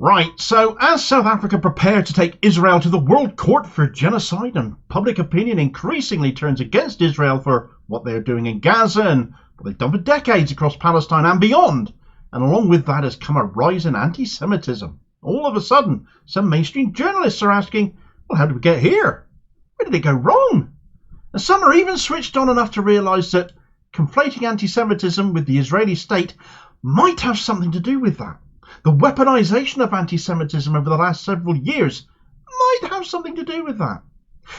Right, so as South Africa prepared to take Israel to the World Court for genocide and public opinion increasingly turns against Israel for what they're doing in Gaza and what they've done for decades across Palestine and beyond, and along with that has come a rise in anti-Semitism. All of a sudden, some mainstream journalists are asking, well, how did we get here? Where did it go wrong? And some are even switched on enough to realise that conflating anti-Semitism with the Israeli state might have something to do with that. The weaponisation of anti-Semitism over the last several years might have something to do with that.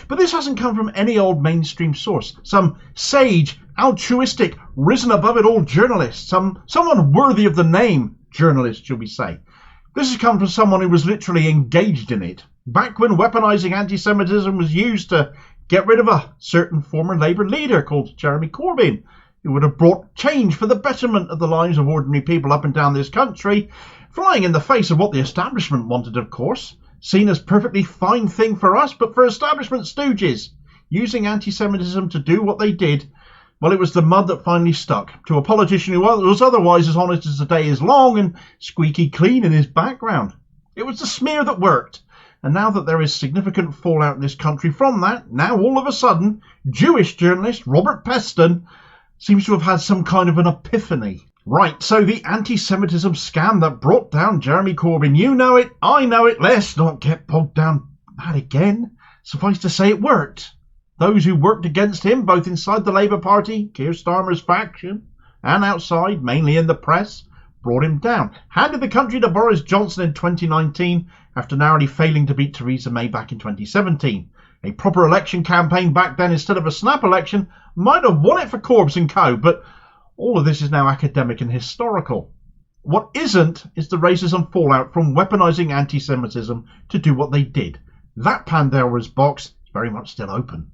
But this hasn't come from any old mainstream source, some sage, altruistic, risen above it all journalist, someone worthy of the name journalist, shall we say. This has come from someone who was literally engaged in it, back when weaponising anti-Semitism was used to get rid of a certain former Labour leader called Jeremy Corbyn, who would have brought change for the betterment of the lives of ordinary people up and down this country, flying in the face of what the establishment wanted, of course, seen as perfectly fine thing for us, but for establishment stooges, using anti-Semitism to do what they did, well, it was the mud that finally stuck to a politician who was otherwise as honest as the day is long and squeaky clean in his background. It was the smear that worked, and now that there is significant fallout in this country from that, now all of a sudden, Jewish journalist Robert Peston seems to have had some kind of an epiphany. Right, so the anti-Semitism scam that brought down Jeremy Corbyn, you know it, I know it, let's not get bogged down that again. Suffice to say it worked. Those who worked against him, both inside the Labour Party, Keir Starmer's faction, and outside, mainly in the press, brought him down. Handed the country to Boris Johnson in 2019 after narrowly failing to beat Theresa May back in 2017. A proper election campaign back then instead of a snap election might have won it for Corbyn and co, but all of this is now academic and historical. What isn't is the racism fallout from weaponising anti-Semitism to do what they did. That Pandora's box is very much still open.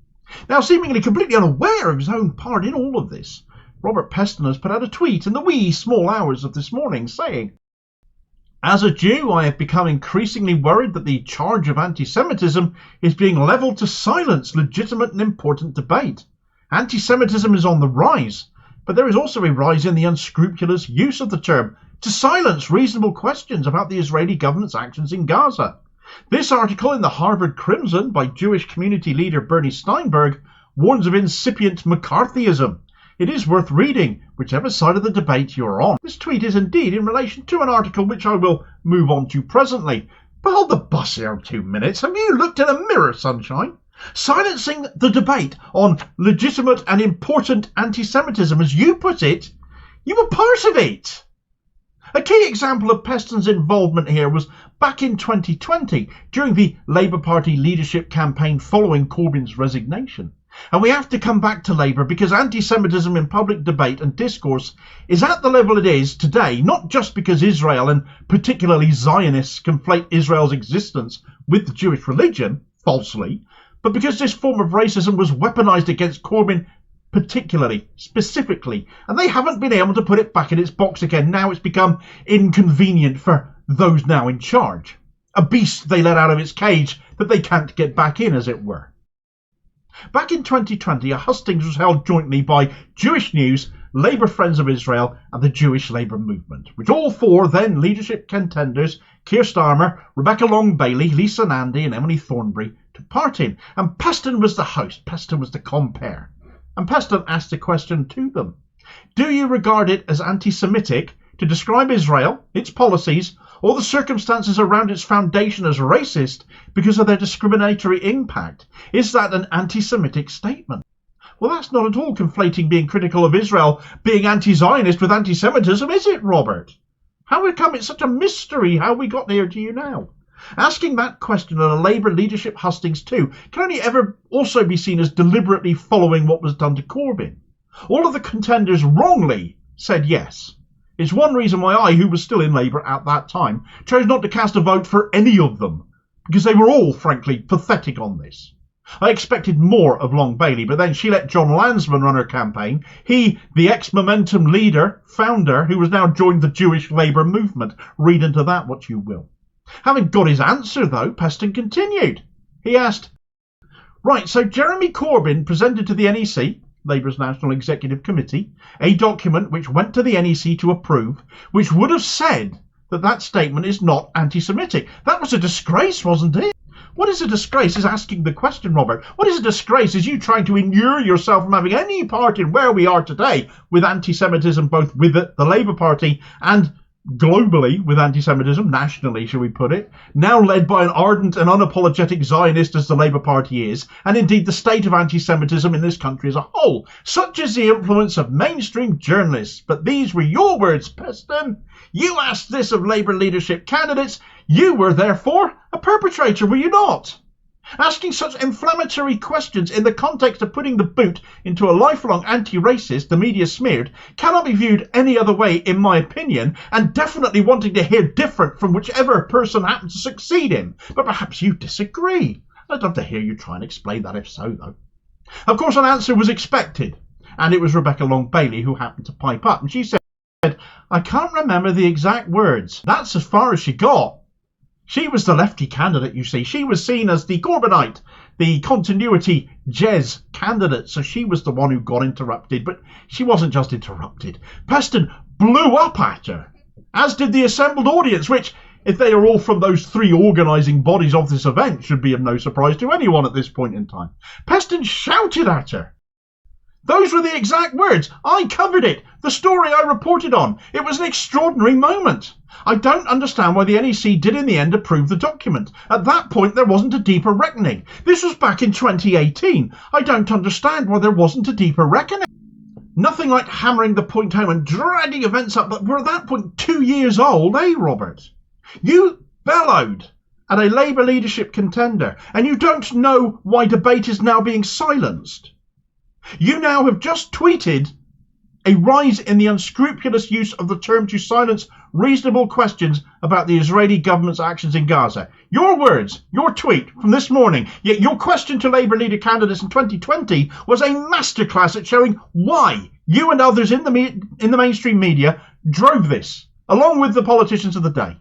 Now, seemingly completely unaware of his own part in all of this, Robert Peston has put out a tweet in the wee small hours of this morning saying, "As a Jew, I have become increasingly worried that the charge of anti-Semitism is being levelled to silence legitimate and important debate. Anti-Semitism is on the rise, but there is also a rise in the unscrupulous use of the term to silence reasonable questions about the Israeli government's actions in Gaza. This article in the Harvard Crimson by Jewish community leader Bernie Steinberg warns of incipient McCarthyism. It is worth reading, whichever side of the debate you're on." This tweet is indeed in relation to an article which I will move on to presently. But hold the bus here 2 minutes. Have you looked in a mirror, sunshine? Silencing the debate on legitimate and important anti-Semitism, as you put it, you were part of it. A key example of Peston's involvement here was back in 2020, during the Labour Party leadership campaign following Corbyn's resignation. And we have to come back to Labour because anti-Semitism in public debate and discourse is at the level it is today, not just because Israel and particularly Zionists conflate Israel's existence with the Jewish religion, falsely, but because this form of racism was weaponised against Corbyn particularly, specifically, and they haven't been able to put it back in its box again. Now it's become inconvenient for those now in charge. A beast they let out of its cage that they can't get back in, as it were. Back in 2020, a hustings was held jointly by Jewish News, Labour Friends of Israel and the Jewish Labour Movement, which all four then leadership contenders, Keir Starmer, Rebecca Long-Bailey, Lisa Nandy and Emily Thornberry, took part in. And Peston was the host, Peston was the compere. And Peston asked a question to them. Do you regard it as anti-Semitic to describe Israel, its policies, or the circumstances around its foundation as racist because of their discriminatory impact? Is that an anti-Semitic statement? Well, that's not at all conflating being critical of Israel being anti-Zionist with anti-Semitism, is it, Robert? How come it's such a mystery how we got there to you now? Asking that question at a Labour leadership hustings too can only ever also be seen as deliberately following what was done to Corbyn. All of the contenders wrongly said yes. It's one reason why I, who was still in Labour at that time, chose not to cast a vote for any of them, because they were all, frankly, pathetic on this. I expected more of Long-Bailey, but then she let John Lansman run her campaign. He, the ex-Momentum leader, founder, who has now joined the Jewish Labour movement. Read into that what you will. Having got his answer, though, Peston continued. He asked, right, so Jeremy Corbyn presented to the NEC, Labour's National Executive Committee, a document which went to the NEC to approve, which would have said that statement is not anti-Semitic. That was a disgrace, wasn't it? What is a disgrace is asking the question, Robert. What is a disgrace is you trying to inure yourself from having any part in where we are today with anti-Semitism, both with the Labour Party and globally with anti-Semitism, nationally, shall we put it, now led by an ardent and unapologetic Zionist as the Labour Party is, and indeed the state of anti-Semitism in this country as a whole. Such is the influence of mainstream journalists. But these were your words, Peston. You asked this of Labour leadership candidates. You were therefore a perpetrator, were you not? Asking such inflammatory questions in the context of putting the boot into a lifelong anti-racist the media smeared cannot be viewed any other way, in my opinion, and definitely wanting to hear different from whichever person happens to succeed him. But perhaps you disagree. I'd love to hear you try and explain that if so, though. Of course, an answer was expected, and it was Rebecca Long-Bailey who happened to pipe up, and she said, I can't remember the exact words. That's as far as she got. She was the lefty candidate, you see. She was seen as the Corbynite, the continuity Jez candidate. So she was the one who got interrupted. But she wasn't just interrupted. Peston blew up at her, as did the assembled audience, which, if they are all from those three organising bodies of this event, should be of no surprise to anyone at this point in time. Peston shouted at her. Those were the exact words. I covered it. The story I reported on. It was an extraordinary moment. I don't understand why the NEC did in the end approve the document. At that point, there wasn't a deeper reckoning. This was back in 2018. I don't understand why there wasn't a deeper reckoning. Nothing like hammering the point home and dragging events up that were at that point 2 years old, eh, Robert? You bellowed at a Labour leadership contender, and you don't know why debate is now being silenced. You now have just tweeted a rise in the unscrupulous use of the term to silence reasonable questions about the Israeli government's actions in Gaza. Your words, your tweet from this morning, yet your question to Labour leader candidates in 2020 was a masterclass at showing why you and others in the mainstream media drove this, along with the politicians of the day.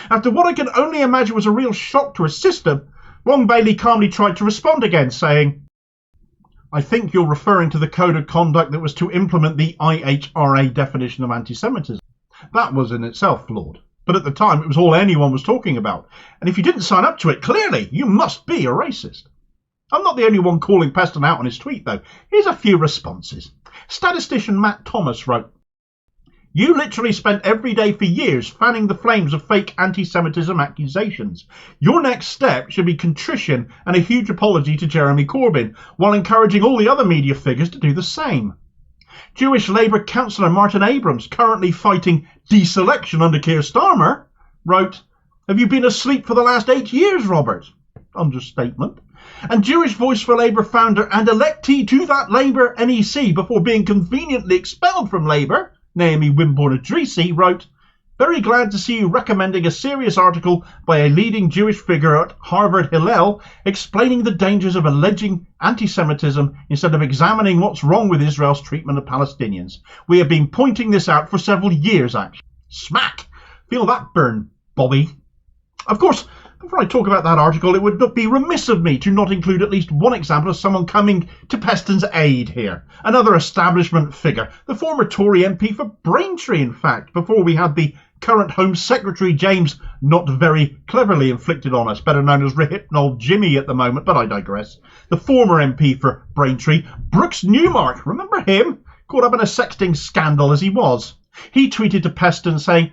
After what I can only imagine was a real shock to her system, Long-Bailey calmly tried to respond again, saying, I think you're referring to the code of conduct that was to implement the IHRA definition of anti-Semitism. That was in itself flawed. But at the time, it was all anyone was talking about. And if you didn't sign up to it, clearly, you must be a racist. I'm not the only one calling Peston out on his tweet, though. Here's a few responses. Statistician Matt Thomas wrote, You literally spent every day for years fanning the flames of fake anti-Semitism accusations. Your next step should be contrition and a huge apology to Jeremy Corbyn, while encouraging all the other media figures to do the same. Jewish Labour councillor Martin Abrams, currently fighting deselection under Keir Starmer, wrote, Have you been asleep for the last 8 years, Robert? Understatement. And Jewish Voice for Labour founder and electee to that Labour NEC before being conveniently expelled from Labour, Naomi Wimborne-Idrissi, wrote, Very glad to see you recommending a serious article by a leading Jewish figure at Harvard Hillel explaining the dangers of alleging anti-Semitism instead of examining what's wrong with Israel's treatment of Palestinians. We have been pointing this out for several years, actually. Smack! Feel that burn, Bobby. Of course, before I talk about that article, it would not be remiss of me to not include at least one example of someone coming to Peston's aid here. Another establishment figure, the former Tory MP for Braintree, in fact, before we had the current Home Secretary James not very cleverly inflicted on us, better known as Hypnol Jimmy at the moment, but I digress. The former MP for Braintree, Brooks Newmark, remember him? Caught up in a sexting scandal as he was. He tweeted to Peston saying,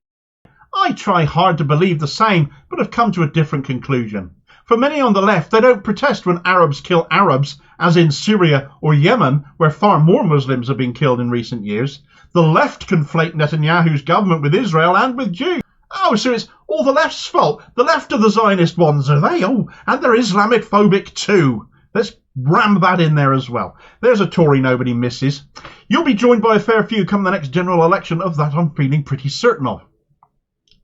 I try hard to believe the same, but have come to a different conclusion. For many on the left, they don't protest when Arabs kill Arabs, as in Syria or Yemen, where far more Muslims have been killed in recent years. The left conflate Netanyahu's government with Israel and with Jews. Oh, so it's all the left's fault. The left are the Zionist ones, are they? Oh, and they're Islamophobic too. Let's ram that in there as well. There's a Tory nobody misses. You'll be joined by a fair few come the next general election, of that I'm feeling pretty certain of.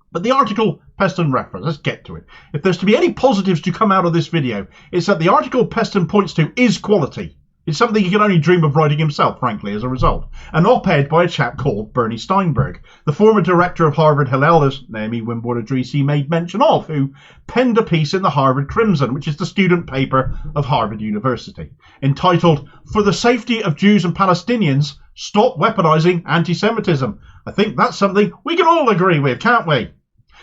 But the article Peston referenced, let's get to it. If there's to be any positives to come out of this video, it's that the article Peston points to is quality. It's something he can only dream of writing himself, frankly, as a result. An op-ed by a chap called Bernie Steinberg, the former director of Harvard Hillel, as Naomi Wimborne-Idrissi made mention of, who penned a piece in the Harvard Crimson, which is the student paper of Harvard University, entitled, For the Safety of Jews and Palestinians, Stop Weaponizing Anti-Semitism. I think that's something we can all agree with, can't we?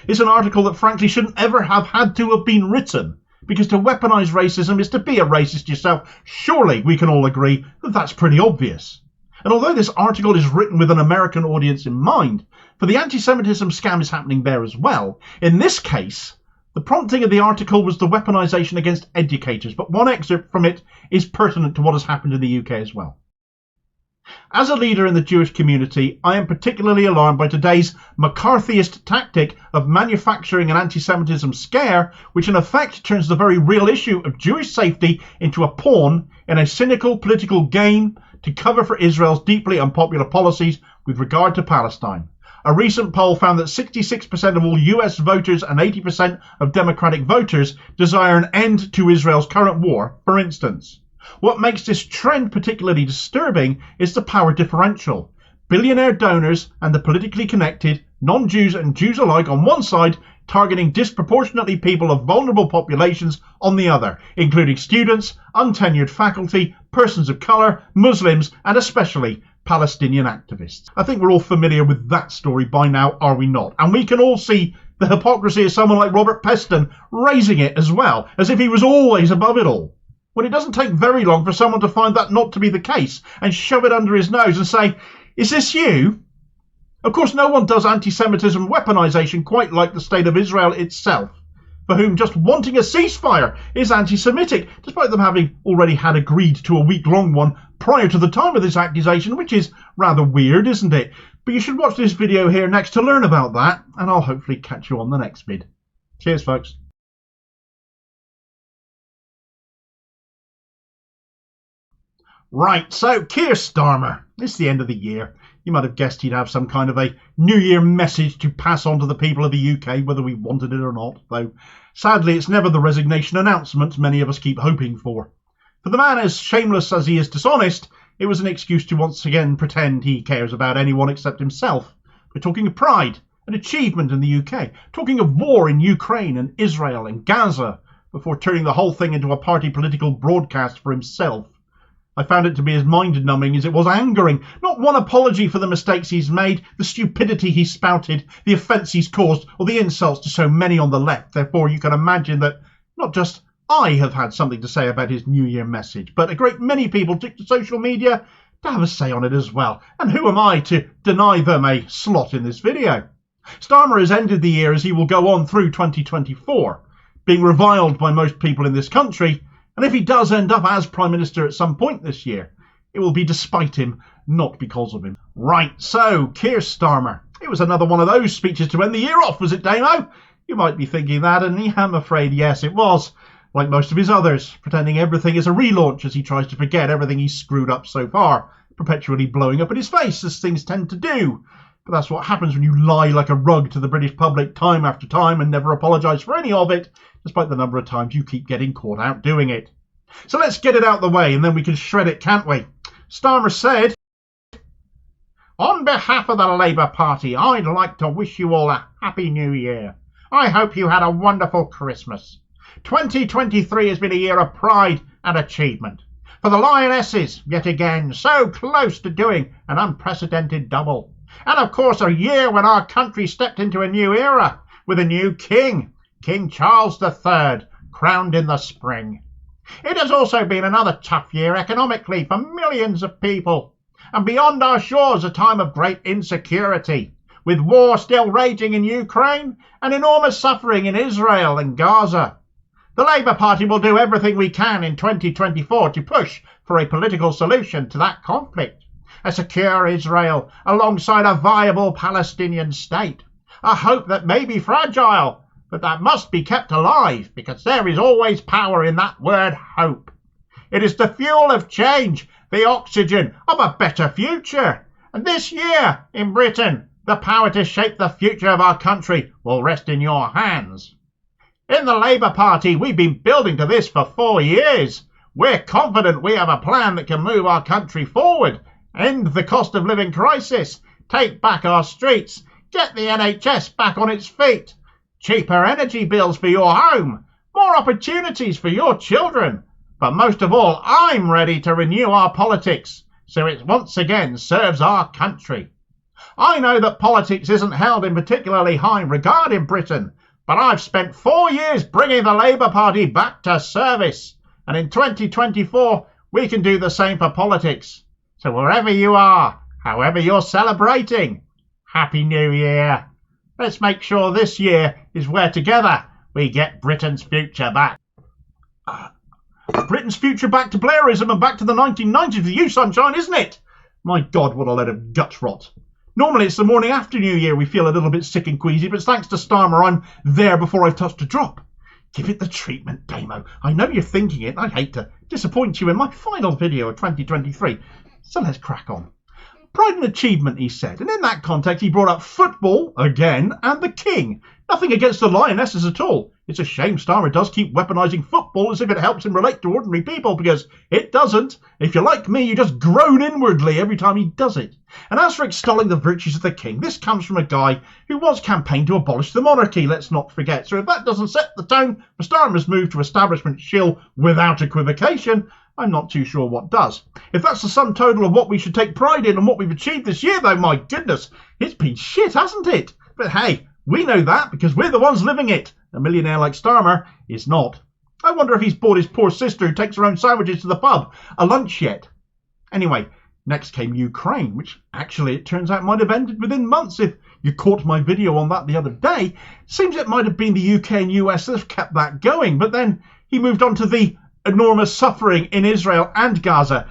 It's an article that frankly shouldn't ever have had to have been written, because to weaponise racism is to be a racist yourself. Surely we can all agree that that's pretty obvious. And although this article is written with an American audience in mind, for the anti-Semitism scam is happening there as well. In this case, the prompting of the article was the weaponisation against educators, but one excerpt from it is pertinent to what has happened in the UK as well. As a leader in the Jewish community, I am particularly alarmed by today's McCarthyist tactic of manufacturing an anti-Semitism scare, which in effect turns the very real issue of Jewish safety into a pawn in a cynical political game to cover for Israel's deeply unpopular policies with regard to Palestine. A recent poll found that 66% of all US voters and 80% of Democratic voters desire an end to Israel's current war, for instance. What makes this trend particularly disturbing is the power differential. Billionaire donors and the politically connected, non-Jews and Jews alike on one side, targeting disproportionately people of vulnerable populations on the other, including students, untenured faculty, persons of colour, Muslims, and especially Palestinian activists. I think we're all familiar with that story by now, are we not? And we can all see the hypocrisy of someone like Robert Peston raising it as well, as if he was always above it all. When it doesn't take very long for someone to find that not to be the case and shove it under his nose and say, "Is this you?" Of course, no one does anti-Semitism weaponisation quite like the State of Israel itself, for whom just wanting a ceasefire is anti-Semitic, despite them having already had agreed to a week-long one prior to the time of this accusation, which is rather weird, isn't it? But you should watch this video here next to learn about that, and I'll hopefully catch you on the next vid. Cheers, folks. Right, so Keir Starmer. It's the end of the year. You might have guessed he'd have some kind of a New Year message to pass on to the people of the UK, whether we wanted it or not, though sadly it's never the resignation announcement many of us keep hoping for. For the man as shameless as he is dishonest, it was an excuse to once again pretend he cares about anyone except himself. We're talking of pride and achievement in the UK, talking of war in Ukraine and Israel and Gaza, before turning the whole thing into a party political broadcast for himself. I found it to be as mind-numbing as it was angering. Not one apology for the mistakes he's made, the stupidity he spouted, the offence he's caused, or the insults to so many on the left. Therefore, you can imagine that not just I have had something to say about his New Year message, but a great many people took to social media to have a say on it as well. And who am I to deny them a slot in this video? Starmer has ended the year as he will go on through 2024, being reviled by most people in this country. And if he does end up as Prime Minister at some point this year, it will be despite him, not because of him. Right, so, Keir Starmer. It was another one of those speeches to end the year off, was it, Damo? You might be thinking that, and I'm afraid, yes, it was. Like most of his others, pretending everything is a relaunch as he tries to forget everything he's screwed up so far, perpetually blowing up in his face, as things tend to do. But that's what happens when you lie like a rug to the British public time after time and never apologise for any of it, despite the number of times you keep getting caught out doing it. So let's get it out the way and then we can shred it, can't we? Starmer said, "On behalf of the Labour Party, I'd like to wish you all a happy new year. I hope you had a wonderful Christmas. 2023 has been a year of pride and achievement. For the Lionesses, yet again, so close to doing an unprecedented double. And of course a year when our country stepped into a new era with a new king, King Charles III, crowned in the spring. It has also been another tough year economically for millions of people. And beyond our shores, a time of great insecurity, with war still raging in Ukraine and enormous suffering in Israel and Gaza. The Labour Party will do everything we can in 2024 to push for a political solution to that conflict. A secure Israel alongside a viable Palestinian state. A hope that may be fragile, but that must be kept alive because there is always power in that word hope. It is the fuel of change, the oxygen of a better future. And this year, in Britain, the power to shape the future of our country will rest in your hands. In the Labour Party, we've been building to this for 4 years. We're confident we have a plan that can move our country forward, end the cost of living crisis, take back our streets, get the NHS back on its feet, cheaper energy bills for your home, more opportunities for your children. But most of all, I'm ready to renew our politics so it once again serves our country. I know that politics isn't held in particularly high regard in Britain, but I've spent 4 years bringing the Labour Party back to service, and in 2024 we can do the same for politics. So wherever you are, however you're celebrating, Happy New Year. Let's make sure this year is where together we get Britain's future back. Britain's future back to Blairism and back to the 1990s with you, sunshine, isn't it? My God, what a load of gut rot. Normally it's the morning after New Year we feel a little bit sick and queasy, but thanks to Starmer I'm there before I've touched a drop. Give it the treatment, Damo. I know you're thinking it, and I'd hate to disappoint you in my final video of 2023. So let's crack on. Pride and achievement, he said, and in that context he brought up football, again, and the king. Nothing against the Lionesses at all. It's a shame Starmer does keep weaponising football as if it helps him relate to ordinary people, because it doesn't. If you're like me, you just groan inwardly every time he does it. And as for extolling the virtues of the king, this comes from a guy who once campaigned to abolish the monarchy, let's not forget. So if that doesn't set the tone for Starmer's move to establishment shill without equivocation, I'm not too sure what does. If that's the sum total of what we should take pride in and what we've achieved this year, though, my goodness, it's been shit, hasn't it? But hey, we know that because we're the ones living it. A millionaire like Starmer is not. I wonder if he's bought his poor sister who takes her own sandwiches to the pub a lunch yet. Anyway, next came Ukraine, which actually it turns out might have ended within months. If you caught my video on that the other day, seems it might have been the UK and US that have kept that going. But then he moved on to the enormous suffering in Israel and Gaza.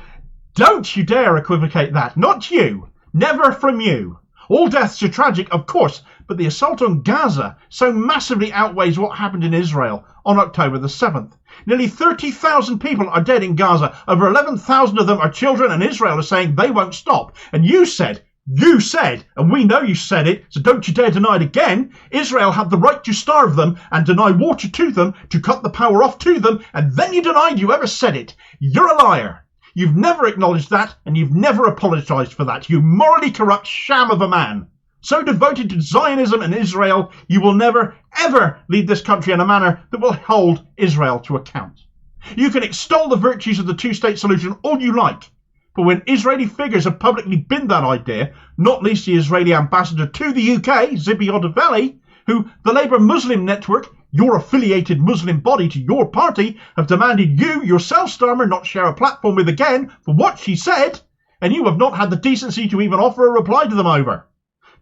Don't you dare equivocate that. Not you. Never from you. All deaths are tragic, of course, but the assault on Gaza so massively outweighs what happened in Israel on October the 7th. Nearly 30,000 people are dead in Gaza. Over 11,000 of them are children, and Israel is saying they won't stop. And you said, and we know you said it, so don't you dare deny it again, Israel had the right to starve them and deny water to them, to cut the power off to them, and then you denied you ever said it. You're a liar. You've never acknowledged that, and you've never apologised for that, you morally corrupt sham of a man. So devoted to Zionism and Israel, you will never, ever lead this country in a manner that will hold Israel to account. You can extol the virtues of the two-state solution all you like, but when Israeli figures have publicly binned that idea, not least the Israeli ambassador to the UK, Zibi Odavelli, who the Labour Muslim Network, your affiliated Muslim body to your party, have demanded you, yourself, Starmer, not share a platform with again for what she said, and you have not had the decency to even offer a reply to them over,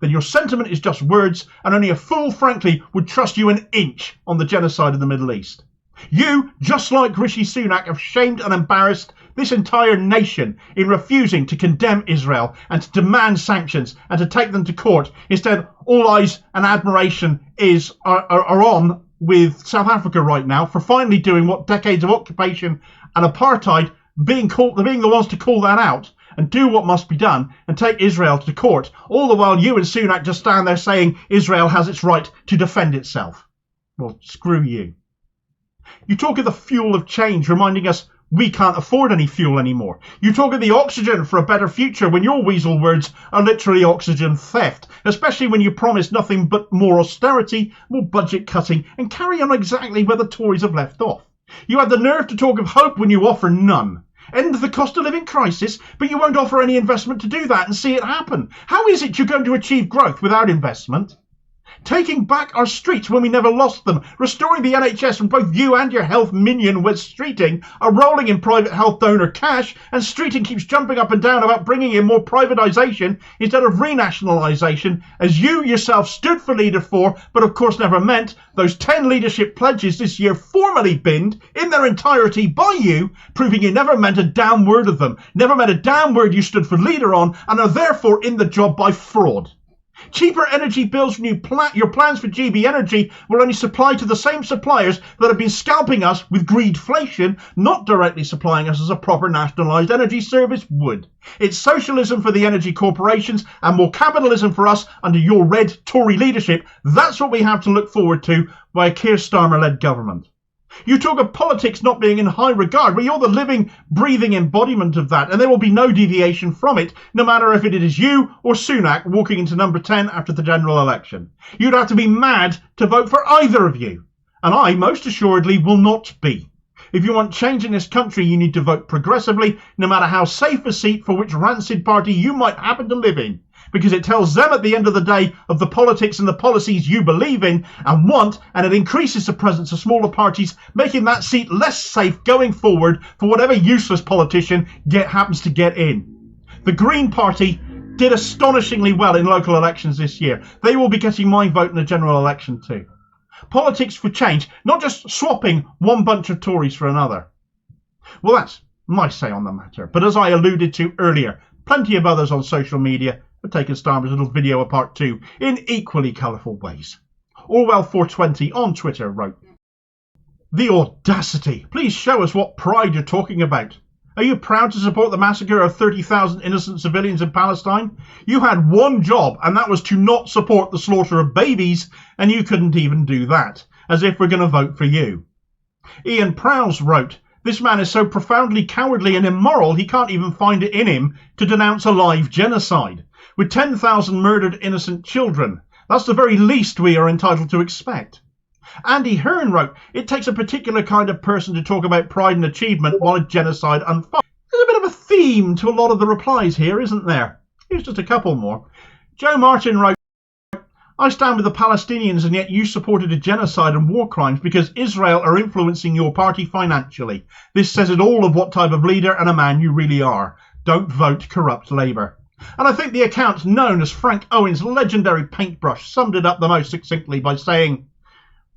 then your sentiment is just words, and only a fool, frankly, would trust you an inch on the genocide of the Middle East. You, just like Rishi Sunak, have shamed and embarrassed this entire nation in refusing to condemn Israel and to demand sanctions and to take them to court. Instead, all eyes and admiration are on with South Africa right now for finally doing what decades of occupation and apartheid, being the ones to call that out and do what must be done and take Israel to court, all the while you and Sunak just stand there saying Israel has its right to defend itself. Well, screw you. You talk of the fuel of change, reminding us we can't afford any fuel anymore. You talk of the oxygen for a better future when your weasel words are literally oxygen theft, especially when you promise nothing but more austerity, more budget cutting, and carry on exactly where the Tories have left off. You had the nerve to talk of hope when you offer none. End the cost of living crisis, but you won't offer any investment to do that and see it happen. How is it you're going to achieve growth without investment? Taking back our streets when we never lost them, restoring the NHS when both you and your health minion Wes Streeting are rolling in private health donor cash, and Streeting keeps jumping up and down about bringing in more privatisation instead of renationalisation, as you yourself stood for leader for, but of course never meant. Those 10 leadership pledges this year formally binned in their entirety by you, proving you never meant a damn word of them, never meant a damn word you stood for leader on, and are therefore in the job by fraud. Cheaper energy bills from your plans for GB Energy will only supply to the same suppliers that have been scalping us with greedflation, not directly supplying us as a proper nationalised energy service would. It's socialism for the energy corporations and more capitalism for us under your red Tory leadership. That's what we have to look forward to by a Keir Starmer-led government. You talk of politics not being in high regard, but you're the living, breathing embodiment of that, and there will be no deviation from it, no matter if it is you or Sunak walking into number 10 after the general election. You'd have to be mad to vote for either of you, and I most assuredly will not be. If you want change in this country, you need to vote progressively, no matter how safe a seat for which rancid party you might happen to live in. because it tells them at the end of the day of the politics and the policies you believe in and want, and it increases the presence of smaller parties, making that seat less safe going forward for whatever useless politician happens to get in. The Green Party did astonishingly well in local elections this year. They will be getting my vote in the general election too. Politics for change, not just swapping one bunch of Tories for another. Well, that's my say on the matter, but as I alluded to earlier, plenty of others on social media have taken Starmer's little video apart too, in equally colourful ways. Orwell420 on Twitter wrote, "The audacity! Please show us what pride you're talking about. Are you proud to support the massacre of 30,000 innocent civilians in Palestine? You had one job, and that was to not support the slaughter of babies, and you couldn't even do that, as if we're going to vote for you." Ian Prowse wrote, "This man is so profoundly cowardly and immoral he can't even find it in him to denounce a live genocide. With 10,000 murdered innocent children, that's the very least we are entitled to expect." Andy Hearn wrote, "It takes a particular kind of person to talk about pride and achievement while a genocide unfolds." There's a bit of a theme to a lot of the replies here, isn't there? Here's just a couple more. Joe Martin wrote, "I stand with the Palestinians, and yet you supported a genocide and war crimes because Israel are influencing your party financially. This says it all of what type of leader and a man you really are. Don't vote corrupt Labour." And I think the account known as Frank Owen's legendary paintbrush summed it up the most succinctly by saying,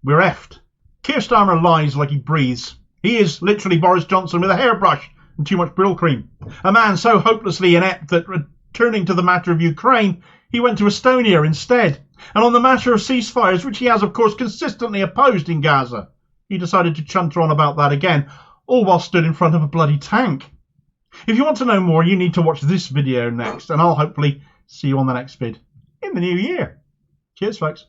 "We're effed. Keir Starmer lies like he breathes. He is literally Boris Johnson with a hairbrush and too much Brill cream. A man so hopelessly inept that, returning to the matter of Ukraine, he went to Estonia instead. And on the matter of ceasefires, which he has of course consistently opposed in Gaza, he decided to chunter on about that again, all while stood in front of a bloody tank. If you want to know more, you need to watch this video next, and I'll hopefully see you on the next vid in the new year. Cheers, folks."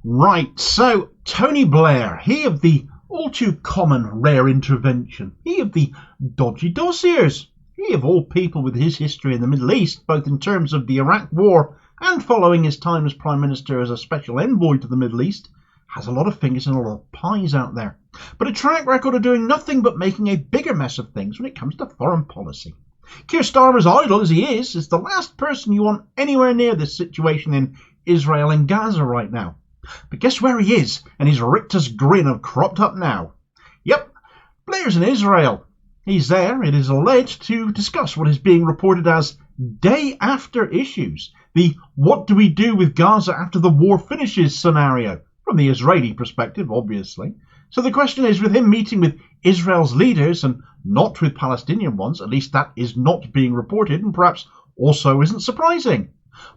Right, so Tony Blair, he of the all too common rare intervention, he of the dodgy dossiers, he of all people with his history in the Middle East, both in terms of the Iraq War and following his time as Prime Minister as a special envoy to the Middle East, has a lot of fingers and a lot of pies out there, but a track record of doing nothing but making a bigger mess of things when it comes to foreign policy. Keir Starmer's idol as he is the last person you want anywhere near this situation in Israel and Gaza right now. But guess where he is, and his rictus grin have cropped up now. Yep, Blair's in Israel. He's there, it is alleged, to discuss what is being reported as day after issues, the what do we do with Gaza after the war finishes scenario, from the Israeli perspective, obviously. So the question is, with him meeting with Israel's leaders and not with Palestinian ones, at least that is not being reported, and perhaps also isn't surprising.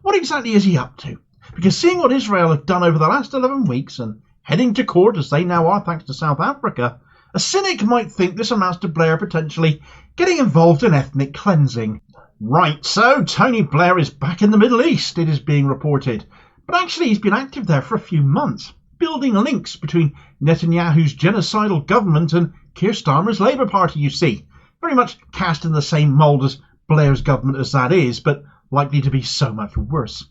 What exactly is he up to? Because seeing what Israel have done over the last 11 weeks and heading to court as they now are thanks to South Africa, a cynic might think this amounts to Blair potentially getting involved in ethnic cleansing. Right, so Tony Blair is back in the Middle East, it is being reported. But actually he's been active there for a few months, building links between Netanyahu's genocidal government and Keir Starmer's Labour Party, you see. Very much cast in the same mould as Blair's government as that is, but likely to be so much worse.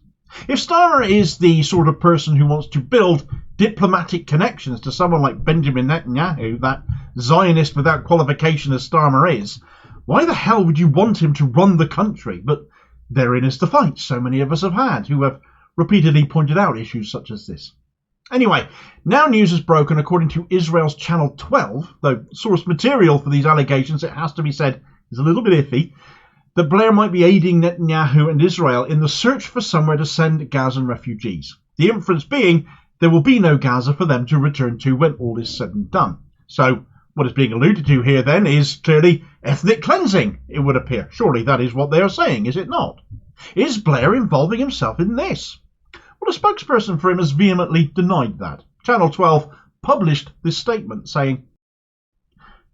If Starmer is the sort of person who wants to build diplomatic connections to someone like Benjamin Netanyahu, that Zionist without qualification as Starmer is, why the hell would you want him to run the country? But therein is the fight so many of us have had, who have repeatedly pointed out issues such as this. Anyway, now news has broken according to Israel's Channel 12, though source material for these allegations, it has to be said, is a little bit iffy, that Blair might be aiding Netanyahu and Israel in the search for somewhere to send Gazan refugees. The inference being there will be no Gaza for them to return to when all is said and done. So what is being alluded to here then is clearly ethnic cleansing, it would appear. Surely that is what they are saying, is it not? Is Blair involving himself in this? Well, a spokesperson for him has vehemently denied that. Channel 12 published this statement saying,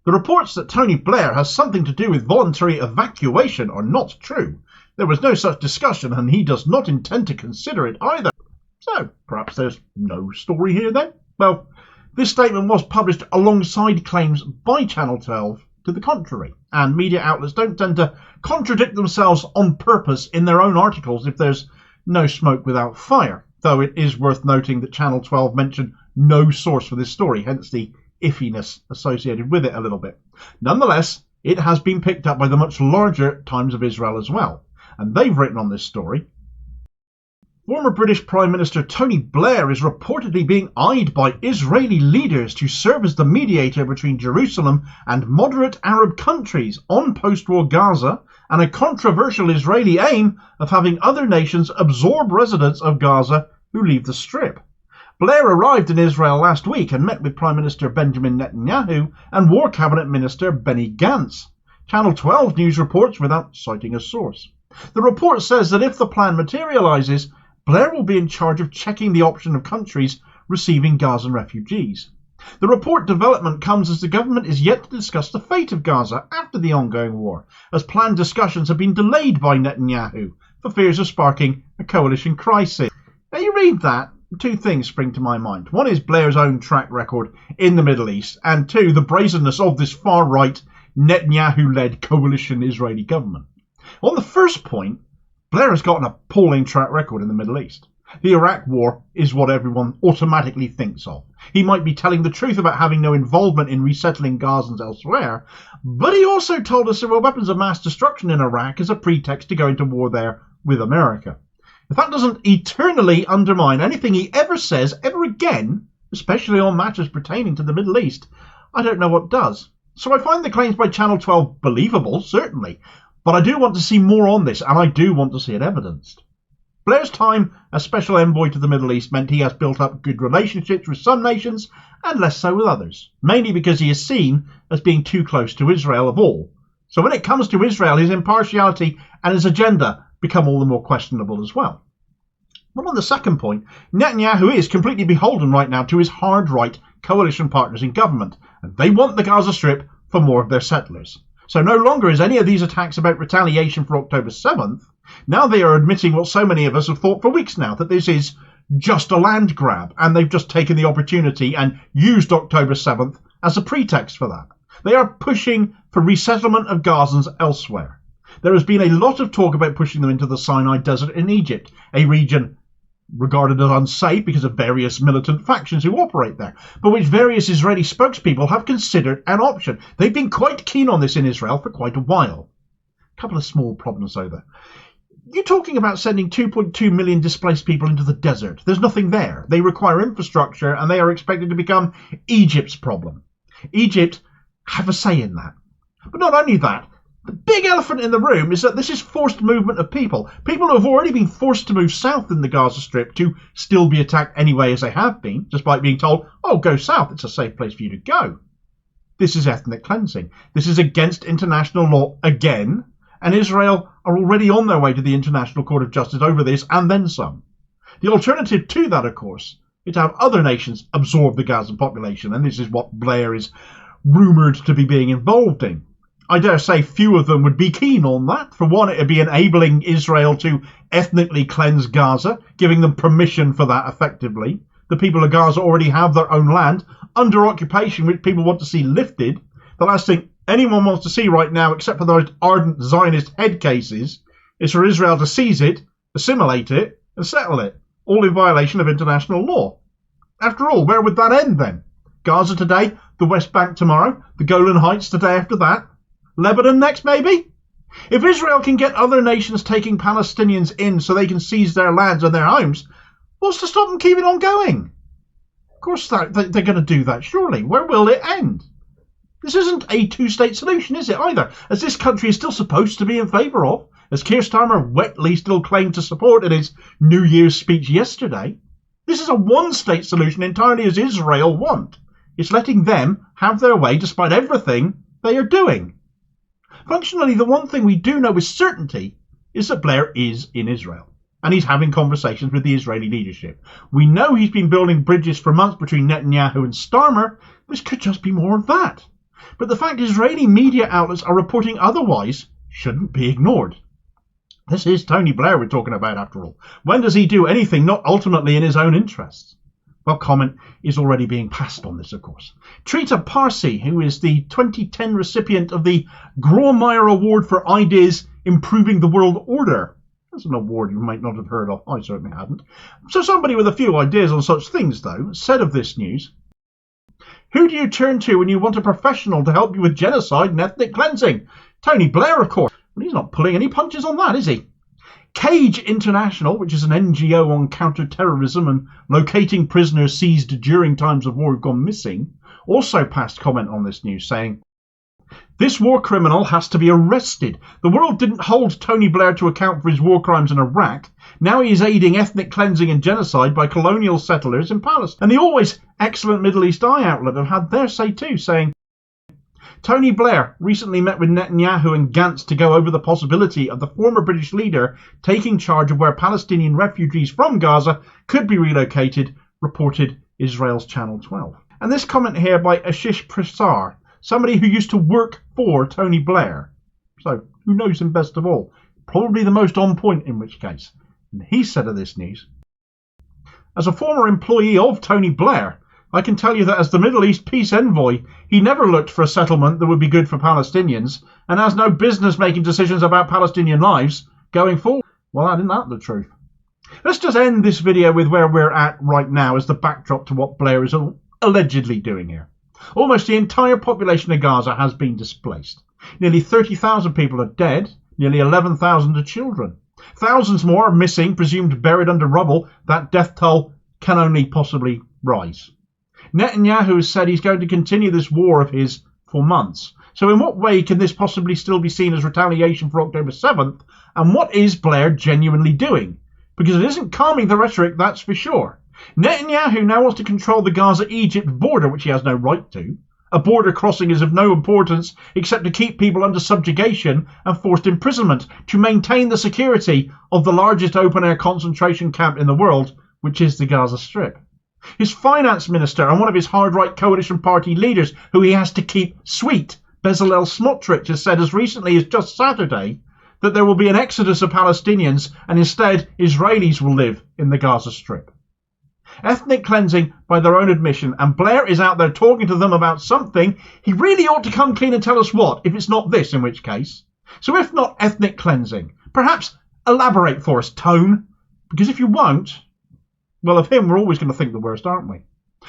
"The reports that Tony Blair has something to do with voluntary evacuation are not true. There was no such discussion and he does not intend to consider it either." So, perhaps there's no story here then? Well, this statement was published alongside claims by Channel 12 to the contrary, and media outlets don't tend to contradict themselves on purpose in their own articles if there's no smoke without fire, though it is worth noting that Channel 12 mentioned no source for this story, hence the iffiness associated with it a little bit. Nonetheless, it has been picked up by the much larger Times of Israel as well, and they've written on this story. Former British Prime Minister Tony Blair is reportedly being eyed by Israeli leaders to serve as the mediator between Jerusalem and moderate Arab countries on post-war Gaza, and a controversial Israeli aim of having other nations absorb residents of Gaza who leave the Strip. Blair arrived in Israel last week and met with Prime Minister Benjamin Netanyahu and War Cabinet Minister Benny Gantz. Channel 12 News reports without citing a source. The report says that if the plan materialises, Blair will be in charge of checking the option of countries receiving Gazan refugees. The report development comes as the government is yet to discuss the fate of Gaza after the ongoing war, as planned discussions have been delayed by Netanyahu for fears of sparking a coalition crisis. Now you read that, two things spring to my mind. One is Blair's own track record in the Middle East, and two, the brazenness of this far-right Netanyahu-led coalition Israeli government. On the first point, Blair has got an appalling track record in the Middle East. The Iraq War is what everyone automatically thinks of. He might be telling the truth about having no involvement in resettling Gazans elsewhere, but he also told us there were weapons of mass destruction in Iraq as a pretext to go into war there with America. If that doesn't eternally undermine anything he ever says ever again, especially on matters pertaining to the Middle East, I don't know what does. So I find the claims by Channel 12 believable, certainly, but I do want to see more on this, and I do want to see it evidenced. Blair's time as Special Envoy to the Middle East meant he has built up good relationships with some nations and less so with others, mainly because he is seen as being too close to Israel of all. So when it comes to Israel, his impartiality and his agenda become all the more questionable as well. But on the second point, Netanyahu is completely beholden right now to his hard-right coalition partners in government, and they want the Gaza Strip for more of their settlers. So no longer is any of these attacks about retaliation for October 7th. Now they are admitting what so many of us have thought for weeks now, that this is just a land grab, and they've just taken the opportunity and used October 7th as a pretext for that. They are pushing for resettlement of Gazans elsewhere. There has been a lot of talk about pushing them into the Sinai Desert in Egypt, a region regarded as unsafe because of various militant factions who operate there, but which various Israeli spokespeople have considered an option. They've been quite keen on this in Israel for quite a while. A couple of small problems though. You're talking about sending 2.2 million displaced people into the desert. There's nothing there. They require infrastructure, and they are expected to become Egypt's problem. Egypt have a say in that. But not only that, the big elephant in the room is that this is forced movement of people. People who have already been forced to move south in the Gaza Strip to still be attacked anyway as they have been, despite being told, oh, go south, it's a safe place for you to go. This is ethnic cleansing. This is against international law again, and Israel are already on their way to the International Court of Justice over this, and then some. The alternative to that, of course, is to have other nations absorb the Gazan population, and this is what Blair is rumoured to be being involved in. I dare say few of them would be keen on that. For one, it would be enabling Israel to ethnically cleanse Gaza, giving them permission for that effectively. The people of Gaza already have their own land under occupation, which people want to see lifted. The last thing anyone wants to see right now, except for those ardent Zionist head cases, is for Israel to seize it, assimilate it, and settle it, all in violation of international law. After all, where would that end then? Gaza today, the West Bank tomorrow, the Golan Heights the day after that? Lebanon next, maybe? If Israel can get other nations taking Palestinians in so they can seize their lands and their homes, what's to stop them keeping on going? Of course they're going to do that, surely. Where will it end? This isn't a two-state solution, is it, either? As this country is still supposed to be in favour of, as Keir Starmer wetly still claimed to support in his New Year's speech yesterday. This is a one-state solution entirely as Israel want. It's letting them have their way despite everything they are doing. Functionally, the one thing we do know with certainty is that Blair is in Israel, and he's having conversations with the Israeli leadership. We know he's been building bridges for months between Netanyahu and Starmer. This could just be more of that. But the fact Israeli media outlets are reporting otherwise shouldn't be ignored. This is Tony Blair we're talking about, after all. When does he do anything not ultimately in his own interests? Well, comment is already being passed on this, of course. Trita Parsi, who is the 2010 recipient of the Grawemeyer Award for Ideas Improving the World Order. That's an award you might not have heard of. I certainly hadn't. So somebody with a few ideas on such things, though, said of this news, Who do you turn to when you want a professional to help you with genocide and ethnic cleansing? Tony Blair, of course. Well, he's not pulling any punches on that, is he? Cage International, which is an NGO on counter-terrorism and locating prisoners seized during times of war who've gone missing, also passed comment on this news, saying, "This war criminal has to be arrested. The world didn't hold Tony Blair to account for his war crimes in Iraq. Now he is aiding ethnic cleansing and genocide by colonial settlers in Palestine." And the always excellent Middle East Eye outlet have had their say too, saying, Tony Blair recently met with Netanyahu and Gantz to go over the possibility of the former British leader taking charge of where Palestinian refugees from Gaza could be relocated, reported Israel's Channel 12. And this comment here by Ashish Prasar, somebody who used to work for Tony Blair. So, who knows him best of all? Probably the most on point in which case. And he said of this news, "As a former employee of Tony Blair, I can tell you that as the Middle East peace envoy, he never looked for a settlement that would be good for Palestinians and has no business making decisions about Palestinian lives going forward." Well, isn't that the truth? Let's just end this video with where we're at right now as the backdrop to what Blair is allegedly doing here. Almost the entire population of Gaza has been displaced. Nearly 30,000 people are dead, nearly 11,000 are children. Thousands more are missing, presumed buried under rubble. That death toll can only possibly rise. Netanyahu has said he's going to continue this war of his for months. So in what way can this possibly still be seen as retaliation for October 7th? And what is Blair genuinely doing? Because it isn't calming the rhetoric, that's for sure. Netanyahu now wants to control the Gaza-Egypt border, which he has no right to. A border crossing is of no importance except to keep people under subjugation and forced imprisonment, to maintain the security of the largest open-air concentration camp in the world, which is the Gaza Strip. His finance minister and one of his hard-right coalition party leaders, who he has to keep sweet, Bezalel Smotrich, has said as recently as just Saturday that there will be an exodus of Palestinians and instead Israelis will live in the Gaza Strip. Ethnic cleansing by their own admission, and Blair is out there talking to them about something. He really ought to come clean and tell us what, if it's not this, in which case. So if not ethnic cleansing, perhaps elaborate for us, Tone, because if you won't, well, of him we're always going to think the worst, aren't we?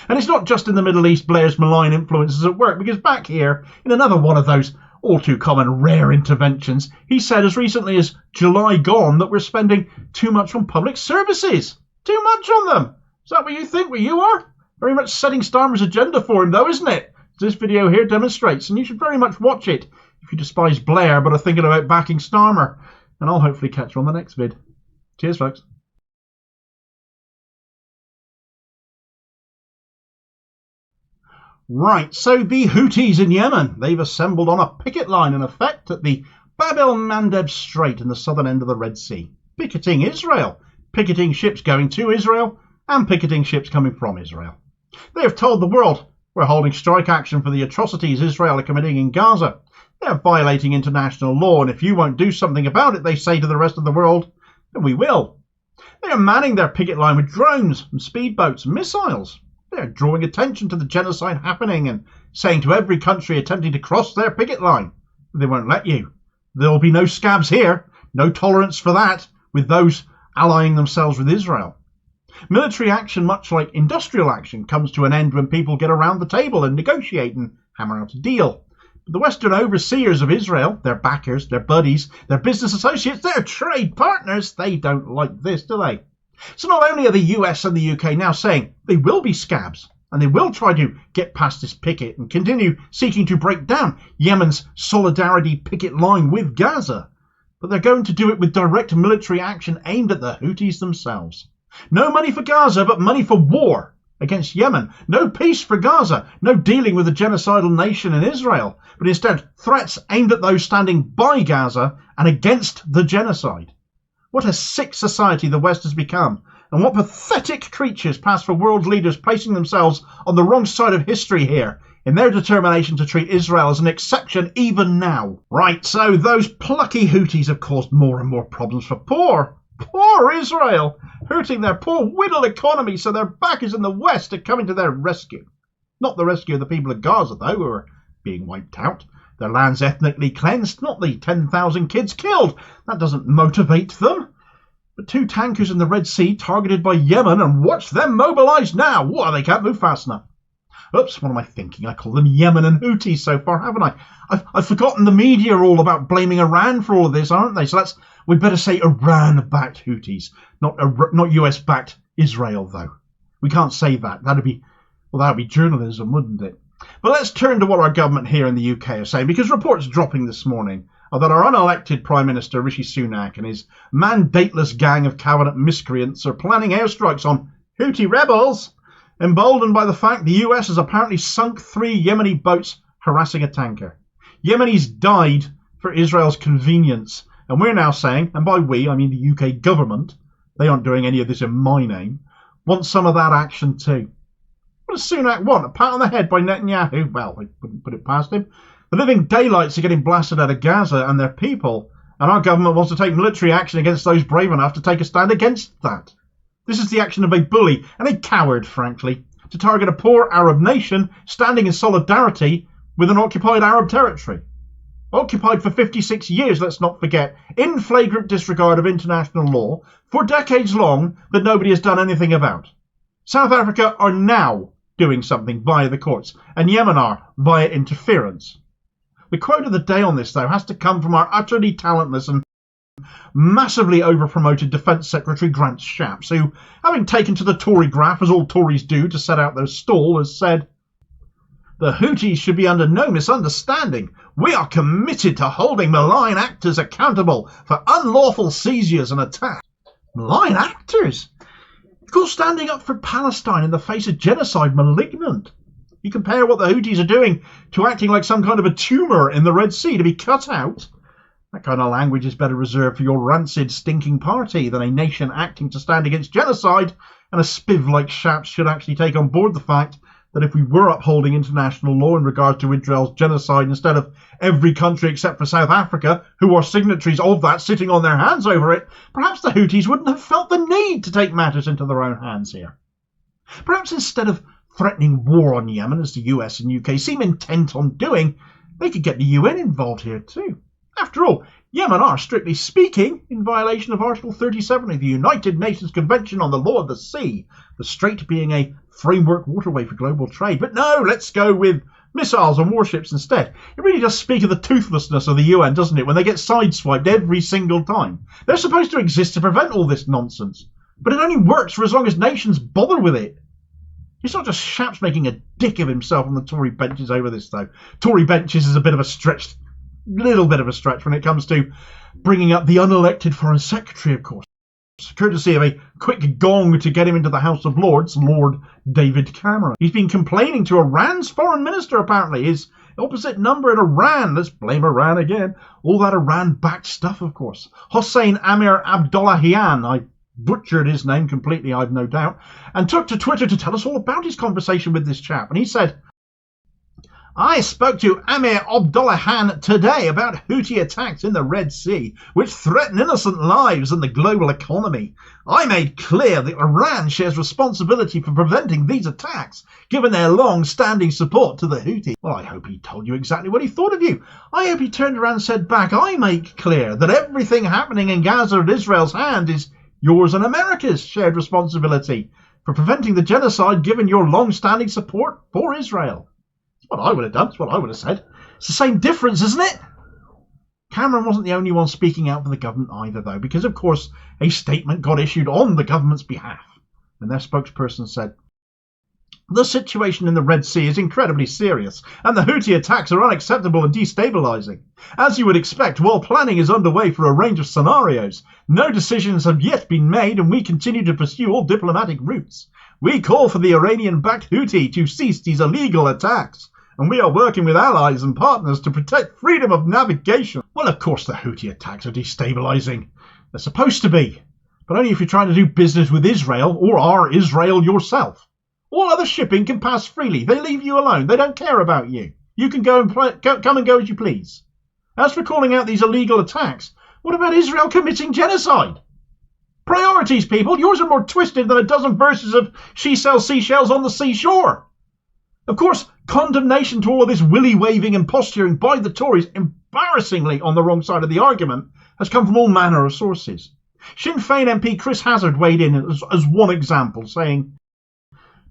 And it's not just in the Middle East Blair's malign influences at work, because back here, in another one of those all too common rare interventions, he said as recently as July gone that we're spending too much on public services. Too much on them. Is that what you think where you are? Very much setting Starmer's agenda for him though, isn't it? This video here demonstrates, and you should very much watch it if you despise Blair but are thinking about backing Starmer. And I'll hopefully catch you on the next vid. Cheers, folks. Right, so the Houthis in Yemen, they've assembled on a picket line in effect at the Bab el-Mandeb Strait in the southern end of the Red Sea, picketing Israel, picketing ships going to Israel and picketing ships coming from Israel. They have told the world, we're holding strike action for the atrocities Israel are committing in Gaza. They're violating international law, and if you won't do something about it, they say to the rest of the world, then we will. They are manning their picket line with drones and speedboats and missiles. They're drawing attention to the genocide happening and saying to every country attempting to cross their picket line, they won't let you. There will be no scabs here, no tolerance for that, with those allying themselves with Israel. Military action, much like industrial action, comes to an end when people get around the table and negotiate and hammer out a deal. But the Western overseers of Israel, their backers, their buddies, their business associates, their trade partners, they don't like this, do they? So not only are the US and the UK now saying they will be scabs and they will try to get past this picket and continue seeking to break down Yemen's solidarity picket line with Gaza, but they're going to do it with direct military action aimed at the Houthis themselves. No money for Gaza, but money for war against Yemen. No peace for Gaza, no dealing with a genocidal nation in Israel, but instead threats aimed at those standing by Gaza and against the genocide. What a sick society the West has become, and what pathetic creatures pass for world leaders placing themselves on the wrong side of history here in their determination to treat Israel as an exception even now. Right, so those plucky Houthis have caused more and more problems for poor Israel, hurting their poor whittle economy, so their backers in the West are coming to their rescue. Not the rescue of the people of Gaza, though, who are being wiped out. Their lands ethnically cleansed, not the 10,000 kids killed. That doesn't motivate them. But 2 tankers in the Red Sea targeted by Yemen, and watch them mobilised now. Whoa, they can't move fast enough. Oops, what am I thinking? I call them Yemen and Houthis so far, haven't I? I've forgotten the media are all about blaming Iran for all of this, aren't they? So we better say Iran-backed Houthis, not US-backed Israel, though. We can't say that. That'd be journalism, wouldn't it? But let's turn to what our government here in the UK are saying, because reports dropping this morning are that our unelected Prime Minister Rishi Sunak and his mandateless gang of cabinet miscreants are planning airstrikes on Houthi rebels, emboldened by the fact the US has apparently sunk 3 Yemeni boats harassing a tanker. Yemenis died for Israel's convenience, and we're now saying, and by we I mean the UK government, they aren't doing any of this in my name, want some of that action too. What does Sunak want? A pat on the head by Netanyahu? Well, I wouldn't put it past him. The living daylights are getting blasted out of Gaza and their people, and our government wants to take military action against those brave enough to take a stand against that. This is the action of a bully and a coward, frankly, to target a poor Arab nation standing in solidarity with an occupied Arab territory. Occupied for 56 years, let's not forget, in flagrant disregard of international law, for decades long, that nobody has done anything about. South Africa are now doing something via the courts, and Yemen are via interference. The quote of the day on this, though, has to come from our utterly talentless and massively over-promoted Defence Secretary Grant Shapps, who, having taken to the Tory graph, as all Tories do, to set out their stall, has said, "The Houthis should be under no misunderstanding. We are committed to holding malign actors accountable for unlawful seizures and attacks." Malign actors? Of course, standing up for Palestine in the face of genocide, malignant. You compare what the Houthis are doing to acting like some kind of a tumour in the Red Sea to be cut out. That kind of language is better reserved for your rancid, stinking party than a nation acting to stand against genocide, and a spiv like Shapps should actually take on board the fact that if we were upholding international law in regard to Israel's genocide instead of every country except for South Africa, who are signatories of that, sitting on their hands over it, perhaps the Houthis wouldn't have felt the need to take matters into their own hands here. Perhaps instead of threatening war on Yemen, as the US and UK seem intent on doing, they could get the UN involved here too. After all, Yemen are, strictly speaking, in violation of Article 37 of the United Nations Convention on the Law of the Sea, the Strait being a framework waterway for global trade. But no, let's go with missiles and warships instead. It really does speak of the toothlessness of the UN, doesn't it, when they get sideswiped every single time. They're supposed to exist to prevent all this nonsense, but it only works for as long as nations bother with it. It's not just Shapps making a dick of himself on the Tory benches over this, though. Tory benches is a little bit of a stretch when it comes to bringing up the unelected Foreign Secretary, of course, courtesy of a quick gong to get him into the House of Lords, Lord David Cameron. He's been complaining to Iran's foreign minister, apparently, his opposite number in Iran. Let's blame Iran again. All that Iran-backed stuff, of course. Hossein Amir Abdollahian, I butchered his name completely, I've no doubt, and took to Twitter to tell us all about his conversation with this chap. And he said, "I spoke to Amir Abdollahian today about Houthi attacks in the Red Sea, which threaten innocent lives and the global economy. I made clear that Iran shares responsibility for preventing these attacks, given their long-standing support to the Houthi." Well, I hope he told you exactly what he thought of you. I hope he turned around and said back, "I make clear that everything happening in Gaza at Israel's hand is yours and America's shared responsibility for preventing the genocide, given your long-standing support for Israel." That's what I would have done. That's what I would have said. It's the same difference, isn't it? Cameron wasn't the only one speaking out for the government either, though, because, of course, a statement got issued on the government's behalf. And their spokesperson said, "The situation in the Red Sea is incredibly serious, and the Houthi attacks are unacceptable and destabilising. As you would expect, while planning is underway for a range of scenarios, no decisions have yet been made, and we continue to pursue all diplomatic routes. We call for the Iranian-backed Houthi to cease these illegal attacks, and we are working with allies and partners to protect freedom of navigation." Well, of course the Houthi attacks are destabilising. They're supposed to be, but only if you're trying to do business with Israel, or are Israel yourself. All other shipping can pass freely. They leave you alone. They don't care about you. You can come and go as you please. As for calling out these illegal attacks, what about Israel committing genocide? Priorities, people. Yours are more twisted than a dozen verses of "She Sells Seashells on the Seashore." Of course, condemnation to all of this willy-waving and posturing by the Tories, embarrassingly on the wrong side of the argument, has come from all manner of sources. Sinn Féin MP Chris Hazard weighed in as one example, saying,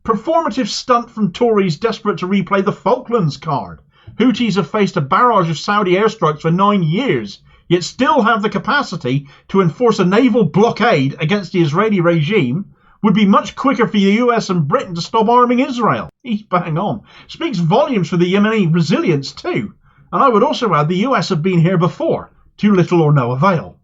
Performative stunt from Tories desperate to replay the Falklands card. Houthis have faced a barrage of Saudi airstrikes for 9 years, yet still have the capacity to enforce a naval blockade against the Israeli regime. Would be much quicker for the US and Britain to stop arming Israel. He's bang on. Speaks volumes for the Yemeni resilience too. And I would also add the US have been here before, to little or no avail.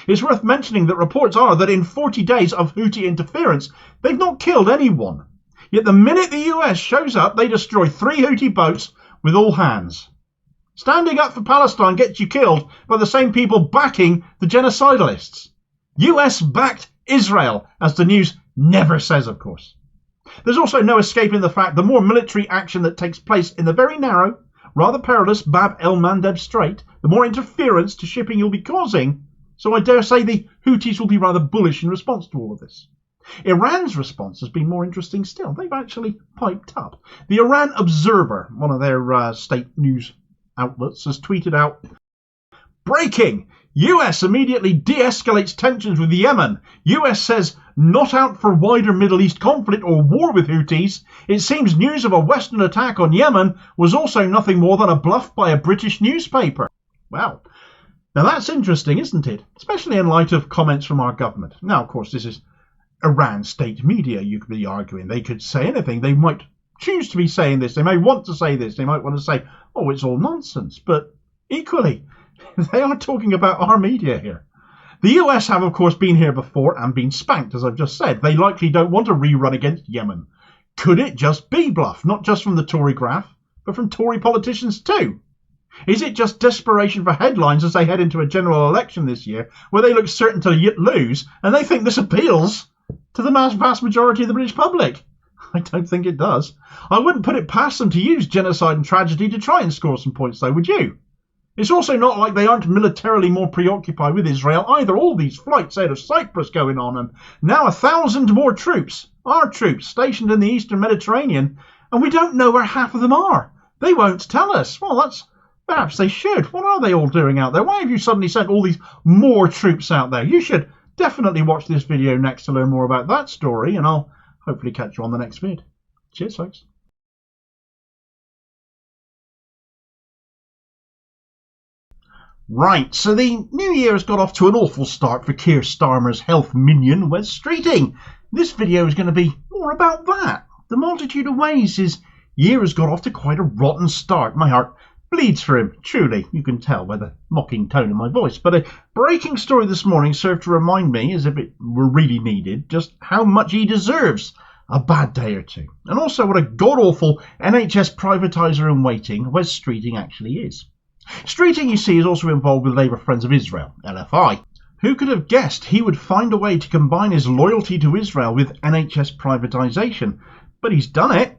It's worth mentioning that reports are that in 40 days of Houthi interference, they've not killed anyone. Yet the minute the US shows up, they destroy 3 Houthi boats with all hands. Standing up for Palestine gets you killed by the same people backing the genocidalists. US backed Israel, as the news never says, of course. There's also no escaping the fact the more military action that takes place in the very narrow, rather perilous Bab el-Mandeb Strait, the more interference to shipping you'll be causing. So I dare say the Houthis will be rather bullish in response to all of this. Iran's response has been more interesting still. They've actually piped up. The Iran Observer, one of their state news outlets, has tweeted out, "Breaking! US immediately de-escalates tensions with Yemen. US says not out for wider Middle East conflict or war with Houthis. It seems news of a Western attack on Yemen was also nothing more than a bluff by a British newspaper." Wow. Now that's interesting, isn't it? Especially in light of comments from our government. Now, of course, this is Iran state media, you could be arguing. They could say anything. They might choose to be saying this. They may want to say this. They might want to say, oh, it's all nonsense. But equally, they are talking about our media here. The US have, of course, been here before and been spanked, as I've just said. They likely don't want a rerun against Yemen. Could it just be bluff? Not just from the Tory graph, but from Tory politicians too. Is it just desperation for headlines as they head into a general election this year, where they look certain to lose, and they think this appeals to the vast majority of the British public? I don't think it does. I wouldn't put it past them to use genocide and tragedy to try and score some points, though, would you? It's also not like they aren't militarily more preoccupied with Israel either. All these flights out of Cyprus going on, and now 1,000 more troops, our troops, stationed in the Eastern Mediterranean, and we don't know where half of them are. They won't tell us. Well, perhaps they should. What are they all doing out there? Why have you suddenly sent all these more troops out there? You should definitely watch this video next to learn more about that story, and I'll hopefully catch you on the next vid. Cheers, folks. Right, so the new year has got off to an awful start for Keir Starmer's health minion, Wes Streeting. This video is going to be more about that. The multitude of ways his year has got off to quite a rotten start. My heart bleeds for him, truly. You can tell by the mocking tone of my voice. But a breaking story this morning served to remind me, as if it were really needed, just how much he deserves a bad day or two. And also what a god-awful NHS privatiser in waiting Wes Streeting actually is. Streeting, you see, is also involved with Labour Friends of Israel, LFI. Who could have guessed he would find a way to combine his loyalty to Israel with NHS privatisation? But he's done it.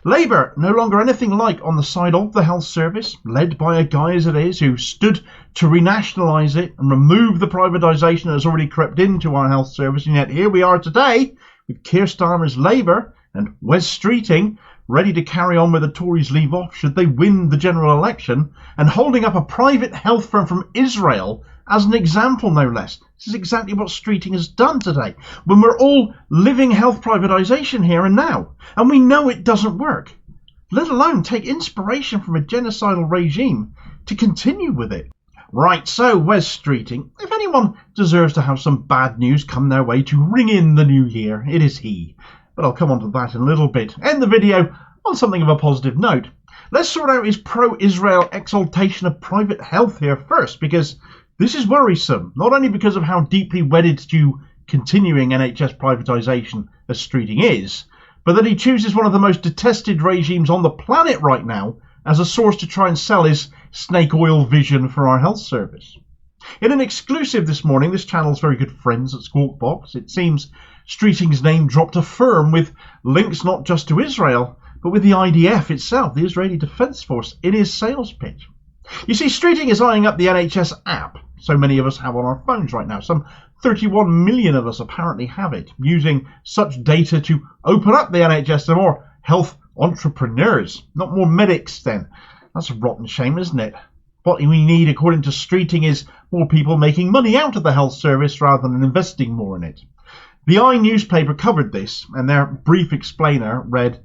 Labour, no longer anything like on the side of the health service, led by a guy as it is who stood to renationalise it and remove the privatisation that has already crept into our health service, and yet here we are today with Keir Starmer's Labour and Wes Streeting ready to carry on where the Tories leave off should they win the general election, and holding up a private health firm from Israel as an example, no less. This is exactly what Streeting has done today, when we're all living health privatisation here and now, and we know it doesn't work, let alone take inspiration from a genocidal regime to continue with it. Right, so Wes Streeting, if anyone deserves to have some bad news come their way to ring in the new year, it is he. But I'll come on to that in a little bit. End the video on something of a positive note. Let's sort out his pro-Israel exaltation of private health here first, because this is worrisome, not only because of how deeply wedded to continuing NHS privatisation as Streeting is, but that he chooses one of the most detested regimes on the planet right now as a source to try and sell his snake oil vision for our health service. In an exclusive this morning, this channel's very good friends at Squawk Box, it seems Streeting's name dropped a firm with links not just to Israel, but with the IDF itself, the Israeli Defence Force, in his sales pitch. You see, Streeting is eyeing up the NHS app so many of us have on our phones right now. Some 31 million of us apparently have it, using such data to open up the NHS to more health entrepreneurs, not more medics then. That's a rotten shame, isn't it? What we need, according to Streeting, is more people making money out of the health service rather than investing more in it. The I newspaper covered this, and their brief explainer read,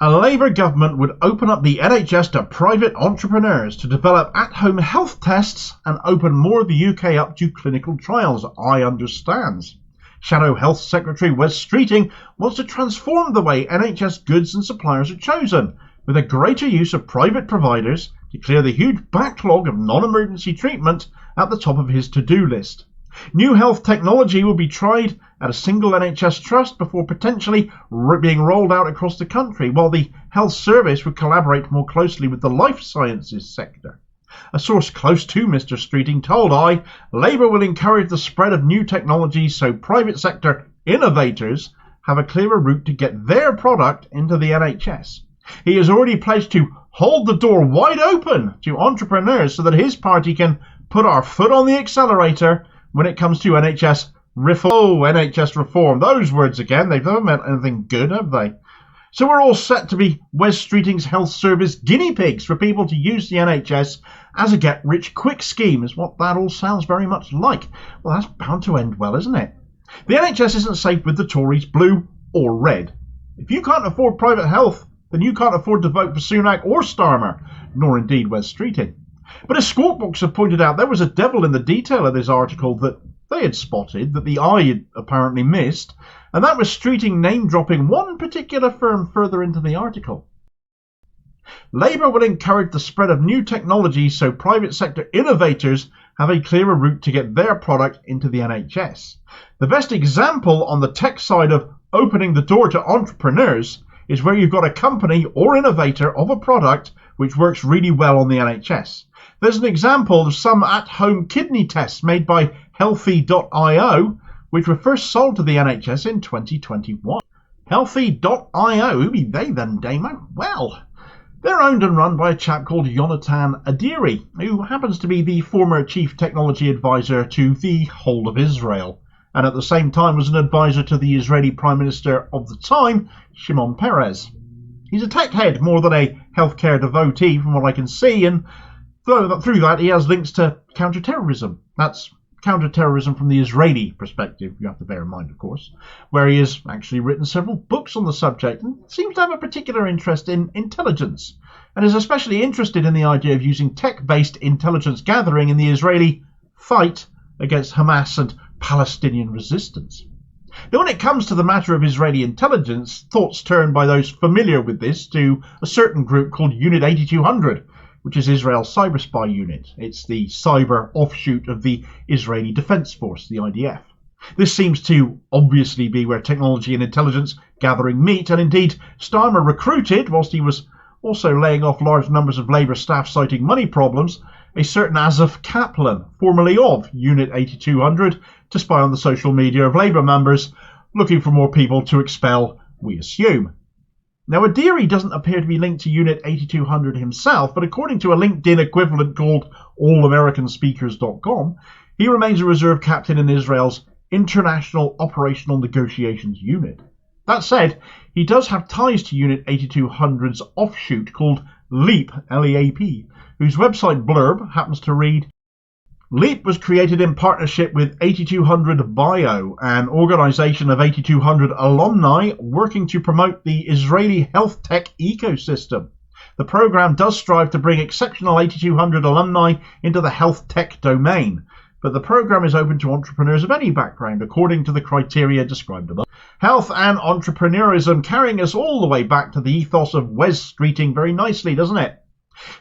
"A Labour government would open up the NHS to private entrepreneurs to develop at-home health tests and open more of the UK up to clinical trials, I understands. Shadow Health Secretary Wes Streeting wants to transform the way NHS goods and suppliers are chosen, with a greater use of private providers to clear the huge backlog of non-emergency treatment at the top of his to-do list. New health technology will be tried at a single NHS trust before potentially being rolled out across the country, while the health service would collaborate more closely with the life sciences sector. A source close to Mr Streeting told Labour will encourage the spread of new technologies so private sector innovators have a clearer route to get their product into the NHS. He has already pledged to hold the door wide open to entrepreneurs so that his party can put our foot on the accelerator when it comes to NHS reform." Oh, NHS reform. Those words again. They've never meant anything good, have they? So we're all set to be Wes Streeting's health service guinea pigs for people to use the NHS as a get-rich-quick scheme, is what that all sounds very much like. Well, that's bound to end well, isn't it? The NHS isn't safe with the Tories, blue or red. If you can't afford private health, then you can't afford to vote for Sunak or Starmer, nor indeed Wes Streeting. But as Squawkbox have pointed out, there was a devil in the detail of this article that they had spotted, that the eye had apparently missed, and that was Streeting name-dropping one particular firm further into the article. "Labour will encourage the spread of new technologies so private sector innovators have a clearer route to get their product into the NHS. The best example on the tech side of opening the door to entrepreneurs is where you've got a company or innovator of a product which works really well on the NHS. There's an example of some at-home kidney tests made by Healthy.io, which were first sold to the NHS in 2021. Healthy.io, who be they then, Damo? Well, they're owned and run by a chap called Yonatan Adiri, who happens to be the former chief technology advisor to the whole of Israel, and at the same time was an advisor to the Israeli Prime Minister of the time, Shimon Peres. He's a tech head more than a healthcare devotee from what I can see, and through that he has links to counter-terrorism. That's counter-terrorism from the Israeli perspective, you have to bear in mind, of course, where he has actually written several books on the subject and seems to have a particular interest in intelligence, and is especially interested in the idea of using tech-based intelligence gathering in the Israeli fight against Hamas and Palestinian resistance. Now, when it comes to the matter of Israeli intelligence, thoughts turn by those familiar with this to a certain group called Unit 8200, which is Israel's cyber spy unit. It's the cyber offshoot of the Israeli Defence Force, the IDF. This seems to obviously be where technology and intelligence gathering meet, and indeed Starmer recruited, whilst he was also laying off large numbers of Labour staff citing money problems, a certain Azaf Kaplan, formerly of Unit 8200, to spy on the social media of Labour members, looking for more people to expel, we assume. Now, Adiri doesn't appear to be linked to Unit 8200 himself, but according to a LinkedIn equivalent called AllAmericanSpeakers.com, he remains a reserve captain in Israel's International Operational Negotiations Unit. That said, he does have ties to Unit 8200's offshoot called LEAP, L-E-A-P, whose website blurb happens to read, "LEAP was created in partnership with 8200 Bio, an organisation of 8200 alumni working to promote the Israeli health tech ecosystem. The programme does strive to bring exceptional 8200 alumni into the health tech domain, but the programme is open to entrepreneurs of any background according to the criteria described above. Health and entrepreneurism carrying us all the way back to the ethos of Wes Streeting very nicely, doesn't it?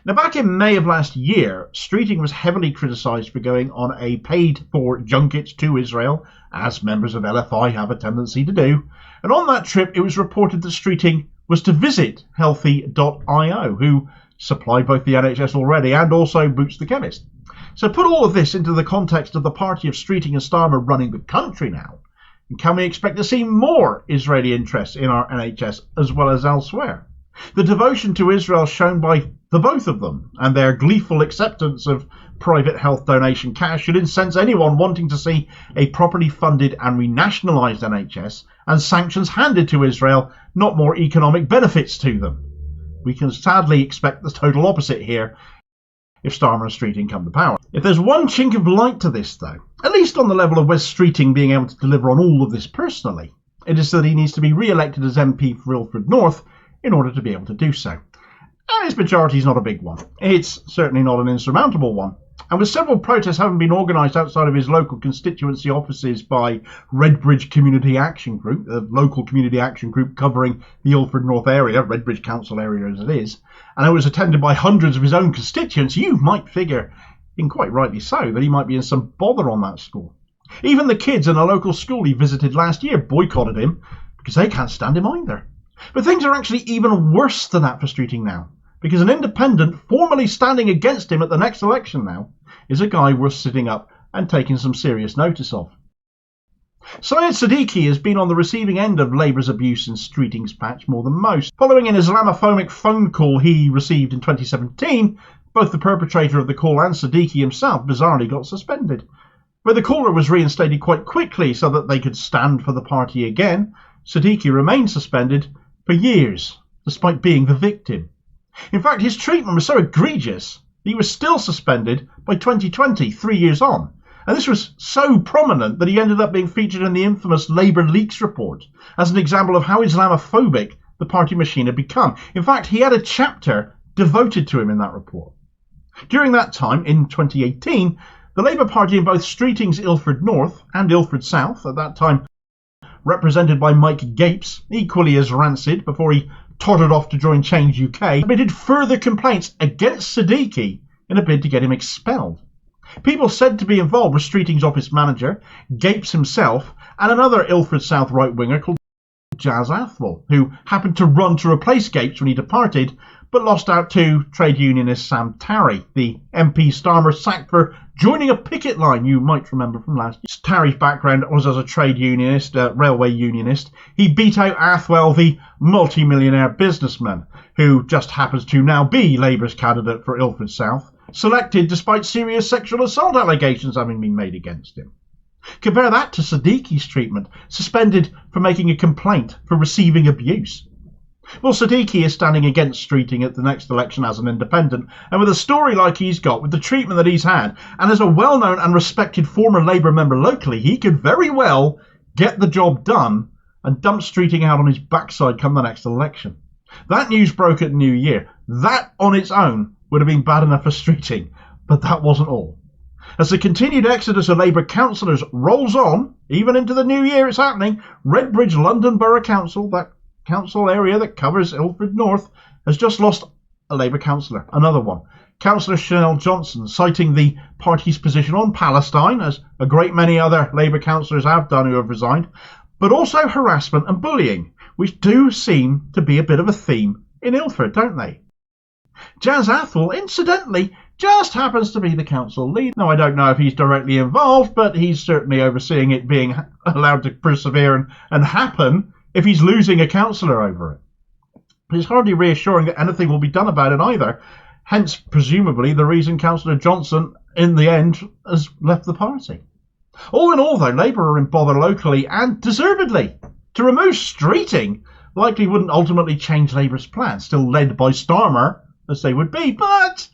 Now, back in May of last year, Streeting was heavily criticised for going on a paid-for junket to Israel, as members of LFI have a tendency to do, and on that trip it was reported that Streeting was to visit Healthy.io, who supply both the NHS already and also Boots the Chemist. So put all of this into the context of the party of Streeting and Starmer running the country now, and can we expect to see more Israeli interest in our NHS as well as elsewhere? The devotion to Israel shown by the both of them and their gleeful acceptance of private health donation cash should incense anyone wanting to see a properly funded and renationalised NHS and sanctions handed to Israel, not more economic benefits to them. We can sadly expect the total opposite here if Starmer and Streeting come to power. If there's one chink of light to this, though, at least on the level of Wes Streeting being able to deliver on all of this personally. It is that he needs to be re-elected as MP for Ilford North in order to be able to do so. And his majority is not a big one. It's certainly not an insurmountable one. And with several protests having been organised outside of his local constituency offices by Redbridge Community Action Group, the local community action group covering the Ilford North area, Redbridge Council area as it is, and it was attended by hundreds of his own constituents, you might figure, and quite rightly so, that he might be in some bother on that score. Even the kids in a local school he visited last year boycotted him because they can't stand him either. But things are actually even worse than that for Streeting now, because an independent formally standing against him at the next election now is a guy worth sitting up and taking some serious notice of. Syed Siddiqui has been on the receiving end of Labour's abuse in Streeting's patch more than most. Following an Islamophobic phone call he received in 2017, both the perpetrator of the call and Siddiqui himself bizarrely got suspended. Where the caller was reinstated quite quickly so that they could stand for the party again, Siddiqui remained suspended for years, despite being the victim. In fact, his treatment was so egregious that he was still suspended by 2020, 3 years on. And this was so prominent that he ended up being featured in the infamous Labour Leaks report as an example of how Islamophobic the party machine had become. In fact, he had a chapter devoted to him in that report. During that time, in 2018, the Labour Party in both Streeting's Ilford North and Ilford South, at that time represented by Mike Gapes, equally as rancid before he tottered off to join Change UK, submitted further complaints against Siddiqui in a bid to get him expelled. People said to be involved were Streeting's office manager, Gapes himself, and another Ilford South right-winger called Jazz Athwell, who happened to run to replace Gapes when he departed, but lost out to trade unionist Sam Tarry, the MP Starmer sacked for joining a picket line you might remember from last year. Tarry's background was as a trade unionist, railway unionist. He beat out Athwell, the multi-millionaire businessman, who just happens to now be Labour's candidate for Ilford South, selected despite serious sexual assault allegations having been made against him. Compare that to Siddiqui's treatment, suspended for making a complaint for receiving abuse. Well, Siddiqui is standing against Streeting at the next election as an independent, and with a story like he's got, with the treatment that he's had, and as a well-known and respected former Labour member locally, he could very well get the job done and dump Streeting out on his backside come the next election. That news broke at New Year. That on its own would have been bad enough for Streeting, but that wasn't all. As the continued exodus of Labour councillors rolls on, even into the new year it's happening, Redbridge London Borough Council, that council area that covers Ilford North, has just lost a Labour councillor, another one. Councillor Chanel Johnson, citing the party's position on Palestine, as a great many other Labour councillors have done who have resigned, but also harassment and bullying, which do seem to be a bit of a theme in Ilford, don't they? Jazz Athwell, incidentally, just happens to be the council lead. Now, I don't know if he's directly involved, but he's certainly overseeing it being allowed to persevere and happen if he's losing a councillor over it. But it's hardly reassuring that anything will be done about it either, hence presumably the reason Councillor Johnson in the end has left the party. All in all though, Labour are in bother locally, and deservedly. To remove Streeting likely wouldn't ultimately change Labour's plans, still led by Starmer as they would be, but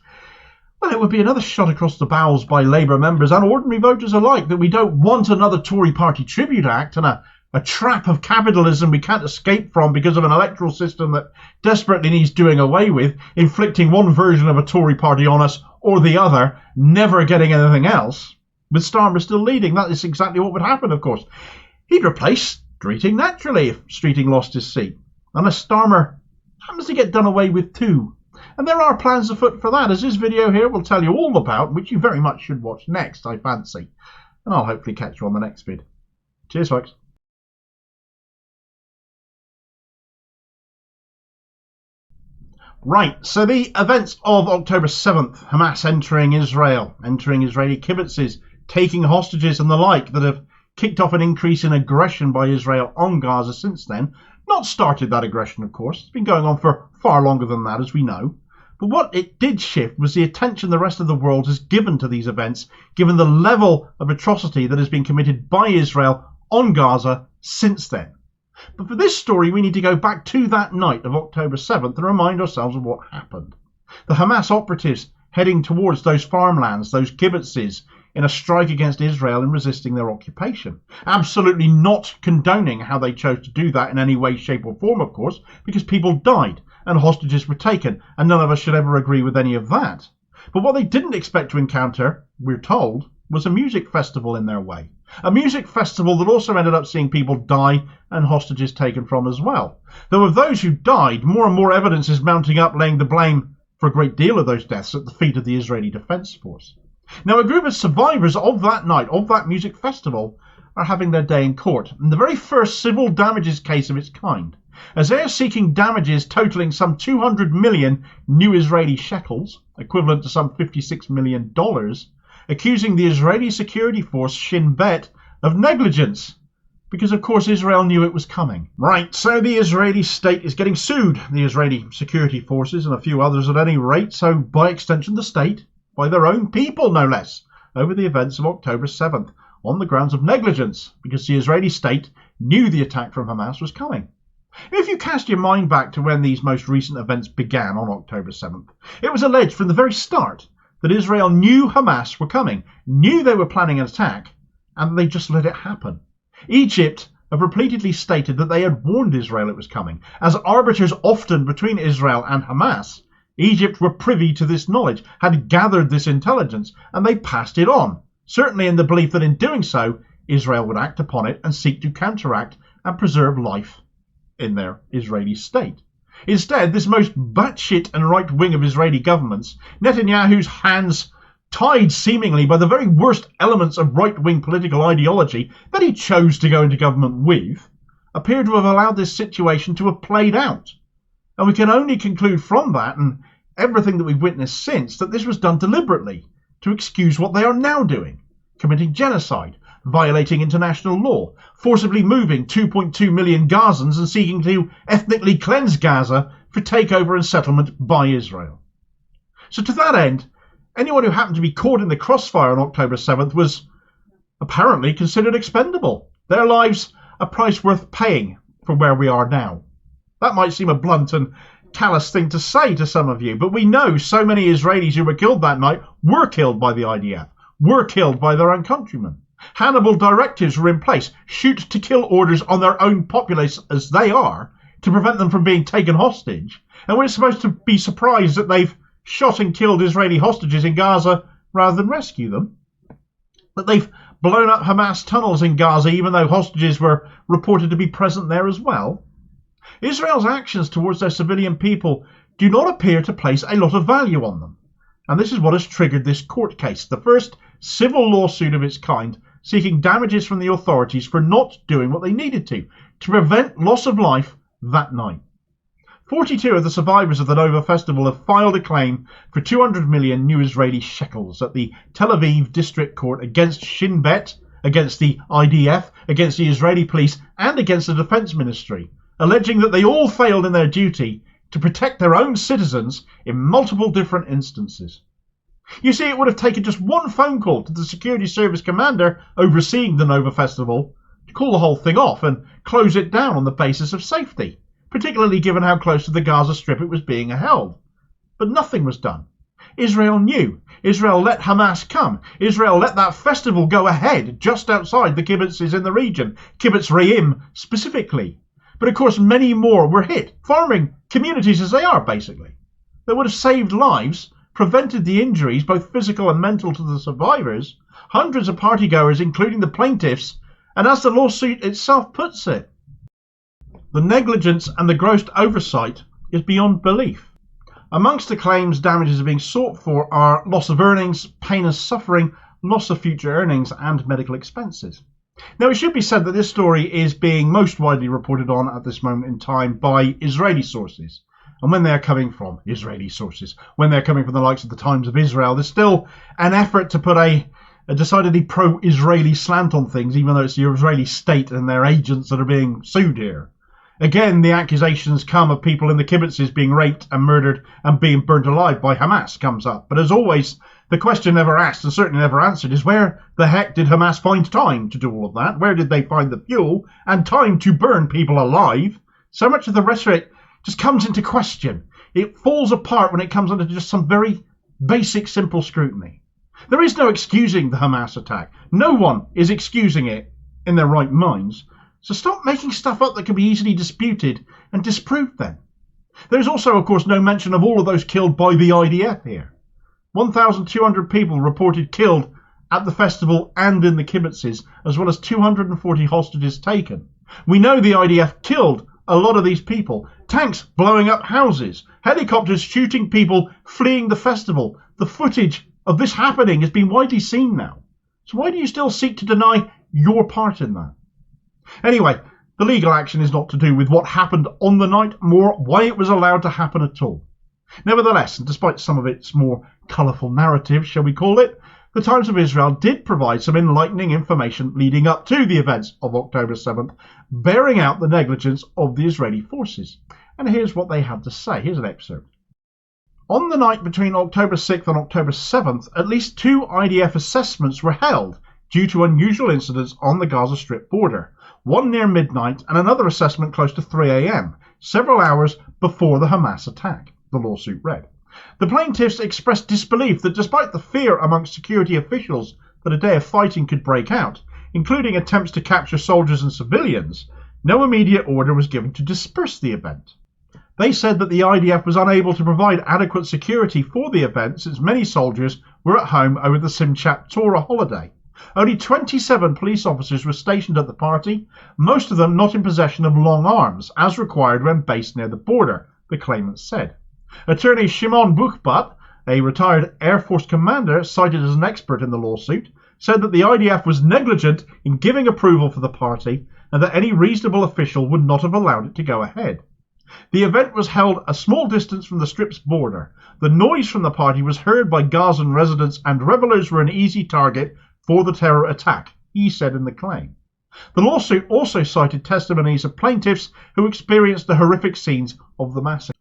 well, it would be another shot across the bows by Labour members and ordinary voters alike that we don't want another Tory party tribute act and a trap of capitalism we can't escape from because of an electoral system that desperately needs doing away with, inflicting one version of a Tory party on us or the other, never getting anything else. With Starmer still leading, that is exactly what would happen, of course. He'd replace Streeting naturally if Streeting lost his seat, unless Starmer happens to get done away with too. And there are plans afoot for that, as this video here will tell you all about, which you very much should watch next, I fancy. And I'll hopefully catch you on the next vid. Cheers, folks. Right, so the events of October 7th, Hamas entering Israel, entering Israeli kibbutzes, taking hostages and the like, that have kicked off an increase in aggression by Israel on Gaza since then. Not started that aggression, of course. It's been going on for far longer than that, as we know. But what it did shift was the attention the rest of the world has given to these events, given the level of atrocity that has been committed by Israel on Gaza since then. But for this story, we need to go back to that night of October 7th and remind ourselves of what happened. The Hamas operatives heading towards those farmlands, those kibbutzes in a strike against Israel in resisting their occupation. Absolutely not condoning how they chose to do that in any way, shape or form, of course, because people died and hostages were taken, and none of us should ever agree with any of that. But what they didn't expect to encounter, we're told, was a music festival in their way. A music festival that also ended up seeing people die and hostages taken from as well. Though of those who died, more and more evidence is mounting up laying the blame for a great deal of those deaths at the feet of the Israeli Defence Force. Now, a group of survivors of that night, of that music festival, are having their day in court, in the very first civil damages case of its kind, as they are seeking damages totalling some 200 million new Israeli shekels, equivalent to some $56 million, accusing the Israeli security force Shin Bet of negligence, because of course Israel knew it was coming. Right, so the Israeli state is getting sued, the Israeli security forces and a few others at any rate, so by extension the state, by their own people no less, over the events of October 7th, on the grounds of negligence, because the Israeli state knew the attack from Hamas was coming. If you cast your mind back to when these most recent events began on October 7th, it was alleged from the very start that Israel knew Hamas were coming, knew they were planning an attack, and they just let it happen. Egypt have repeatedly stated that they had warned Israel it was coming. As arbiters often between Israel and Hamas, Egypt were privy to this knowledge, had gathered this intelligence, and they passed it on, certainly in the belief that in doing so, Israel would act upon it and seek to counteract and preserve life in their Israeli state. Instead, this most batshit and right wing of Israeli governments, Netanyahu's hands tied seemingly by the very worst elements of right-wing political ideology that he chose to go into government with, appear to have allowed this situation to have played out. And we can only conclude from that, and everything that we've witnessed since, that this was done deliberately to excuse what they are now doing, committing genocide, violating international law, forcibly moving 2.2 million Gazans and seeking to ethnically cleanse Gaza for takeover and settlement by Israel. So to that end, anyone who happened to be caught in the crossfire on October 7th was apparently considered expendable. Their lives a price worth paying for where we are now. That might seem a blunt and callous thing to say to some of you, but we know so many Israelis who were killed that night were killed by the IDF, were killed by their own countrymen. Hannibal directives were in place, shoot to kill orders on their own populace as they are, to prevent them from being taken hostage, and we're supposed to be surprised that they've shot and killed Israeli hostages in Gaza rather than rescue them, that they've blown up Hamas tunnels in Gaza even though hostages were reported to be present there as well. Israel's actions towards their civilian people do not appear to place a lot of value on them, and this is what has triggered this court case, the first civil lawsuit of its kind, seeking damages from the authorities for not doing what they needed to prevent loss of life that night. 42 of the survivors of the Nova Festival have filed a claim for 200 million new Israeli shekels at the Tel Aviv District Court against Shin Bet, against the IDF, against the Israeli police, and against the Defence Ministry, alleging that they all failed in their duty to protect their own citizens in multiple different instances. You see, it would have taken just one phone call to the security service commander overseeing the Nova Festival to call the whole thing off and close it down on the basis of safety, particularly given how close to the Gaza Strip it was being held. But nothing was done. Israel knew. Israel let Hamas come. Israel let that festival go ahead just outside the kibbutzes in the region, Kibbutz Re'im specifically. But of course many more were hit, farming communities as they are basically. That would have saved lives, prevented the injuries, both physical and mental, to the survivors, hundreds of partygoers, including the plaintiffs, and as the lawsuit itself puts it, the negligence and the gross oversight is beyond belief. Amongst the claims damages are being sought for are loss of earnings, pain and suffering, loss of future earnings, and medical expenses. Now, it should be said that this story is being most widely reported on at this moment in time by Israeli sources. And when they're coming from Israeli sources, when they're coming from the likes of the Times of Israel, there's still an effort to put a decidedly pro-Israeli slant on things, even though it's the Israeli state and their agents that are being sued here. Again, the accusations come of people in the kibbutzes being raped and murdered and being burnt alive by Hamas comes up. But as always, the question never asked and certainly never answered is where the heck did Hamas find time to do all of that? Where did they find the fuel and time to burn people alive? So much of the rhetoric just comes into question. It falls apart when it comes under just some very basic, simple scrutiny. There is no excusing the Hamas attack. No one is excusing it in their right minds. So stop making stuff up that can be easily disputed and disproved then. There is also, of course, no mention of all of those killed by the IDF here. 1,200 people reported killed at the festival and in the kibbutzes, as well as 240 hostages taken. We know the IDF killed a lot of these people. Tanks blowing up houses, helicopters shooting people fleeing the festival. The footage of this happening has been widely seen now. So why do you still seek to deny your part in that? Anyway, the legal action is not to do with what happened on the night, more why it was allowed to happen at all. Nevertheless, and despite some of its more colourful narrative, shall we call it, the Times of Israel did provide some enlightening information leading up to the events of October 7th, bearing out the negligence of the Israeli forces. And here's what they had to say. Here's an excerpt. On the night between October 6th and October 7th, at least 2 IDF assessments were held due to unusual incidents on the Gaza Strip border. One near midnight and another assessment close to 3 a.m, several hours before the Hamas attack, the lawsuit read. The plaintiffs expressed disbelief that despite the fear amongst security officials that a day of fighting could break out, including attempts to capture soldiers and civilians, no immediate order was given to disperse the event. They said that the IDF was unable to provide adequate security for the event since many soldiers were at home over the Simchat Torah holiday. Only 27 police officers were stationed at the party, most of them not in possession of long arms, as required when based near the border, the claimants said. Attorney Shimon Buchbat, a retired Air Force commander cited as an expert in the lawsuit, said that the IDF was negligent in giving approval for the party and that any reasonable official would not have allowed it to go ahead. The event was held a small distance from the Strip's border. The noise from the party was heard by Gazan residents and revelers were an easy target for the terror attack, he said in the claim. The lawsuit also cited testimonies of plaintiffs who experienced the horrific scenes of the massacre.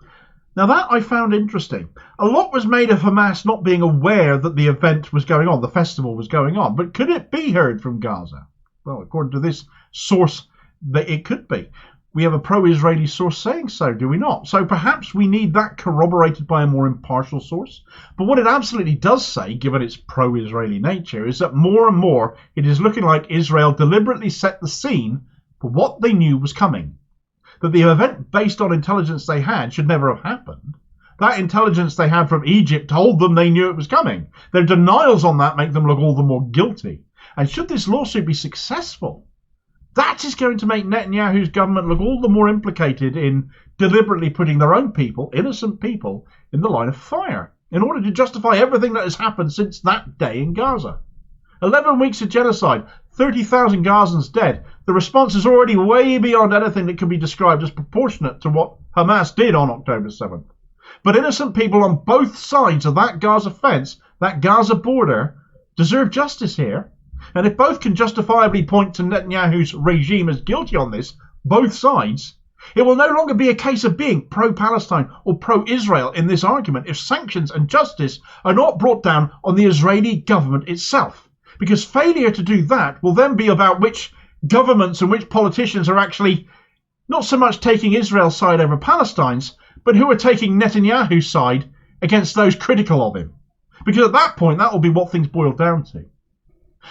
Now that I found interesting. A lot was made of Hamas not being aware that the event was going on, the festival was going on, but could it be heard from Gaza? Well, according to this source, it could be. We have a pro-Israeli source saying so, do we not? So perhaps we need that corroborated by a more impartial source. But what it absolutely does say, given its pro-Israeli nature, is that more and more it is looking like Israel deliberately set the scene for what they knew was coming. That the event based on intelligence they had should never have happened. That intelligence they had from Egypt told them they knew it was coming. Their denials on that make them look all the more guilty. And should this lawsuit be successful, that is going to make Netanyahu's government look all the more implicated in deliberately putting their own people, innocent people, in the line of fire in order to justify everything that has happened since that day in Gaza. 11 weeks of genocide, 30,000 Gazans dead. The response is already way beyond anything that can be described as proportionate to what Hamas did on October 7th. But innocent people on both sides of that Gaza fence, that Gaza border, deserve justice here. And if both can justifiably point to Netanyahu's regime as guilty on this, both sides, it will no longer be a case of being pro-Palestine or pro-Israel in this argument if sanctions and justice are not brought down on the Israeli government itself. Because failure to do that will then be about which governments and which politicians are actually not so much taking Israel's side over Palestine's, but who are taking Netanyahu's side against those critical of him. Because at that point, that will be what things boil down to.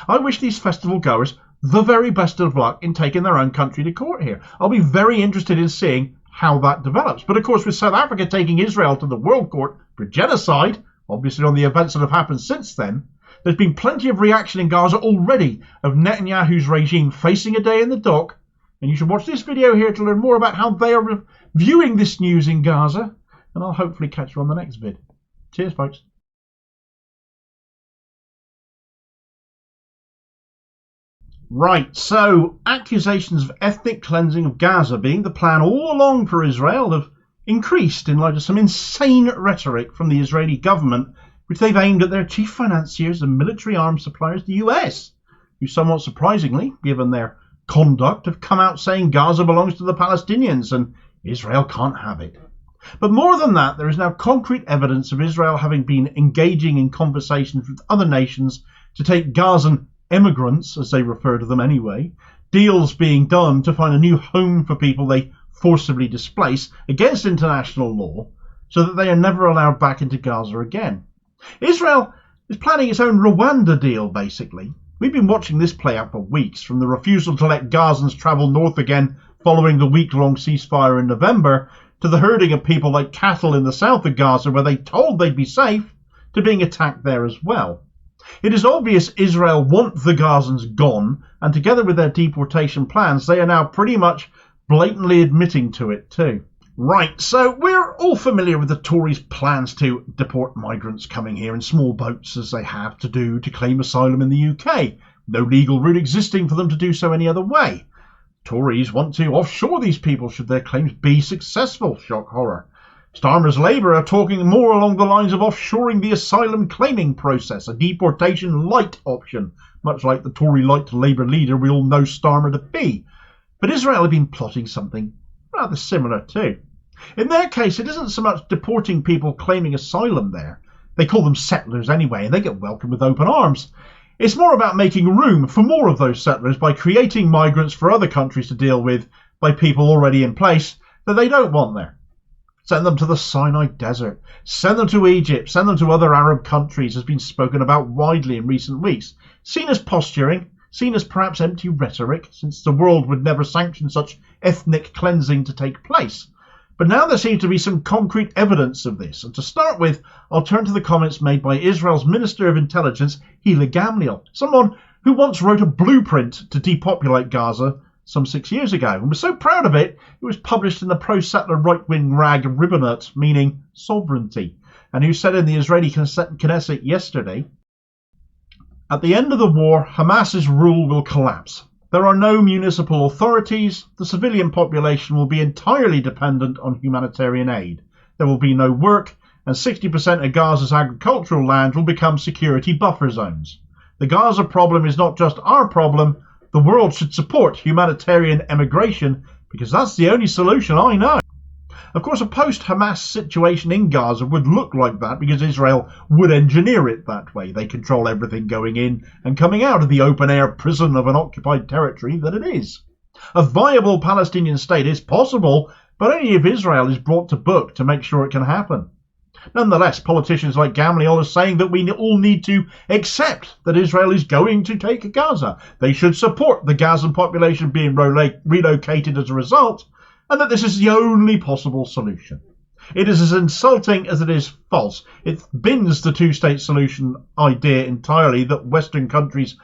I wish these festival goers the very best of luck in taking their own country to court here. I'll be very interested in seeing how that develops. But of course, with South Africa taking Israel to the World Court for genocide, obviously on the events that have happened since then, there's been plenty of reaction in Gaza already of Netanyahu's regime facing a day in the dock. And you should watch this video here to learn more about how they are viewing this news in Gaza. And I'll hopefully catch you on the next vid. Cheers, folks. Right, so accusations of ethnic cleansing of Gaza being the plan all along for Israel have increased in light of some insane rhetoric from the Israeli government, which they've aimed at their chief financiers and military arms suppliers, the US, who somewhat surprisingly, given their conduct, have come out saying Gaza belongs to the Palestinians and Israel can't have it. But more than that, there is now concrete evidence of Israel having been engaging in conversations with other nations to take Gazan immigrants, as they refer to them anyway, deals being done to find a new home for people they forcibly displace against international law so that they are never allowed back into Gaza again. Israel is planning its own Rwanda deal, basically. We've been watching this play out for weeks, from the refusal to let Gazans travel north again following the week-long ceasefire in November, to the herding of people like cattle in the south of Gaza where they told they'd be safe, to being attacked there as well. It is obvious Israel want the Gazans gone, and together with their deportation plans, they are now pretty much blatantly admitting to it too. Right, so we're all familiar with the Tories' plans to deport migrants coming here in small boats, as they have to do to claim asylum in the UK. No legal route existing for them to do so any other way. Tories want to offshore these people should their claims be successful. Shock horror. Starmer's Labour are talking more along the lines of offshoring the asylum claiming process, a deportation light option, much like the Tory light Labour leader we all know Starmer to be. But Israel have been plotting something rather similar too. In their case, it isn't so much deporting people claiming asylum there. They call them settlers anyway, and they get welcomed with open arms. It's more about making room for more of those settlers by creating migrants for other countries to deal with by people already in place that they don't want there. Send them to the Sinai Desert. Send them to Egypt. Send them to other Arab countries, has been spoken about widely in recent weeks. Seen as posturing, seen as perhaps empty rhetoric, since the world would never sanction such ethnic cleansing to take place. But now there seems to be some concrete evidence of this, and to start with, I'll turn to the comments made by Israel's Minister of Intelligence, Hila Gamliel, someone who once wrote a blueprint to depopulate Gaza some 6 years ago, and was so proud of it, it was published in the pro-settler right-wing rag Ribbonut, meaning sovereignty, and who said in the Israeli Knesset yesterday, "At the end of the war, Hamas's rule will collapse. There are no municipal authorities. The civilian population will be entirely dependent on humanitarian aid. There will be no work, and 60% of Gaza's agricultural land will become security buffer zones. The Gaza problem is not just our problem. The world should support humanitarian emigration because that's the only solution I know." Of course, a post-Hamas situation in Gaza would look like that because Israel would engineer it that way. They control everything going in and coming out of the open-air prison of an occupied territory that it is. A viable Palestinian state is possible, but only if Israel is brought to book to make sure it can happen. Nonetheless, politicians like Gamliel are saying that we all need to accept that Israel is going to take Gaza. They should support the Gazan population being relocated as a result, and that this is the only possible solution. It is as insulting as it is false. It bins the two-state solution idea entirely that Western countries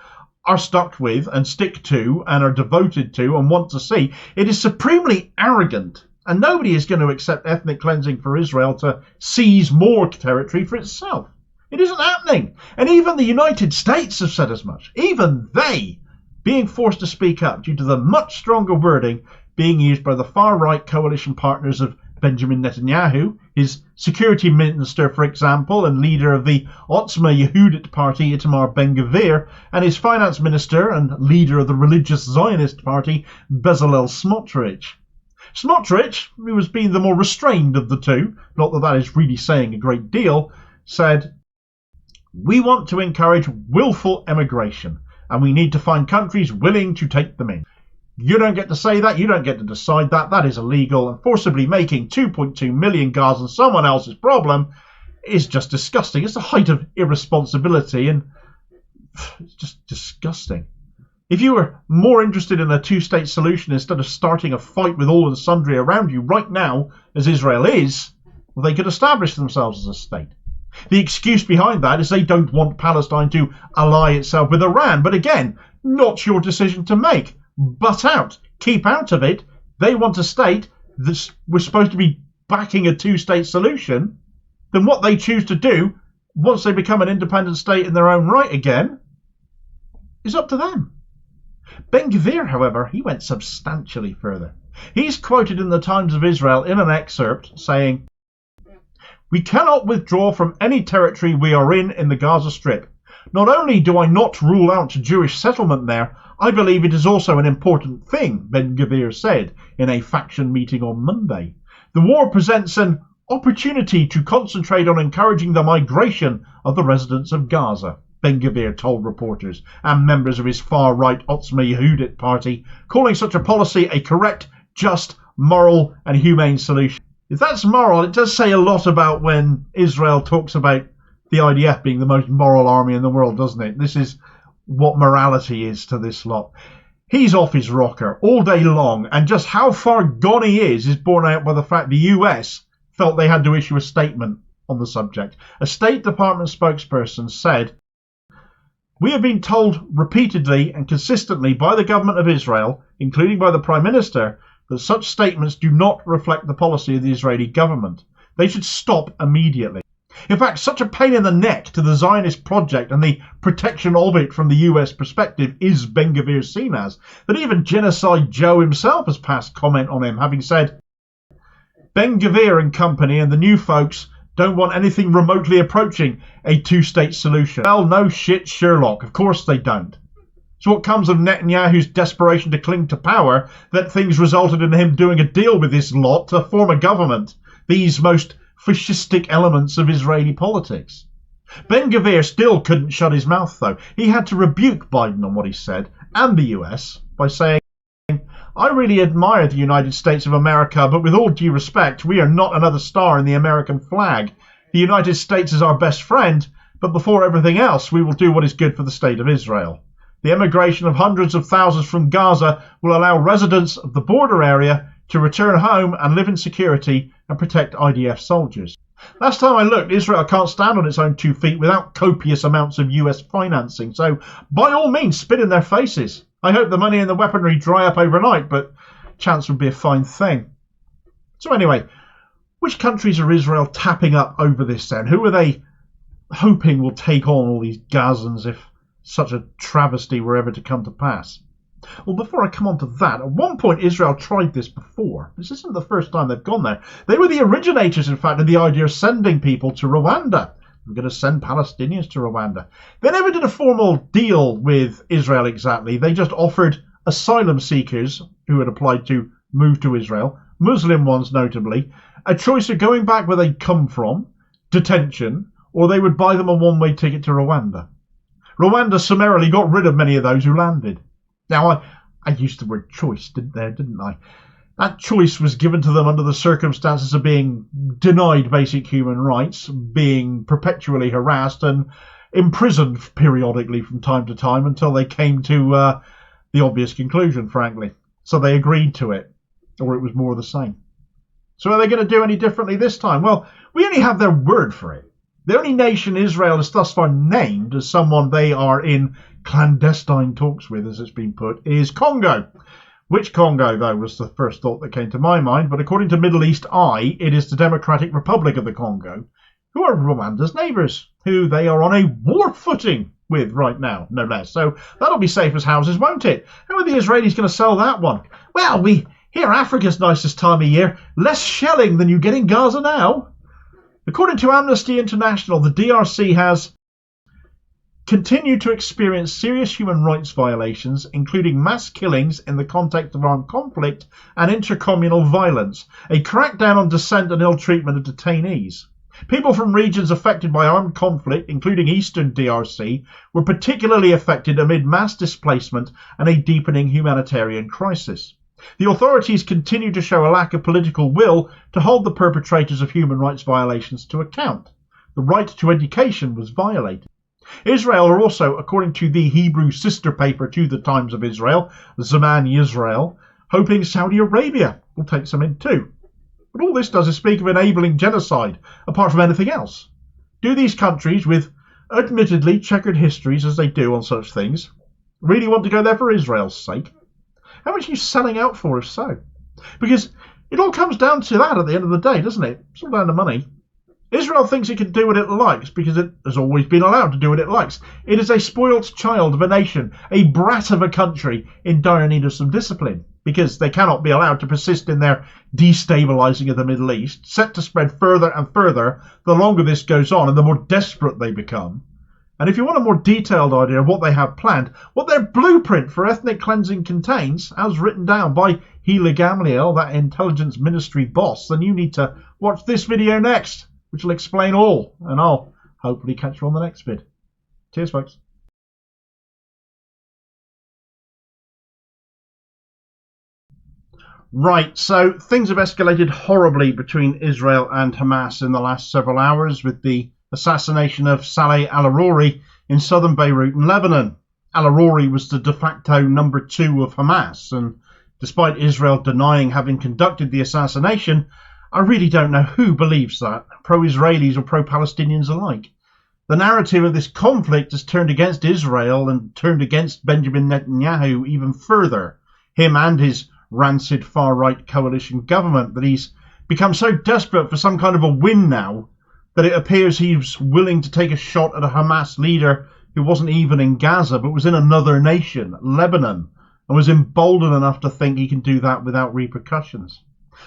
are stuck with and stick to and are devoted to and want to see. It is supremely arrogant, and nobody is going to accept ethnic cleansing for Israel to seize more territory for itself. It isn't happening. And even the United States have said as much. Even they, being forced to speak up due to the much stronger wording being used by the far-right coalition partners of Benjamin Netanyahu, his security minister, for example, and leader of the Otzma Yehudit party, Itamar Ben-Gvir, and his finance minister and leader of the religious Zionist party, Bezalel Smotrich. Smotrich, who has been the more restrained of the two, not that that is really saying a great deal, said, "We want to encourage willful emigration, and we need to find countries willing to take them in. You don't get to say that, you don't get to decide that, that is illegal, and forcibly making 2.2 million Gazans someone else's problem is just disgusting. It's the height of irresponsibility, and it's just disgusting. If you were more interested in a two-state solution instead of starting a fight with all and sundry around you right now, as Israel is, well, they could establish themselves as a state. The excuse behind that is they don't want Palestine to ally itself with Iran, but again, not your decision to make. Butt out. Keep out of it. They want a state that we're supposed to be backing a two-state solution. Then what they choose to do, once they become an independent state in their own right again, is up to them. Ben-Gvir, however, he went substantially further. He's quoted in the Times of Israel in an excerpt saying, "We cannot withdraw from any territory we are in the Gaza Strip. Not only do I not rule out Jewish settlement there, I believe it is also an important thing," Ben-Gvir said in a faction meeting on Monday. "The war presents an opportunity to concentrate on encouraging the migration of the residents of Gaza," Ben-Gvir told reporters and members of his far-right Otzma Yehudit party, calling such a policy a correct, just, moral and humane solution. If that's moral, it does say a lot about when Israel talks about the IDF being the most moral army in the world, doesn't it? This is what morality is to this lot. He's off his rocker all day long, and just how far gone he is borne out by the fact the US felt they had to issue a statement on the subject. A State Department spokesperson said, "We have been told repeatedly and consistently by the government of Israel, including by the Prime Minister, that such statements do not reflect the policy of the Israeli government. They should stop immediately." In fact, such a pain in the neck to the Zionist project and the protection of it from the US perspective is Ben Gvir seen as, that even Genocide Joe himself has passed comment on him, having said, "Ben Gvir and company and the new folks don't want anything remotely approaching a two-state solution." Well, no shit, Sherlock. Of course they don't. So what comes of Netanyahu's desperation to cling to power, that things resulted in him doing a deal with this lot to form a government, these most fascistic elements of Israeli politics. Ben Gvir still couldn't shut his mouth, though. He had to rebuke Biden on what he said, and the US, by saying, "I really admire the United States of America, but with all due respect, we are not another star in the American flag. The United States is our best friend, but before everything else, we will do what is good for the state of Israel. The emigration of hundreds of thousands from Gaza will allow residents of the border area to return home and live in security and protect IDF soldiers." Last time I looked, Israel can't stand on its own 2 feet without copious amounts of US financing, so by all means spit in their faces. I hope the money and the weaponry dry up overnight, but chance would be a fine thing. So anyway, which countries are Israel tapping up over this then? Who are they hoping will take on all these Gazans if such a travesty were ever to come to pass? Well, before I come on to that, at one point Israel tried this before. This isn't the first time they've gone there. They were the originators, in fact, of the idea of sending people to Rwanda. We're going to send Palestinians to Rwanda. They never did a formal deal with Israel exactly. They just offered asylum seekers who had applied to move to Israel, Muslim ones notably, a choice of going back where they'd come from, detention, or they would buy them a one-way ticket to Rwanda. Rwanda summarily got rid of many of those who landed. Now, I used the word choice, didn't I? That choice was given to them under the circumstances of being denied basic human rights, being perpetually harassed and imprisoned periodically from time to time until they came to the obvious conclusion, frankly. So they agreed to it, or it was more of the same. So are they going to do any differently this time? Well, we only have their word for it. The only nation Israel is thus far named as someone they are in clandestine talks with, as it's been put, is Congo. Which Congo, though, was the first thought that came to my mind, but according to Middle East Eye, it is the Democratic Republic of the Congo, who are Rwanda's neighbours, who they are on a war footing with right now, no less. So that'll be safe as houses, won't it? How are the Israelis going to sell that one? Well, we hear Africa's nicest time of year, less shelling than you get in Gaza now. According to Amnesty International, the DRC has continued to experience serious human rights violations, including mass killings in the context of armed conflict and intercommunal violence, a crackdown on dissent and ill treatment of detainees. People from regions affected by armed conflict, including eastern DRC, were particularly affected amid mass displacement and a deepening humanitarian crisis. The authorities continue to show a lack of political will to hold the perpetrators of human rights violations to account. The right to education was violated. Israel are also, according to the Hebrew sister paper to the Times of Israel, Zaman Yisrael, hoping Saudi Arabia will take some in too. But all this does is speak of enabling genocide, apart from anything else. Do these countries, with admittedly checkered histories as they do on such things, really want to go there for Israel's sake? How much are you selling out for, if so? Because it all comes down to that at the end of the day, doesn't it? It's all down to money. Israel thinks it can do what it likes because it has always been allowed to do what it likes. It is a spoilt child of a nation, a brat of a country in dire need of some discipline, because they cannot be allowed to persist in their destabilising of the Middle East, set to spread further and further the longer this goes on and the more desperate they become. And if you want a more detailed idea of what they have planned, what their blueprint for ethnic cleansing contains, as written down by Hila Gamliel, that intelligence ministry boss, then you need to watch this video next, which will explain all, and I'll hopefully catch you on the next vid. Cheers, folks. Right, so things have escalated horribly between Israel and Hamas in the last several hours, with the assassination of Saleh al-Aruri in southern Beirut in Lebanon. Al-Aruri was the de facto number 2 of Hamas, and despite Israel denying having conducted the assassination, I really don't know who believes that, pro-Israelis or pro-Palestinians alike. The narrative of this conflict has turned against Israel and turned against Benjamin Netanyahu even further, him and his rancid far-right coalition government, that he's become so desperate for some kind of a win now that it appears he's willing to take a shot at a Hamas leader who wasn't even in Gaza but was in another nation, Lebanon, and was emboldened enough to think he can do that without repercussions.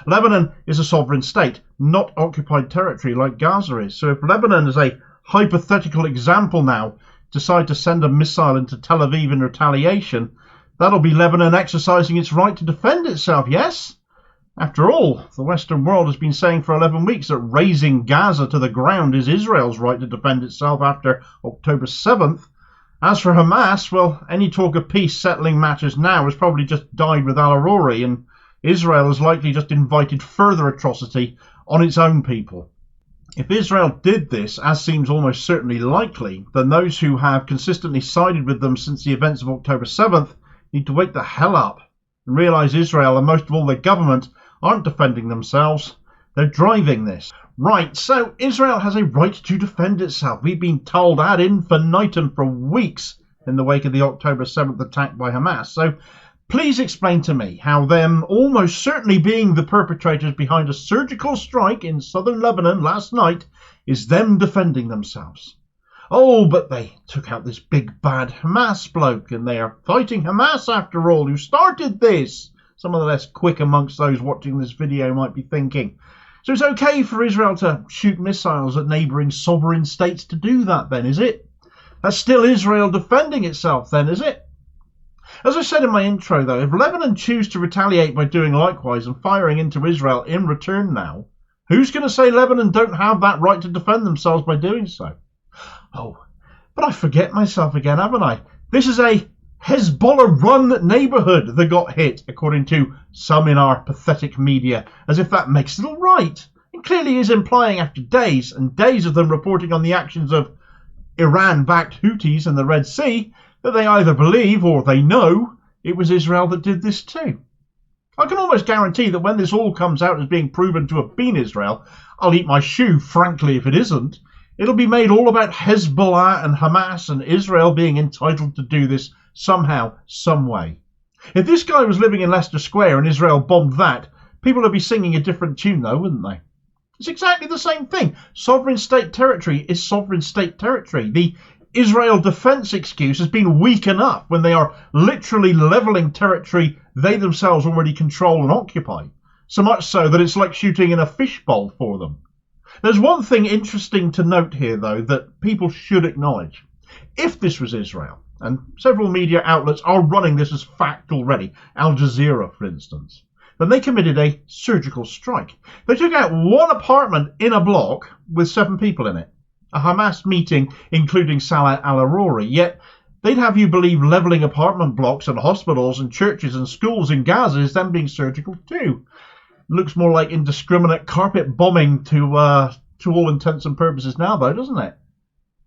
Lebanon is a sovereign state, not occupied territory like Gaza is. So if Lebanon, as a hypothetical example now, decide to send a missile into Tel Aviv in retaliation, that'll be Lebanon exercising its right to defend itself, yes? After all, the Western world has been saying for 11 weeks that razing Gaza to the ground is Israel's right to defend itself after October 7th. As for Hamas, well, any talk of peace settling matters now has probably just died with al-Aruri, and Israel has likely just invited further atrocity on its own people. If Israel did this, as seems almost certainly likely, then those who have consistently sided with them since the events of October 7th need to wake the hell up and realise Israel, and most of all their government, aren't defending themselves, they're driving this. Right, so Israel has a right to defend itself. We've been told ad infinitum for weeks in the wake of the October 7th attack by Hamas. So please explain to me how them almost certainly being the perpetrators behind a surgical strike in southern Lebanon last night is them defending themselves. Oh, but they took out this big bad Hamas bloke, and they are fighting Hamas after all, who started this. Some of the less quick amongst those watching this video might be thinking. So it's okay for Israel to shoot missiles at neighbouring sovereign states to do that then, is it? That's still Israel defending itself then, is it? As I said in my intro though, if Lebanon choose to retaliate by doing likewise and firing into Israel in return now, who's going to say Lebanon don't have that right to defend themselves by doing so? Oh, but I forget myself again, haven't I? This is a Hezbollah-run neighbourhood that got hit, according to some in our pathetic media, as if that makes it all right. It clearly is implying after days and days of them reporting on the actions of Iran-backed Houthis in the Red Sea that they either believe or they know it was Israel that did this too. I can almost guarantee that when this all comes out as being proven to have been Israel, I'll eat my shoe, frankly, if it isn't. It'll be made all about Hezbollah and Hamas and Israel being entitled to do this somehow, some way. If this guy was living in Leicester Square and Israel bombed that, people would be singing a different tune though, wouldn't they? It's exactly the same thing. Sovereign state territory is sovereign state territory. The Israel defence excuse has been weak enough when they are literally levelling territory they themselves already control and occupy. So much so that it's like shooting in a fishbowl for them. There's one thing interesting to note here though that people should acknowledge. If this was Israel, and several media outlets are running this as fact already, Al Jazeera for instance, then they committed a surgical strike. They took out one apartment in a block with 7 people in it. A Hamas meeting including Saleh al-Aruri, yet they'd have you believe levelling apartment blocks and hospitals and churches and schools in Gaza is them being surgical too. Looks more like indiscriminate carpet bombing to all intents and purposes now though, doesn't it?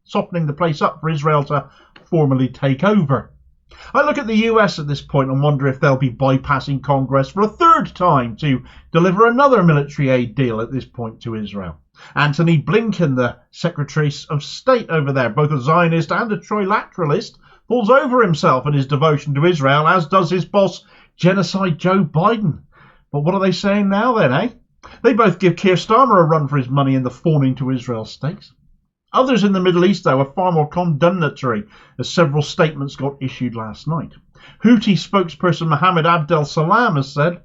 Softening the place up for Israel to formally take over. I look at the US at this point and wonder if they'll be bypassing Congress for a third time to deliver another military aid deal at this point to Israel. Antony Blinken, the Secretary of State over there, both a Zionist and a trilateralist, falls over himself in his devotion to Israel, as does his boss, Genocide Joe Biden. But what are they saying now then, eh? They both give Keir Starmer a run for his money in the fawning to Israel stakes. Others in the Middle East, though, are far more condemnatory, as several statements got issued last night. Houthi spokesperson Mohammed Abdel Salam has said,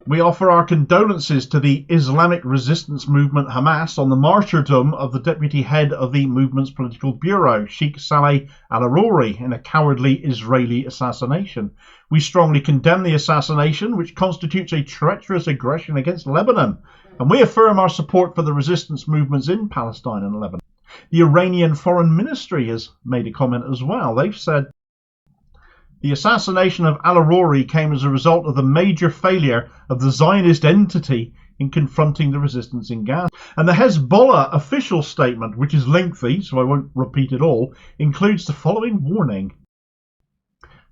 "We offer our condolences to the Islamic resistance movement Hamas on the martyrdom of the deputy head of the movement's political bureau, Sheikh Saleh al-Aruri, in a cowardly Israeli assassination. We strongly condemn the assassination, which constitutes a treacherous aggression against Lebanon, and we affirm our support for the resistance movements in Palestine and Lebanon." The Iranian Foreign Ministry has made a comment as well. They've said, "The assassination of al-Aruri came as a result of the major failure of the Zionist entity in confronting the resistance in Gaza. And the Hezbollah official statement, which is lengthy, so I won't repeat it all, includes the following warning.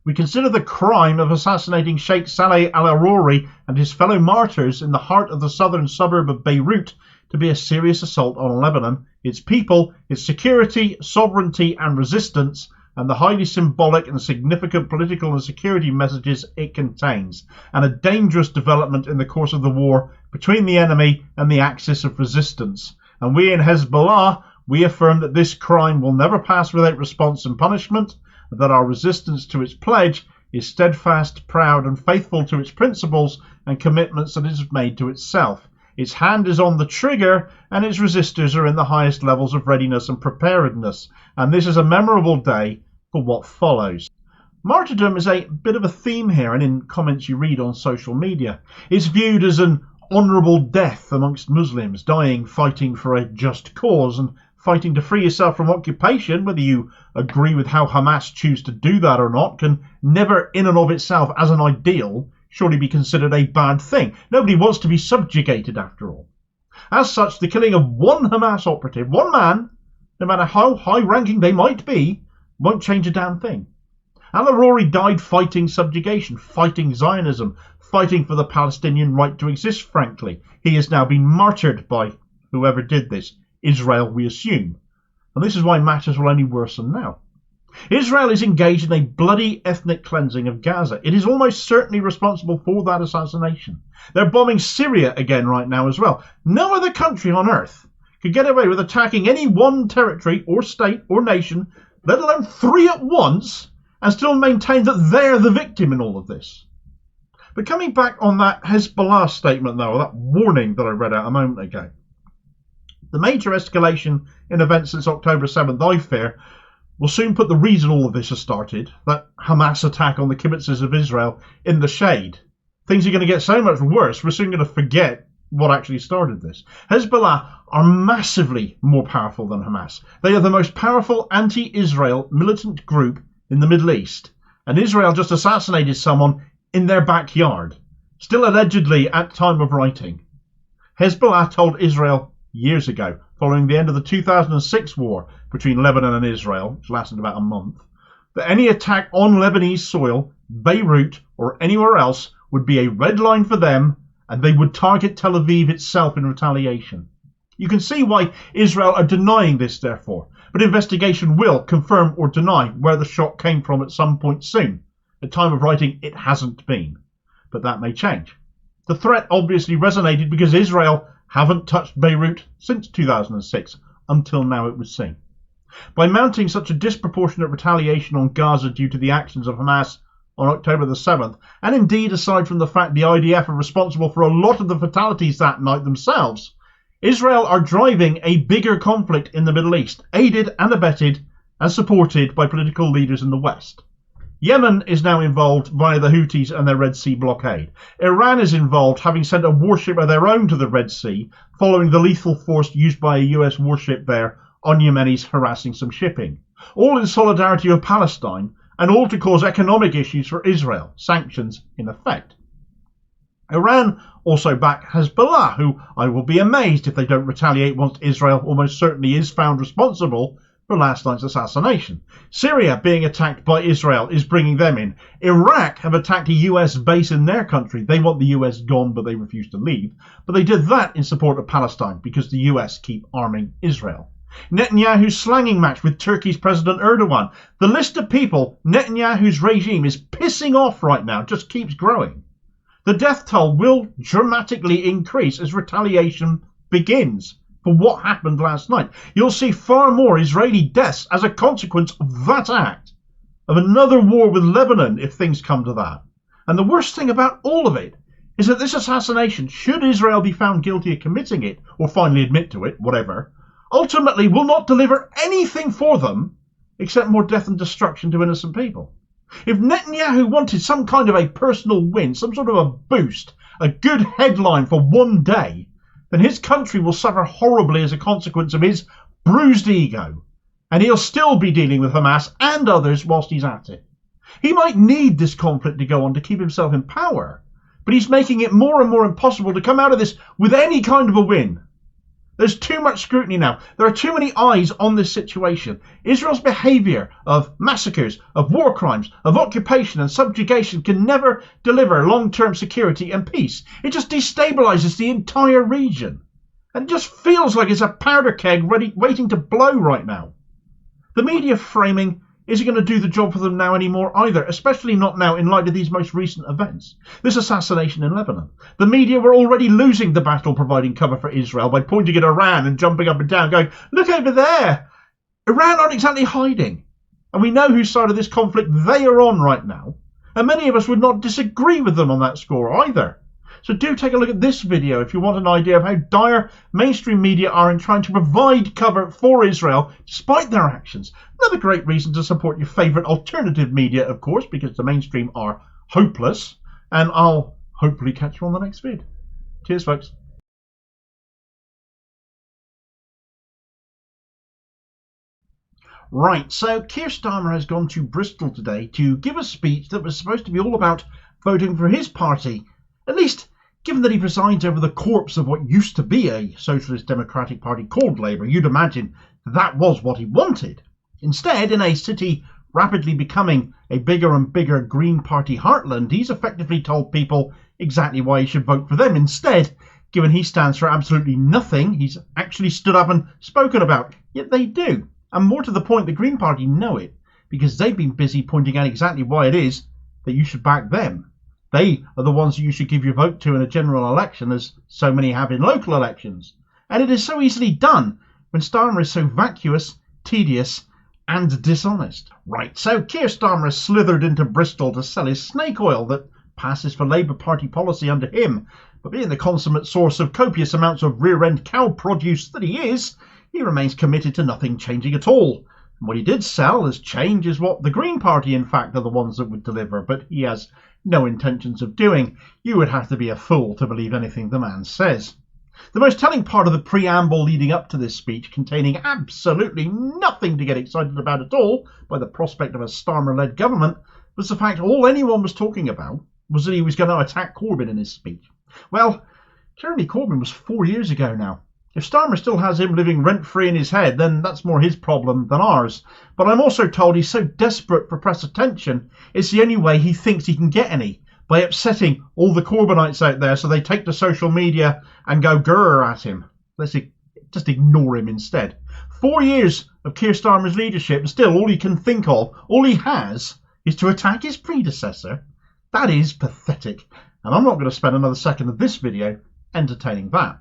We consider the crime of assassinating Sheikh Saleh al-Aruri and his fellow martyrs in the heart of the southern suburb of Beirut to be a serious assault on Lebanon, its people, its security, sovereignty and resistance, and the highly symbolic and significant political and security messages it contains, and a dangerous development in the course of the war between the enemy and the axis of resistance. And we in Hezbollah, we affirm that this crime will never pass without response and punishment, and that our resistance to its pledge is steadfast, proud and faithful to its principles and commitments that it has made to itself. Its hand is on the trigger and its resistors are in the highest levels of readiness and preparedness. And this is a memorable day for what follows. Martyrdom is a bit of a theme here, and in comments you read on social media. It's viewed as an honourable death amongst Muslims, dying fighting for a just cause and fighting to free yourself from occupation. Whether you agree with how Hamas choose to do that or not can never in and of itself as an ideal surely be considered a bad thing. Nobody wants to be subjugated after all. As such, the killing of one Hamas operative, one man, no matter how high-ranking they might be, won't change a damn thing. Al-Aruri died fighting subjugation, fighting Zionism, fighting for the Palestinian right to exist, frankly. He has now been martyred by whoever did this. Israel, we assume. And this is why matters will only worsen now. Israel is engaged in a bloody ethnic cleansing of Gaza. It is almost certainly responsible for that assassination. They're bombing Syria again right now as well. No other country on earth could get away with attacking any one territory or state or nation, let alone three at once, and still maintain that they're the victim in all of this. But coming back on that Hezbollah statement though, or that warning that I read out a moment ago, the major escalation in events since October 7th, I fear, will soon put the reason all of this has started, that Hamas attack on the kibbutzes of Israel, in the shade. Things are going to get so much worse, we're soon going to forget what actually started this. Hezbollah are massively more powerful than Hamas. They are the most powerful anti-Israel militant group in the Middle East, and Israel just assassinated someone in their backyard, still allegedly at time of writing. Hezbollah told Israel years ago, following the end of the 2006 war between Lebanon and Israel, which lasted about a month, that any attack on Lebanese soil, Beirut or anywhere else would be a red line for them, and they would target Tel Aviv itself in retaliation. You can see why Israel are denying this, therefore, but investigation will confirm or deny where the shot came from at some point soon. At time of writing, it hasn't been, but that may change. The threat obviously resonated because Israel haven't touched Beirut since 2006, until now it was seen. By mounting such a disproportionate retaliation on Gaza due to the actions of Hamas on October the 7th, and indeed aside from the fact the IDF are responsible for a lot of the fatalities that night themselves, Israel are driving a bigger conflict in the Middle East, aided and abetted and supported by political leaders in the West. Yemen is now involved via the Houthis and their Red Sea blockade. Iran is involved, having sent a warship of their own to the Red Sea, following the lethal force used by a US warship there on Yemenis harassing some shipping. All in solidarity with Palestine, and all to cause economic issues for Israel, sanctions in effect. Iran also back Hezbollah, who I will be amazed if they don't retaliate once Israel almost certainly is found responsible for last night's assassination. Syria being attacked by Israel is bringing them in. Iraq have attacked a US base in their country. They want the US gone, but they refuse to leave. But they did that in support of Palestine because the US keep arming Israel. Netanyahu's slanging match with Turkey's President Erdogan. The list of people Netanyahu's regime is pissing off right now just keeps growing. The death toll will dramatically increase as retaliation begins for what happened last night. You'll see far more Israeli deaths as a consequence of that act, of another war with Lebanon if things come to that. And the worst thing about all of it is that this assassination, should Israel be found guilty of committing it, or finally admit to it, whatever, ultimately will not deliver anything for them except more death and destruction to innocent people. If Netanyahu wanted some kind of a personal win, some sort of a boost, a good headline for one day, then his country will suffer horribly as a consequence of his bruised ego, and he'll still be dealing with Hamas and others whilst he's at it. He might need this conflict to go on to keep himself in power, But he's making it more and more impossible to come out of this with any kind of a win. There's too much scrutiny now. There are too many eyes on this situation. Israel's behaviour of massacres, of war crimes, of occupation and subjugation can never deliver long-term security and peace. It just destabilises the entire region. And it just feels like it's a powder keg ready, waiting to blow right now. The media framing isn't going to do the job for them now anymore either, especially not now in light of these most recent events. This assassination in Lebanon. The media were already losing the battle providing cover for Israel by pointing at Iran and jumping up and down going, look over there. Iran aren't exactly hiding. And we know whose side of this conflict they are on right now. And many of us would not disagree with them on that score either. So do take a look at this video if you want an idea of how dire mainstream media are in trying to provide cover for Israel despite their actions. Another great reason to support your favourite alternative media, of course, because the mainstream are hopeless. And I'll hopefully catch you on the next vid. Cheers, folks. Right, so Keir Starmer has gone to Bristol today to give a speech that was supposed to be all about voting for his party. At least, given that he presides over the corpse of what used to be a socialist democratic party called Labour, you'd imagine that was what he wanted. Instead, in a city rapidly becoming a bigger and bigger Green Party heartland, he's effectively told people exactly why you should vote for them. Instead, given he stands for absolutely nothing, he's actually stood up and spoken about. Yet they do. And more to the point, the Green Party know it, because they've been busy pointing out exactly why it is that you should back them. They are the ones that you should give your vote to in a general election, as so many have in local elections. And it is so easily done when Starmer is so vacuous, tedious and dishonest. Right, so Keir Starmer has slithered into Bristol to sell his snake oil that passes for Labour Party policy under him. But being the consummate source of copious amounts of rear-end cow produce that he is, he remains committed to nothing changing at all. And what he did sell as change is what the Green Party, in fact, are the ones that would deliver, but he has no intentions of doing. You would have to be a fool to believe anything the man says. The most telling part of the preamble leading up to this speech, containing absolutely nothing to get excited about at all by the prospect of a Starmer-led government, was the fact all anyone was talking about was that he was going to attack Corbyn in his speech. Well, Jeremy Corbyn was 4 years ago now. If Starmer still has him living rent-free in his head, then that's more his problem than ours. But I'm also told he's so desperate for press attention, it's the only way he thinks he can get any, by upsetting all the Corbynites out there so they take to social media and go grrr at him. Let's just ignore him instead. 4 years of Keir Starmer's leadership, and still all he can think of, all he has, is to attack his predecessor. That is pathetic, and I'm not going to spend another second of this video entertaining that.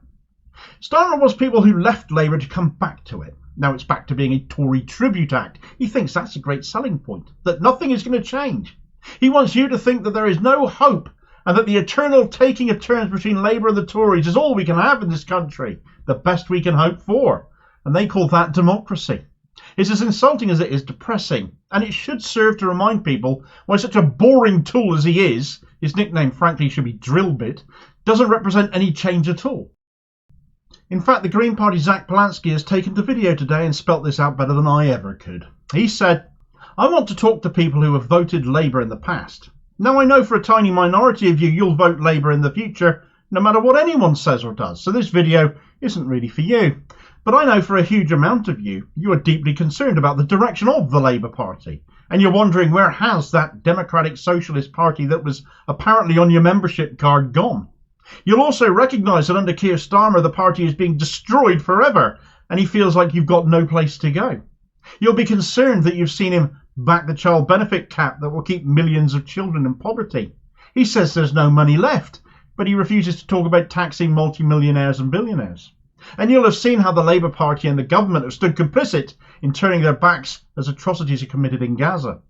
Starmer wants people who left Labour to come back to it. Now it's back to being a Tory tribute act. He thinks that's a great selling point, that nothing is going to change. He wants you to think that there is no hope and that the eternal taking of turns between Labour and the Tories is all we can have in this country, the best we can hope for. And they call that democracy. It's as insulting as it is depressing, and it should serve to remind people why such a boring tool as he is, his nickname frankly should be Drillbit, doesn't represent any change at all. In fact, the Green Party's Zach Polanski has taken to video today and spelt this out better than I ever could. He said, "I want to talk to people who have voted Labour in the past. Now I know for a tiny minority of you, you'll vote Labour in the future, no matter what anyone says or does, so this video isn't really for you. But I know for a huge amount of you, you are deeply concerned about the direction of the Labour Party, and you're wondering where has that Democratic Socialist Party that was apparently on your membership card gone. You'll also recognise that under Keir Starmer the party is being destroyed forever and he feels like you've got no place to go. You'll be concerned that you've seen him back the child benefit cap that will keep millions of children in poverty. He says there's no money left, but he refuses to talk about taxing multimillionaires and billionaires. And you'll have seen how the Labour Party and the government have stood complicit in turning their backs as atrocities are committed in Gaza.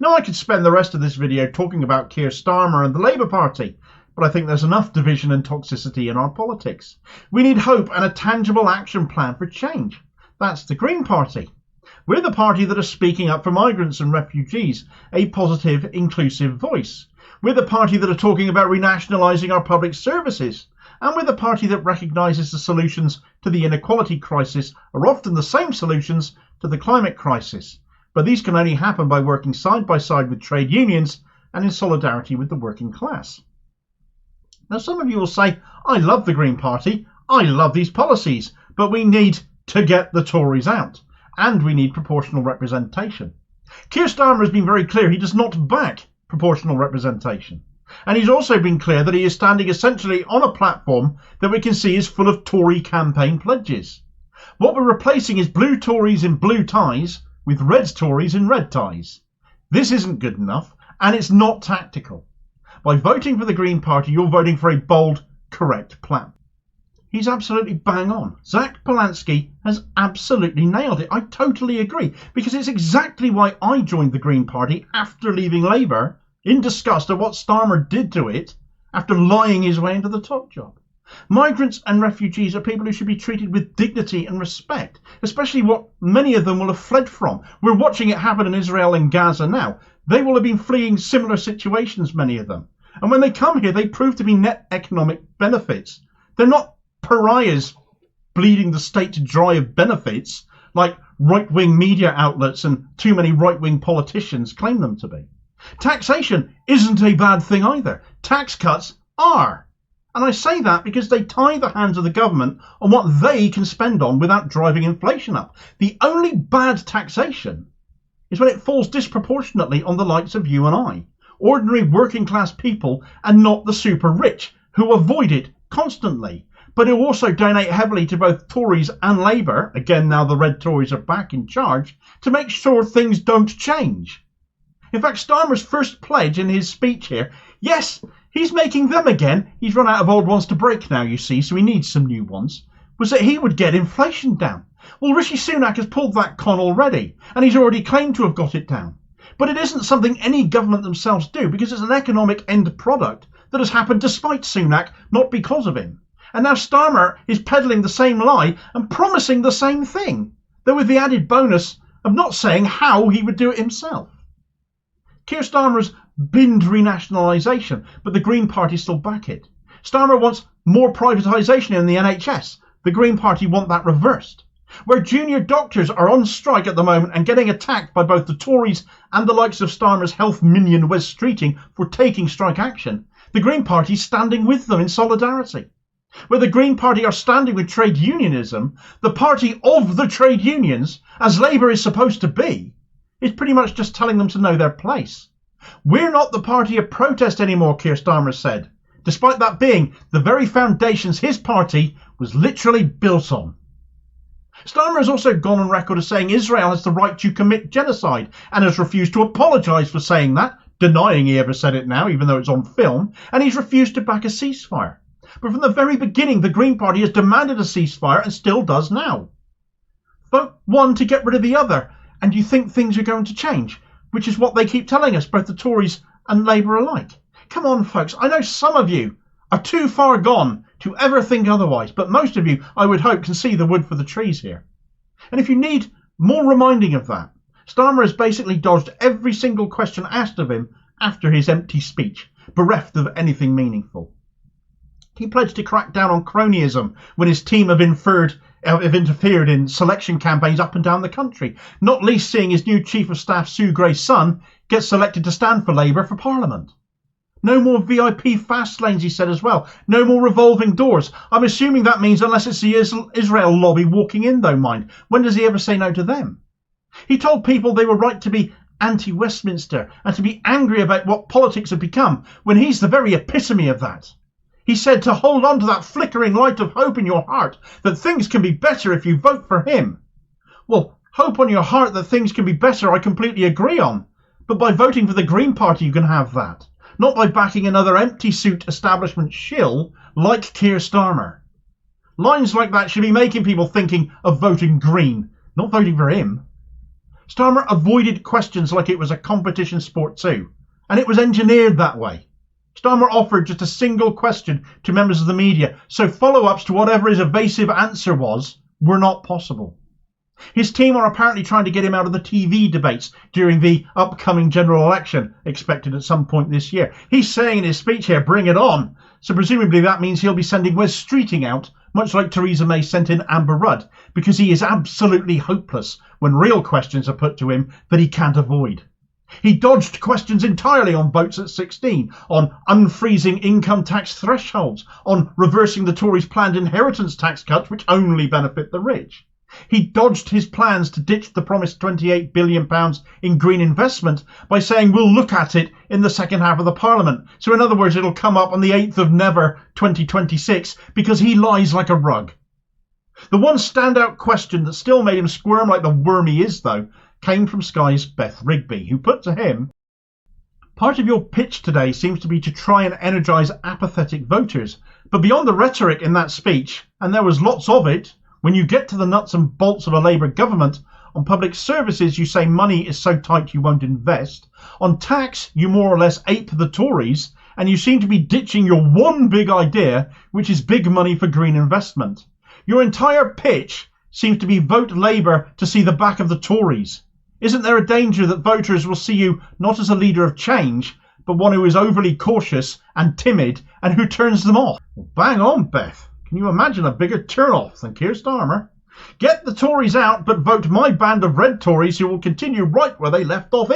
Now I could spend the rest of this video talking about Keir Starmer and the Labour Party, but I think there's enough division and toxicity in our politics. We need hope and a tangible action plan for change. That's the Green Party. We're the party that are speaking up for migrants and refugees, a positive, inclusive voice. We're the party that are talking about renationalising our public services. And we're the party that recognises the solutions to the inequality crisis are often the same solutions to the climate crisis. But these can only happen by working side by side with trade unions and in solidarity with the working class. Now some of you will say, I love the Green Party, I love these policies, but we need to get the Tories out, and we need proportional representation. Keir Starmer has been very clear he does not back proportional representation. And he's also been clear that he is standing essentially on a platform that we can see is full of Tory campaign pledges. What we're replacing is blue Tories in blue ties with red Tories in red ties. This isn't good enough, and it's not tactical. By voting for the Green Party, you're voting for a bold, correct plan. He's absolutely bang on. Zach Polanski has absolutely nailed it. I totally agree, because it's exactly why I joined the Green Party after leaving Labour, in disgust at what Starmer did to it after lying his way into the top job. Migrants and refugees are people who should be treated with dignity and respect, especially what many of them will have fled from. We're watching it happen in Israel and Gaza now. They will have been fleeing similar situations, many of them. And when they come here, they prove to be net economic benefits. They're not pariahs bleeding the state dry of benefits like right-wing media outlets and too many right-wing politicians claim them to be. Taxation isn't a bad thing either. Tax cuts are. And I say that because they tie the hands of the government on what they can spend on without driving inflation up. The only bad taxation is when it falls disproportionately on the likes of you and I, ordinary working class people, and not the super rich, who avoid it constantly, but who also donate heavily to both Tories and Labour, again now the red Tories are back in charge, to make sure things don't change. In fact, Starmer's first pledge in his speech here, yes, he's making them again, he's run out of old ones to break now, you see, so he needs some new ones, was that he would get inflation down. Well, Rishi Sunak has pulled that con already, and he's already claimed to have got it down. But it isn't something any government themselves do, because it's an economic end product that has happened despite Sunak, not because of him. And now Starmer is peddling the same lie and promising the same thing, though with the added bonus of not saying how he would do it himself. Keir Starmer's binned renationalisation, but the Green Party still back it. Starmer wants more privatisation in the NHS. The Green Party want that reversed. Where junior doctors are on strike at the moment and getting attacked by both the Tories and the likes of Starmer's health minion Wes Streeting for taking strike action, the Green Party is standing with them in solidarity. Where the Green Party are standing with trade unionism, the party of the trade unions, as Labour is supposed to be, is pretty much just telling them to know their place. We're not the party of protest anymore, Keir Starmer said, despite that being the very foundations his party was literally built on. Starmer has also gone on record as saying Israel has the right to commit genocide and has refused to apologise for saying that, denying he ever said it now, even though it's on film, and he's refused to back a ceasefire. But from the very beginning, the Green Party has demanded a ceasefire and still does now. Vote one to get rid of the other, and you think things are going to change, which is what they keep telling us, both the Tories and Labour alike. Come on, folks, I know some of you are too far gone to ever think otherwise, but most of you, I would hope, can see the wood for the trees here. And if you need more reminding of that, Starmer has basically dodged every single question asked of him after his empty speech, bereft of anything meaningful. He pledged to crack down on cronyism when his team have interfered in selection campaigns up and down the country, not least seeing his new Chief of Staff Sue Gray's son get selected to stand for Labour for Parliament. No more VIP fast lanes, he said as well. No more revolving doors. I'm assuming that means unless it's the Israel lobby walking in, though, mind. When does he ever say no to them? He told people they were right to be anti-Westminster and to be angry about what politics have become, when he's the very epitome of that. He said to hold on to that flickering light of hope in your heart, that things can be better if you vote for him. Well, hope on your heart that things can be better, I completely agree on. But by voting for the Green Party, you can have that. Not by backing another empty suit establishment shill like Keir Starmer. Lines like that should be making people thinking of voting Green, not voting for him. Starmer avoided questions like it was a competition sport too, and it was engineered that way. Starmer offered just a single question to members of the media, so follow-ups to whatever his evasive answer was were not possible. His team are apparently trying to get him out of the TV debates during the upcoming general election, expected at some point this year. He's saying in his speech here, bring it on, so presumably that means he'll be sending Wes Streeting out, much like Theresa May sent in Amber Rudd, because he is absolutely hopeless when real questions are put to him that he can't avoid. He dodged questions entirely on votes at 16, on unfreezing income tax thresholds, on reversing the Tories' planned inheritance tax cuts which only benefit the rich. He dodged his plans to ditch the promised £28 billion in green investment by saying we'll look at it in the second half of the Parliament. So in other words, it'll come up on the 8th of Never 2026 because he lies like a rug. The one standout question that still made him squirm like the worm he is, though, came from Sky's Beth Rigby, who put to him, "Part of your pitch today seems to be to try and energise apathetic voters, but beyond the rhetoric in that speech, and there was lots of it, when you get to the nuts and bolts of a Labour government, on public services you say money is so tight you won't invest, on tax you more or less ape the Tories, and you seem to be ditching your one big idea, which is big money for green investment. Your entire pitch seems to be vote Labour to see the back of the Tories. Isn't there a danger that voters will see you not as a leader of change, but one who is overly cautious and timid and who turns them off?" Well, bang on, Beth. Can you imagine a bigger turn-off than Keir Starmer? Get the Tories out, but vote my band of red Tories who will continue right where they left off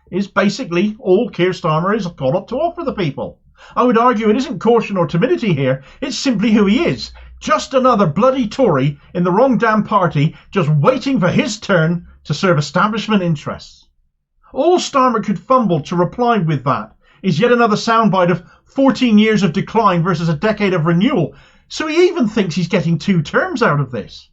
is basically all Keir Starmer has got up to offer the people. I would argue it isn't caution or timidity here, it's simply who he is. Just another bloody Tory in the wrong damn party, just waiting for his turn to serve establishment interests. All Starmer could fumble to reply with that is yet another soundbite of 14 years of decline versus a decade of renewal, so he even thinks he's getting 2 terms out of this.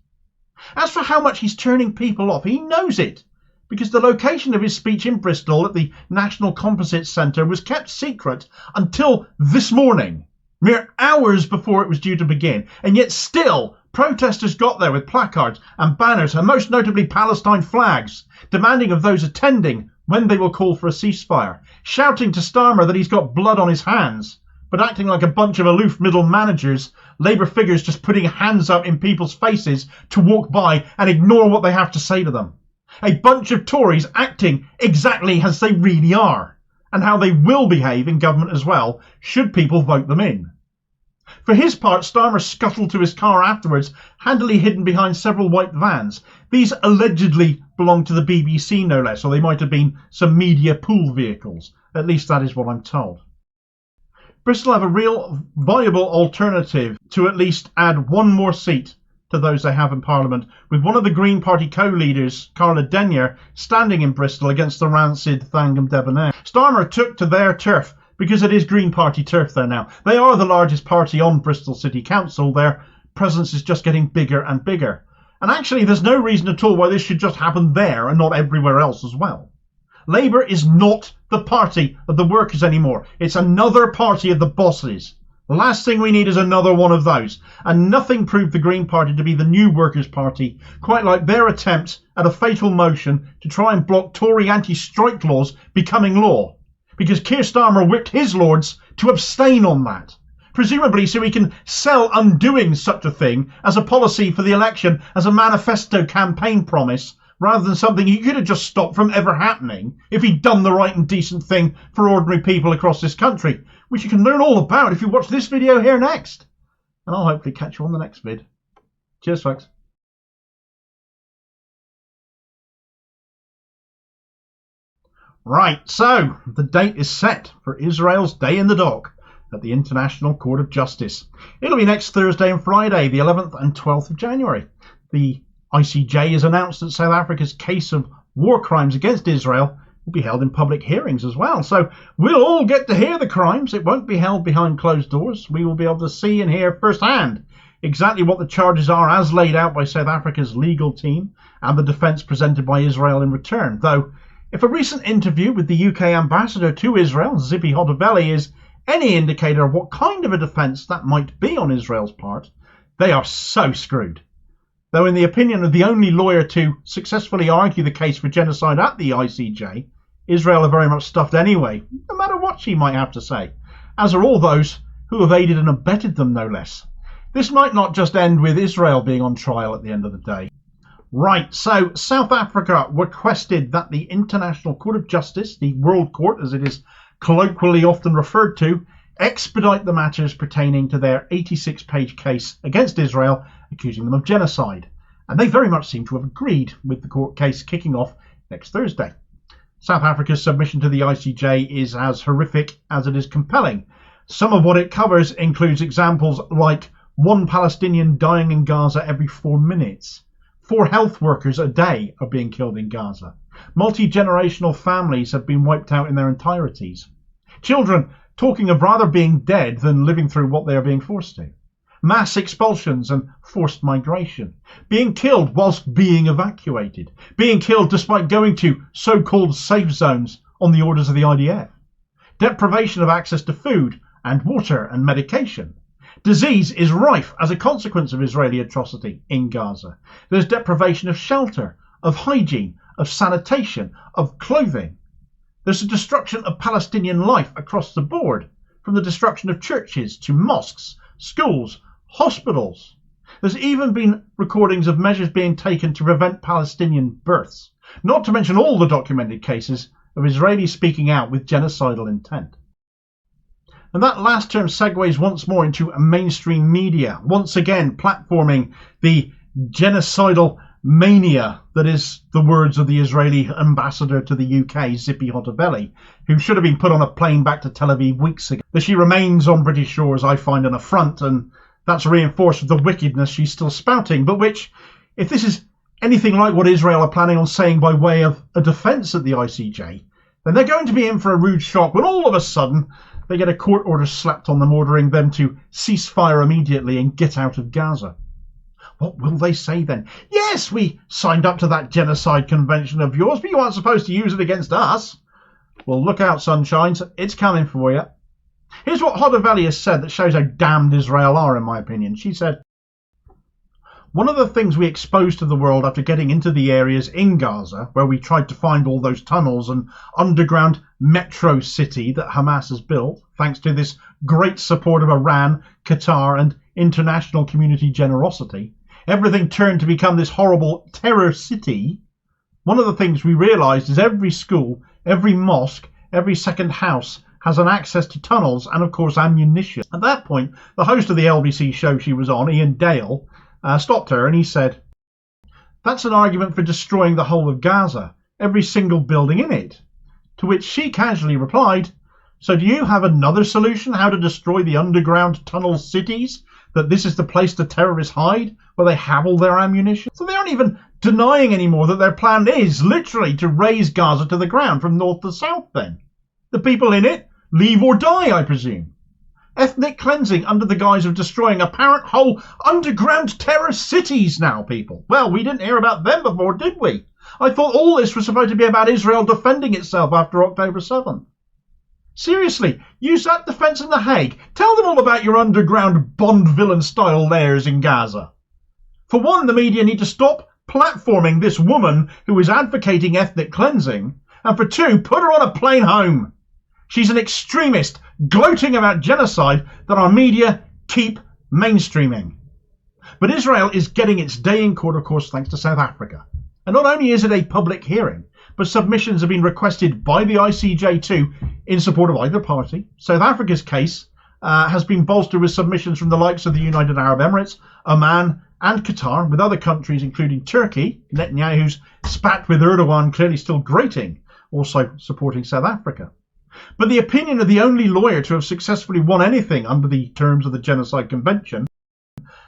As for how much he's turning people off, he knows it, because the location of his speech in Bristol at the National Composite Centre was kept secret until this morning, mere hours before it was due to begin, and yet still protesters got there with placards and banners and most notably Palestine flags, demanding of those attending when they will call for a ceasefire, shouting to Starmer that he's got blood on his hands, but acting like a bunch of aloof middle managers, Labour figures just putting hands up in people's faces to walk by and ignore what they have to say to them. A bunch of Tories acting exactly as they really are, and how they will behave in government as well, should people vote them in. For his part, Starmer scuttled to his car afterwards, handily hidden behind several white vans. These allegedly belonged to the BBC, no less, or they might have been some media pool vehicles. At least that is what I'm told. Bristol have a real viable alternative to at least add one more seat to those they have in Parliament, with one of the Green Party co-leaders, Carla Denyer, standing in Bristol against the rancid Thangam Debonair. Starmer took to their turf because it is Green Party turf there now. They are the largest party on Bristol City Council. Their presence is just getting bigger and bigger. And actually there's no reason at all why this should just happen there and not everywhere else as well. Labour is not the party of the workers anymore. It's another party of the bosses. The last thing we need is another one of those. And nothing proved the Green Party to be the new Workers' Party, quite like their attempt at a fatal motion to try and block Tory anti-strike laws becoming law. Because Keir Starmer whipped his lords to abstain on that. Presumably so he can sell undoing such a thing as a policy for the election as a manifesto campaign promise, rather than something he could have just stopped from ever happening if he'd done the right and decent thing for ordinary people across this country, which you can learn all about if you watch this video here next. And I'll hopefully catch you on the next vid. Cheers, folks. Right, so the date is set for Israel's Day in the Dock at the International Court of Justice. It'll be next Thursday and Friday, the 11th and 12th of January. The ICJ has announced that South Africa's case of war crimes against Israel will be held in public hearings as well. So we'll all get to hear the crimes. It won't be held behind closed doors. We will be able to see and hear firsthand exactly what the charges are as laid out by South Africa's legal team and the defence presented by Israel in return. Though, if a recent interview with the UK ambassador to Israel, Zippy Hotovely, is any indicator of what kind of a defence that might be on Israel's part, they are so screwed. Though in the opinion of the only lawyer to successfully argue the case for genocide at the ICJ, Israel are very much stuffed anyway, no matter what she might have to say, as are all those who have aided and abetted them, no less. This might not just end with Israel being on trial at the end of the day. Right, so South Africa requested that the International Court of Justice, the World Court as it is colloquially often referred to, expedite the matters pertaining to their 86-page case against Israel, accusing them of genocide. And they very much seem to have agreed, with the court case kicking off next Thursday. South Africa's submission to the ICJ is as horrific as it is compelling. Some of what it covers includes examples like one Palestinian dying in Gaza every 4 minutes. 4 health workers a day are being killed in Gaza. Multi-generational families have been wiped out in their entireties. Children talking of rather being dead than living through what they are being forced to. Mass expulsions and forced migration. Being killed whilst being evacuated. Being killed despite going to so-called safe zones on the orders of the IDF. Deprivation of access to food and water and medication. Disease is rife as a consequence of Israeli atrocity in Gaza. There's deprivation of shelter, of hygiene, of sanitation, of clothing. There's a destruction of Palestinian life across the board, from the destruction of churches to mosques, schools, hospitals. There's even been recordings of measures being taken to prevent Palestinian births, not to mention all the documented cases of Israelis speaking out with genocidal intent. And that last term segues once more into mainstream media, once again platforming the genocidal mania that is the words of the Israeli ambassador to the UK, Zippy Hottabelli, who should have been put on a plane back to Tel Aviv weeks ago. That she remains on British shores, I find an affront, and that's reinforced with the wickedness she's still spouting, but which, if this is anything like what Israel are planning on saying by way of a defence at the ICJ, then they're going to be in for a rude shock when all of a sudden they get a court order slapped on them ordering them to cease fire immediately and get out of Gaza. What will they say then? Yes, we signed up to that genocide convention of yours, but you aren't supposed to use it against us. Well, look out, sunshines. It's coming for you. Here's what Hottabelli has said that shows how damned Israel are, in my opinion. She said, one of the things we exposed to the world after getting into the areas in Gaza, where we tried to find all those tunnels and underground metro city that Hamas has built, thanks to this great support of Iran, Qatar, and international community generosity, everything turned to become this horrible terror city. One of the things we realised is every school, every mosque, every second house has an access to tunnels and, of course, ammunition. At that point, the host of the LBC show she was on, Ian Dale, stopped her and he said, that's an argument for destroying the whole of Gaza, every single building in it. To which she casually replied, so do you have another solution how to destroy the underground tunnel cities? That this is the place the terrorists hide, where they have all their ammunition? So they aren't even denying anymore that their plan is literally to raze Gaza to the ground from north to south then. The people in it leave or die, I presume. Ethnic cleansing under the guise of destroying apparent whole underground terror cities now, people. Well, we didn't hear about them before, did we? I thought all this was supposed to be about Israel defending itself after October 7th. Seriously, use that defence in The Hague. Tell them all about your underground Bond villain-style lairs in Gaza. For one, the media need to stop platforming this woman who is advocating ethnic cleansing. And for two, put her on a plane home. She's an extremist, gloating about genocide that our media keep mainstreaming. But Israel is getting its day in court, of course, thanks to South Africa. And not only is it a public hearing, but submissions have been requested by the ICJ too in support of either party. South Africa's case has been bolstered with submissions from the likes of the United Arab Emirates, Oman and Qatar, with other countries including Turkey, Netanyahu's spat with Erdogan clearly still grating, also supporting South Africa. But the opinion of the only lawyer to have successfully won anything under the terms of the Genocide Convention,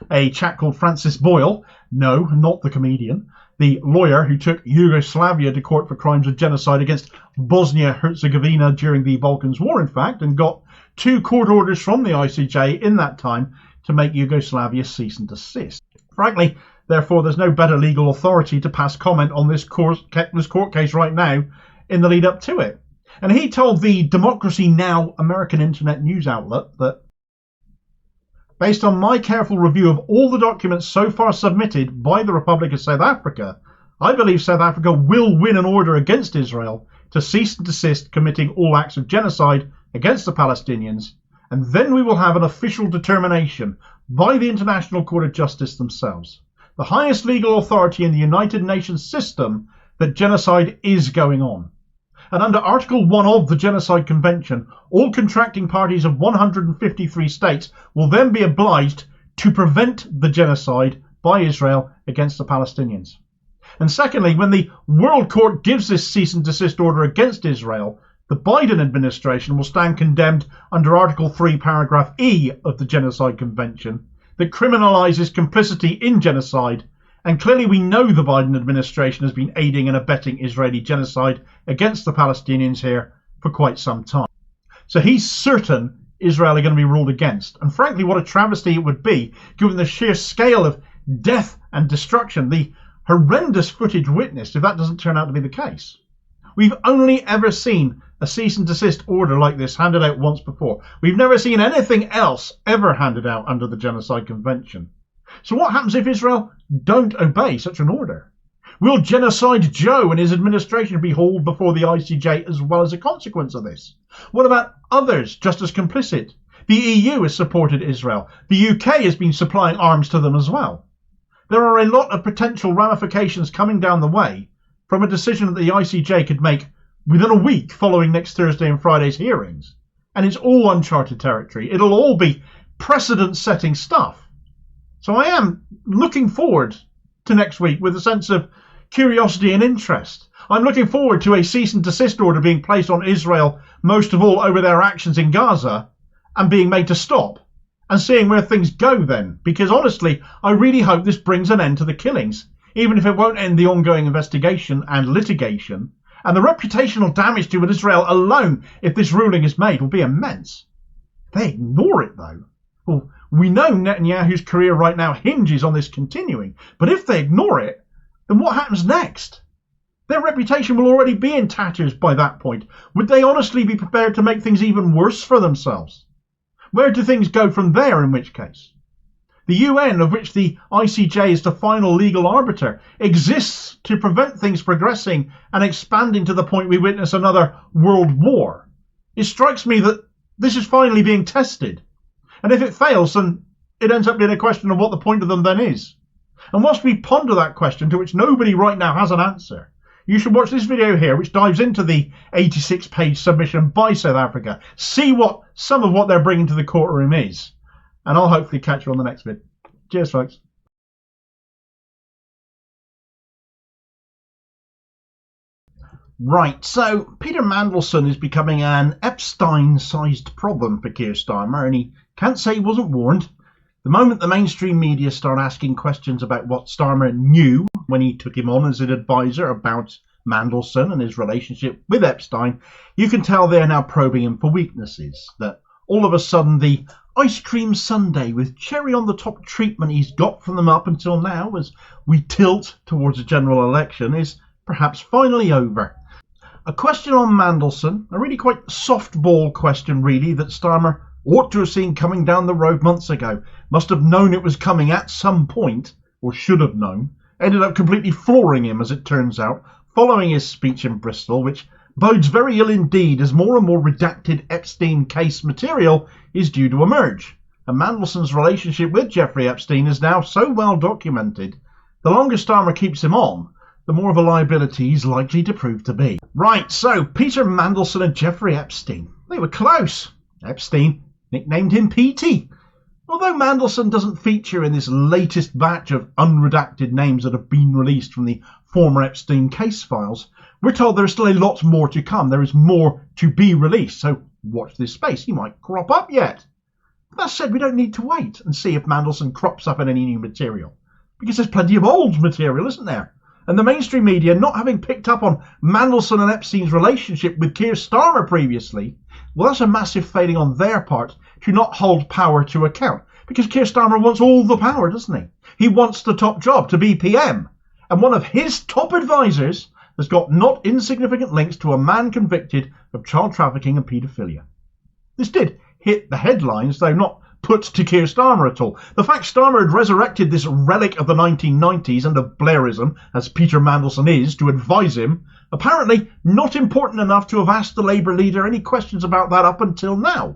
a chap called Francis Boyle, no, not the comedian, the lawyer who took Yugoslavia to court for crimes of genocide against Bosnia-Herzegovina during the Balkans War, in fact, and got 2 court orders from the ICJ in that time to make Yugoslavia cease and desist. Frankly, therefore, there's no better legal authority to pass comment on this court case right now in the lead up to it. And he told the Democracy Now! American internet news outlet that, based on my careful review of all the documents so far submitted by the Republic of South Africa, I believe South Africa will win an order against Israel to cease and desist committing all acts of genocide against the Palestinians, and then we will have an official determination by the International Court of Justice themselves, the highest legal authority in the United Nations system, that genocide is going on. And under Article 1 of the Genocide Convention, all contracting parties of 153 states will then be obliged to prevent the genocide by Israel against the Palestinians. And secondly, when the World Court gives this cease and desist order against Israel, the Biden administration will stand condemned under Article 3, Paragraph E of the Genocide Convention that criminalises complicity in genocide. And clearly we know the Biden administration has been aiding and abetting Israeli genocide against the Palestinians here for quite some time. So he's certain Israel are going to be ruled against. And frankly, what a travesty it would be, given the sheer scale of death and destruction, the horrendous footage witnessed, if that doesn't turn out to be the case. We've only ever seen a cease and desist order like this handed out once before. We've never seen anything else ever handed out under the Genocide Convention. So what happens if Israel don't obey such an order? Will Genocide Joe and his administration be hauled before the ICJ as well as a consequence of this? What about others just as complicit? The EU has supported Israel. The UK has been supplying arms to them as well. There are a lot of potential ramifications coming down the way from a decision that the ICJ could make within a week following next Thursday and Friday's hearings. And it's all uncharted territory. It'll all be precedent-setting stuff. So I am looking forward to next week with a sense of curiosity and interest. I'm looking forward to a cease and desist order being placed on Israel, most of all over their actions in Gaza, and being made to stop, and seeing where things go then. Because honestly, I really hope this brings an end to the killings, even if it won't end the ongoing investigation and litigation. And the reputational damage to Israel alone, if this ruling is made, will be immense. They ignore it, though. Well, we know Netanyahu's career right now hinges on this continuing. But if they ignore it, then what happens next? Their reputation will already be in tatters by that point. Would they honestly be prepared to make things even worse for themselves? Where do things go from there, in which case? The UN, of which the ICJ is the final legal arbiter, exists to prevent things progressing and expanding to the point we witness another world war. It strikes me that this is finally being tested. And if it fails, then it ends up being a question of what the point of them then is. And whilst we ponder that question, to which nobody right now has an answer, you should watch this video here, which dives into the 86-page submission by South Africa. See what some of what they're bringing to the courtroom is. And I'll hopefully catch you on the next vid. Cheers, folks. Right, so Peter Mandelson is becoming an Epstein-sized problem for Keir Starmer, and he can't say he wasn't warned. The moment the mainstream media start asking questions about what Starmer knew when he took him on as an advisor about Mandelson and his relationship with Epstein, you can tell they're now probing him for weaknesses. That all of a sudden the ice cream sundae with cherry on the top treatment he's got from them up until now, as we tilt towards a general election, is perhaps finally over. A question on Mandelson, a really quite softball question really, that Starmer ought to have seen coming down the road months ago, must have known it was coming at some point, or should have known, ended up completely flooring him as it turns out, following his speech in Bristol, which bodes very ill indeed as more and more redacted Epstein case material is due to emerge. And Mandelson's relationship with Jeffrey Epstein is now so well documented, the longer Starmer keeps him on, the more of a liability he's likely to prove to be. Right, so Peter Mandelson and Jeffrey Epstein, they were close. Epstein nicknamed him PT. Although Mandelson doesn't feature in this latest batch of unredacted names that have been released from the former Epstein case files, we're told there is still a lot more to come. There is more to be released, so watch this space. He might crop up yet. But that said, we don't need to wait and see if Mandelson crops up in any new material, because there's plenty of old material, isn't there? And the mainstream media, not having picked up on Mandelson and Epstein's relationship with Keir Starmer previously, well, that's a massive failing on their part to not hold power to account. Because Keir Starmer wants all the power, doesn't he? He wants the top job, to be PM. And one of his top advisors has got not insignificant links to a man convicted of child trafficking and paedophilia. This did hit the headlines, though not put to Keir Starmer at all. The fact Starmer had resurrected this relic of the 1990s and of Blairism, as Peter Mandelson is, to advise him, apparently not important enough to have asked the Labour leader any questions about that up until now.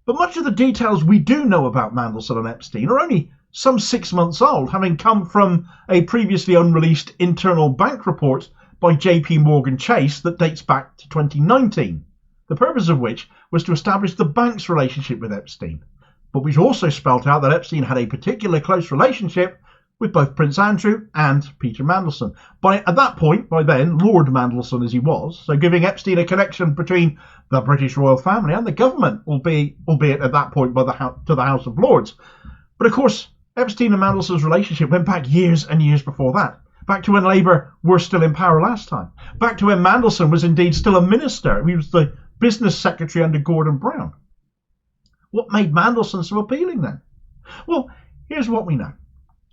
But much of the details we do know about Mandelson and Epstein are only some 6 months old, having come from a previously unreleased internal bank report by JP Morgan Chase that dates back to 2019, the purpose of which was to establish the bank's relationship with Epstein, but which also spelt out that Epstein had a particular close relationship with both Prince Andrew and Peter Mandelson. At that point, by then, Lord Mandelson as he was, so giving Epstein a connection between the British royal family and the government, albeit at that point to the House of Lords. But of course, Epstein and Mandelson's relationship went back years and years before that. Back to when Labour were still in power last time. Back to when Mandelson was indeed still a minister. He was the business secretary under Gordon Brown. What made Mandelson so appealing then? Well, here's what we know.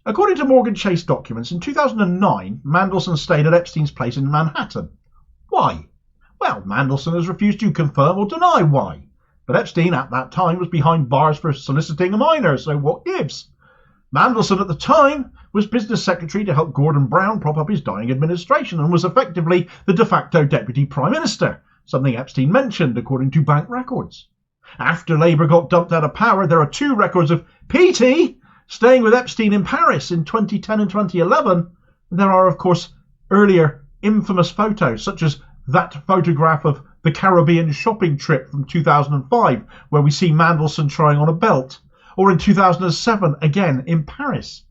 According to Morgan Chase documents, in 2009, Mandelson stayed at Epstein's place in Manhattan. Why? Well, Mandelson has refused to confirm or deny why. But Epstein at that time was behind bars for soliciting a minor, so what gives? Mandelson at the time was business secretary to help Gordon Brown prop up his dying administration and was effectively the de facto deputy prime minister, something Epstein mentioned according to bank records. After Labour got dumped out of power, there are two records of PT staying with Epstein in Paris in 2010 and 2011. There are, of course, earlier infamous photos, such as that photograph of the Caribbean shopping trip from 2005, where we see Mandelson trying on a belt, or in 2007, again in Paris.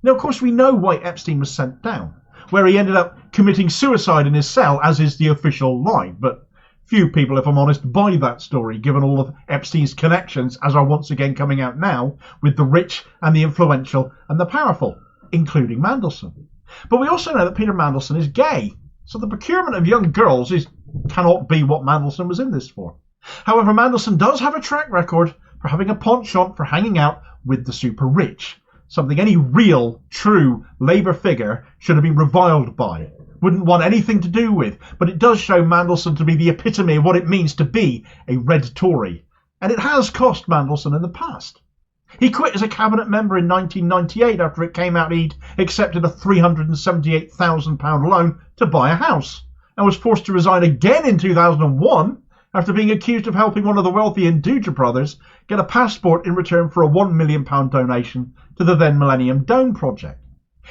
Now, of course, we know why Epstein was sent down, where he ended up committing suicide in his cell, as is the official line, but few people, if I'm honest, buy that story, given all of Epstein's connections, as are once again coming out now, with the rich and the influential and the powerful, including Mandelson. But we also know that Peter Mandelson is gay, so the procurement of young girls cannot be what Mandelson was in this for. However, Mandelson does have a track record for having a penchant for hanging out with the super rich, something any real, true Labour figure should have been reviled by. Wouldn't want anything to do with, but it does show Mandelson to be the epitome of what it means to be a red Tory. And it has cost Mandelson in the past. He quit as a cabinet member in 1998 after it came out he'd accepted a £378,000 loan to buy a house, and was forced to resign again in 2001 after being accused of helping one of the wealthy Nduja brothers get a passport in return for a £1 million donation to the then Millennium Dome project.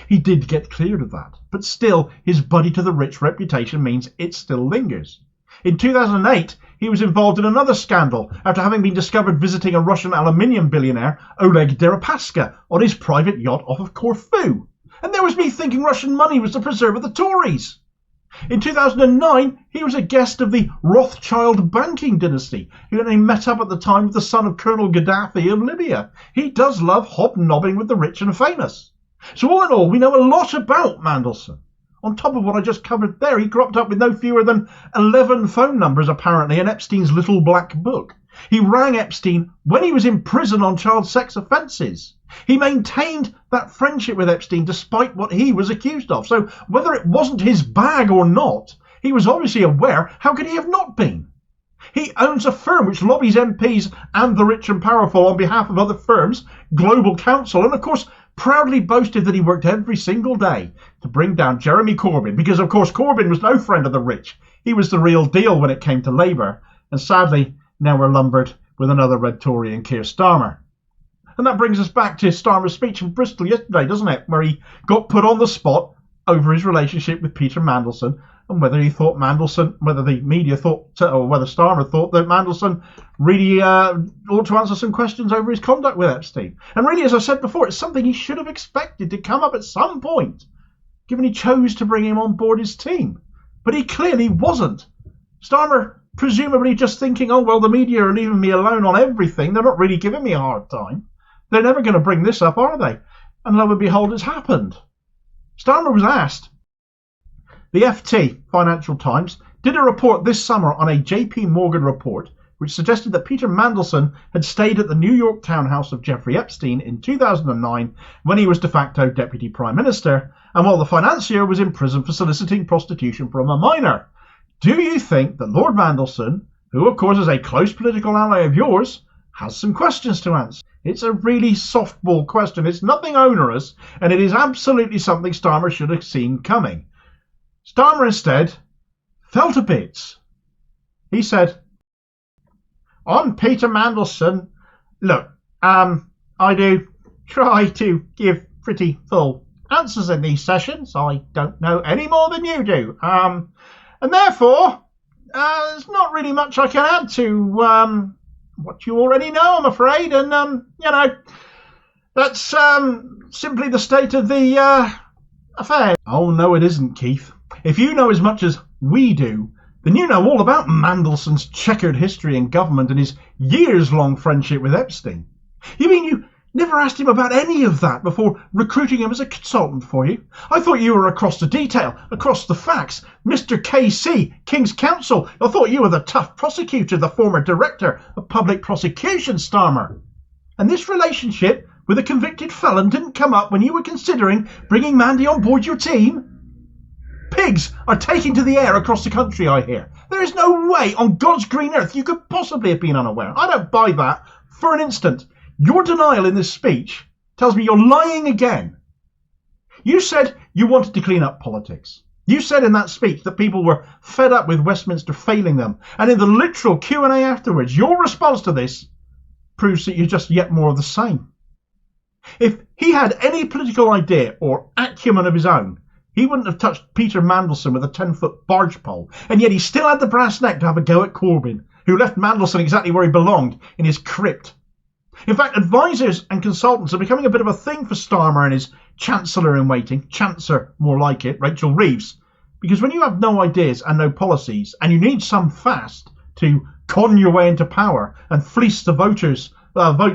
He did get cleared of that, but still his buddy to the rich reputation means it still lingers. In 2008, he was involved in another scandal after having been discovered visiting a Russian aluminium billionaire, Oleg Deripaska, on his private yacht off of Corfu. And there was me thinking Russian money was the preserve of the Tories. In 2009, he was a guest of the Rothschild banking dynasty, who only met up at the time with the son of Colonel Gaddafi of Libya. He does love hobnobbing with the rich and famous. So all in all, we know a lot about Mandelson. On top of what I just covered there, he cropped up with no fewer than 11 phone numbers apparently in Epstein's little black book. He rang Epstein when he was in prison on child sex offences. He maintained that friendship with Epstein despite what he was accused of. So whether it wasn't his bag or not, he was obviously aware. How could he have not been? He owns a firm which lobbies MPs and the rich and powerful on behalf of other firms, Global Counsel, and of course proudly boasted that he worked every single day to bring down Jeremy Corbyn, because of course Corbyn was no friend of the rich. He was the real deal when it came to Labour, and sadly now we're lumbered with another red Tory in Keir Starmer. And that brings us back to Starmer's speech in Bristol yesterday, doesn't it, where he got put on the spot over his relationship with Peter Mandelson, and whether he thought Mandelson, whether the media thought, or whether Starmer thought that Mandelson really ought to answer some questions over his conduct with Epstein. And really, as I said before, it's something he should have expected to come up at some point, given he chose to bring him on board his team. But he clearly wasn't. Starmer presumably just thinking, oh, well, the media are leaving me alone on everything. They're not really giving me a hard time. They're never going to bring this up, are they? And lo and behold, it's happened. Starmer was asked. The FT, Financial Times, did a report this summer on a JP Morgan report which suggested that Peter Mandelson had stayed at the New York townhouse of Jeffrey Epstein in 2009 when he was de facto Deputy Prime Minister, and while the financier was in prison for soliciting prostitution from a minor. Do you think that Lord Mandelson, who of course is a close political ally of yours, has some questions to answer? It's a really softball question. It's nothing onerous, and it is absolutely something Starmer should have seen coming. Starmer instead fell to bits. He said, on Peter Mandelson, look, I do try to give pretty full answers in these sessions. I don't know any more than you do. And therefore, there's not really much I can add to what you already know, I'm afraid. And, That's simply the state of the affair. Oh no, it isn't, Keith. If you know as much as we do, then you know all about Mandelson's checkered history in government and his years-long friendship with Epstein. You mean you never asked him about any of that before recruiting him as a consultant for you? I thought you were across the detail, across the facts. Mr. KC, King's Counsel. I thought you were the tough prosecutor, the former director of public prosecution, Starmer. And this relationship with a convicted felon didn't come up when you were considering bringing Mandy on board your team? Pigs are taking to the air across the country, I hear. There is no way on God's green earth you could possibly have been unaware. I don't buy that for an instant. Your denial in this speech tells me you're lying again. You said you wanted to clean up politics. You said in that speech that people were fed up with Westminster failing them. And in the literal Q&A afterwards, your response to this proves that you're just yet more of the same. If he had any political idea or acumen of his own, he wouldn't have touched Peter Mandelson with a 10-foot barge pole, and yet he still had the brass neck to have a go at Corbyn, who left Mandelson exactly where he belonged, in his crypt. In fact, advisors and consultants are becoming a bit of a thing for Starmer and his Chancellor-in-waiting, Chancellor more like it, Rachel Reeves, because when you have no ideas and no policies, and you need some fast to con your way into power and fleece the votes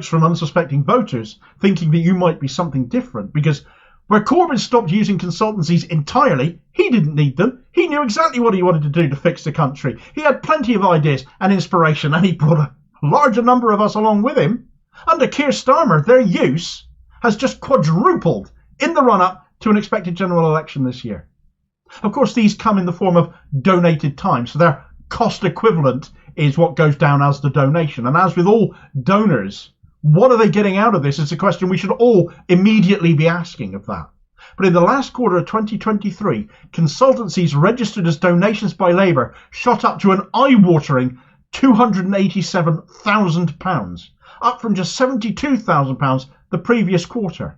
from unsuspecting voters, thinking that you might be something different, because where Corbyn stopped using consultancies entirely, he didn't need them. He knew exactly what he wanted to do to fix the country. He had plenty of ideas and inspiration, and he brought a larger number of us along with him. Under Keir Starmer, their use has just quadrupled in the run-up to an expected general election this year. Of course, these come in the form of donated time, so their cost equivalent is what goes down as the donation. And as with all donors, what are they getting out of this is a question we should all immediately be asking of that. But in the last quarter of 2023, consultancies registered as donations by Labour shot up to an eye-watering £287,000, up from just £72,000 the previous quarter.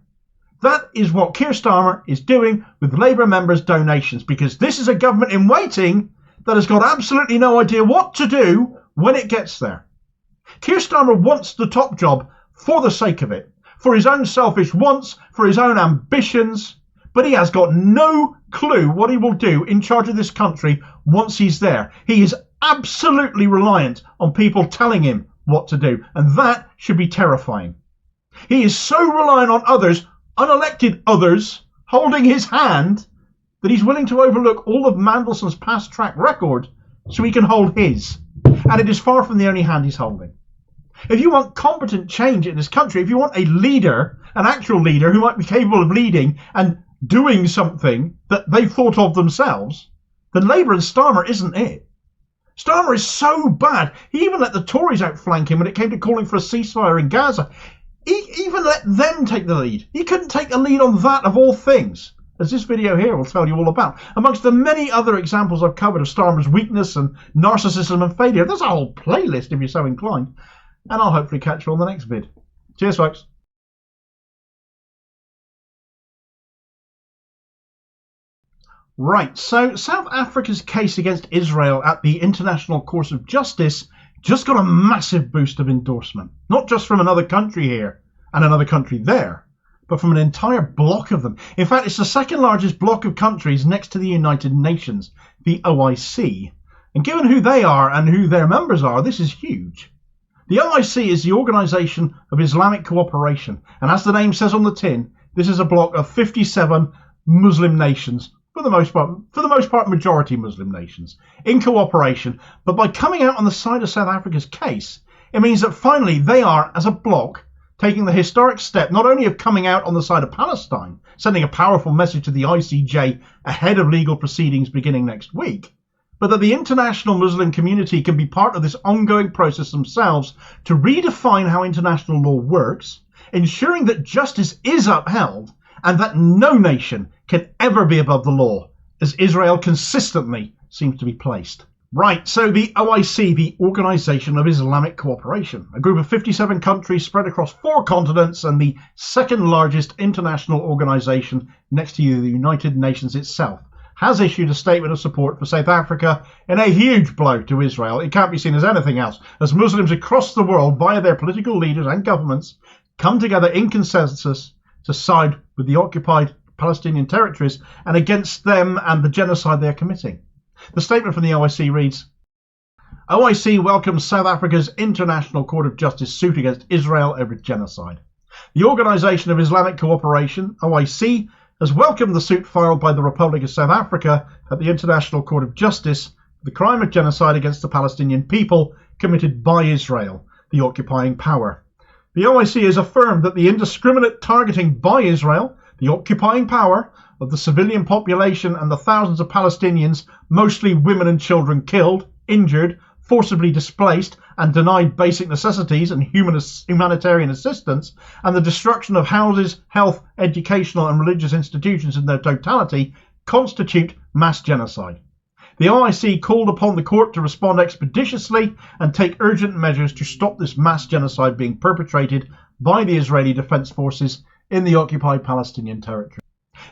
That is what Keir Starmer is doing with Labour members' donations, because this is a government in waiting that has got absolutely no idea what to do when it gets there. Keir Starmer wants the top job for the sake of it, for his own selfish wants, for his own ambitions, but he has got no clue what he will do in charge of this country once he's there. He is absolutely reliant on people telling him what to do, and that should be terrifying. He is so reliant on others, unelected others, holding his hand, that he's willing to overlook all of Mandelson's past track record so he can hold his. And it is far from the only hand he's holding. If you want competent change in this country, if you want a leader, an actual leader who might be capable of leading and doing something that they've thought of themselves, then Labour and Starmer isn't it. Starmer is so bad, he even let the Tories outflank him when it came to calling for a ceasefire in Gaza. He even let them take the lead. He couldn't take the lead on that of all things, as this video here will tell you all about. Amongst the many other examples I've covered of Starmer's weakness and narcissism and failure, there's a whole playlist if you're so inclined. And I'll hopefully catch you on the next vid. Cheers, folks. Right, so South Africa's case against Israel at the International Court of Justice just got a massive boost of endorsement. Not just from another country here and another country there, but from an entire block of them. In fact, it's the second largest block of countries next to the United Nations, the OIC. And given who they are and who their members are, this is huge. The OIC is the Organisation of Islamic Cooperation, and as the name says on the tin, this is a bloc of 57 Muslim nations, for the most part majority Muslim nations, in cooperation. But by coming out on the side of South Africa's case, it means that finally they are, as a bloc, taking the historic step not only of coming out on the side of Palestine, sending a powerful message to the ICJ ahead of legal proceedings beginning next week, but that the international Muslim community can be part of this ongoing process themselves to redefine how international law works, ensuring that justice is upheld and that no nation can ever be above the law, as Israel consistently seems to be placed. Right, so the OIC, the Organisation of Islamic Cooperation, a group of 57 countries spread across 4 continents and the second largest international organisation next to the United Nations itself, has issued a statement of support for South Africa in a huge blow to Israel. It can't be seen as anything else, as Muslims across the world, via their political leaders and governments, come together in consensus to side with the occupied Palestinian territories and against them and the genocide they are committing. The statement from the OIC reads, OIC welcomes South Africa's International Court of Justice suit against Israel over genocide. The Organisation of Islamic Cooperation, OIC, has welcomed the suit filed by the Republic of South Africa at the International Court of Justice for the crime of genocide against the Palestinian people committed by Israel, the occupying power. The OIC has affirmed that the indiscriminate targeting by Israel, the occupying power, of the civilian population and the thousands of Palestinians, mostly women and children, killed, injured, forcibly displaced and denied basic necessities and humanitarian assistance, and the destruction of houses, health, educational and religious institutions in their totality, constitute mass genocide. The OIC called upon the court to respond expeditiously and take urgent measures to stop this mass genocide being perpetrated by the Israeli Defence Forces in the occupied Palestinian territory.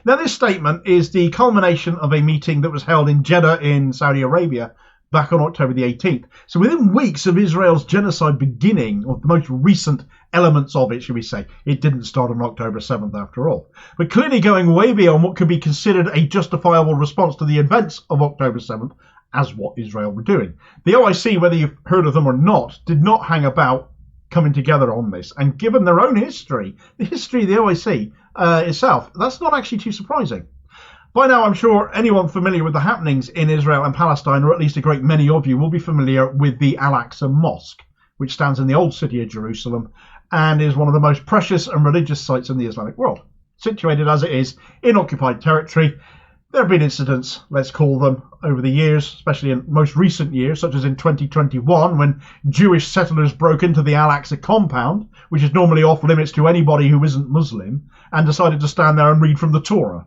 Now, this statement is the culmination of a meeting that was held in Jeddah in Saudi Arabia back on October the 18th. So within weeks of Israel's genocide beginning, or the most recent elements of it, should we say. It didn't start on October 7th after all. But clearly going way beyond what could be considered a justifiable response to the events of October 7th as what Israel were doing. The OIC, whether you've heard of them or not, did not hang about coming together on this. And given their own history, the history of the OIC itself, that's not actually too surprising. By now, I'm sure anyone familiar with the happenings in Israel and Palestine, or at least a great many of you, will be familiar with the Al-Aqsa Mosque, which stands in the old city of Jerusalem and is one of the most precious and religious sites in the Islamic world. Situated as it is in occupied territory, there have been incidents, let's call them, over the years, especially in most recent years, such as in 2021, when Jewish settlers broke into the Al-Aqsa compound, which is normally off limits to anybody who isn't Muslim, and decided to stand there and read from the Torah.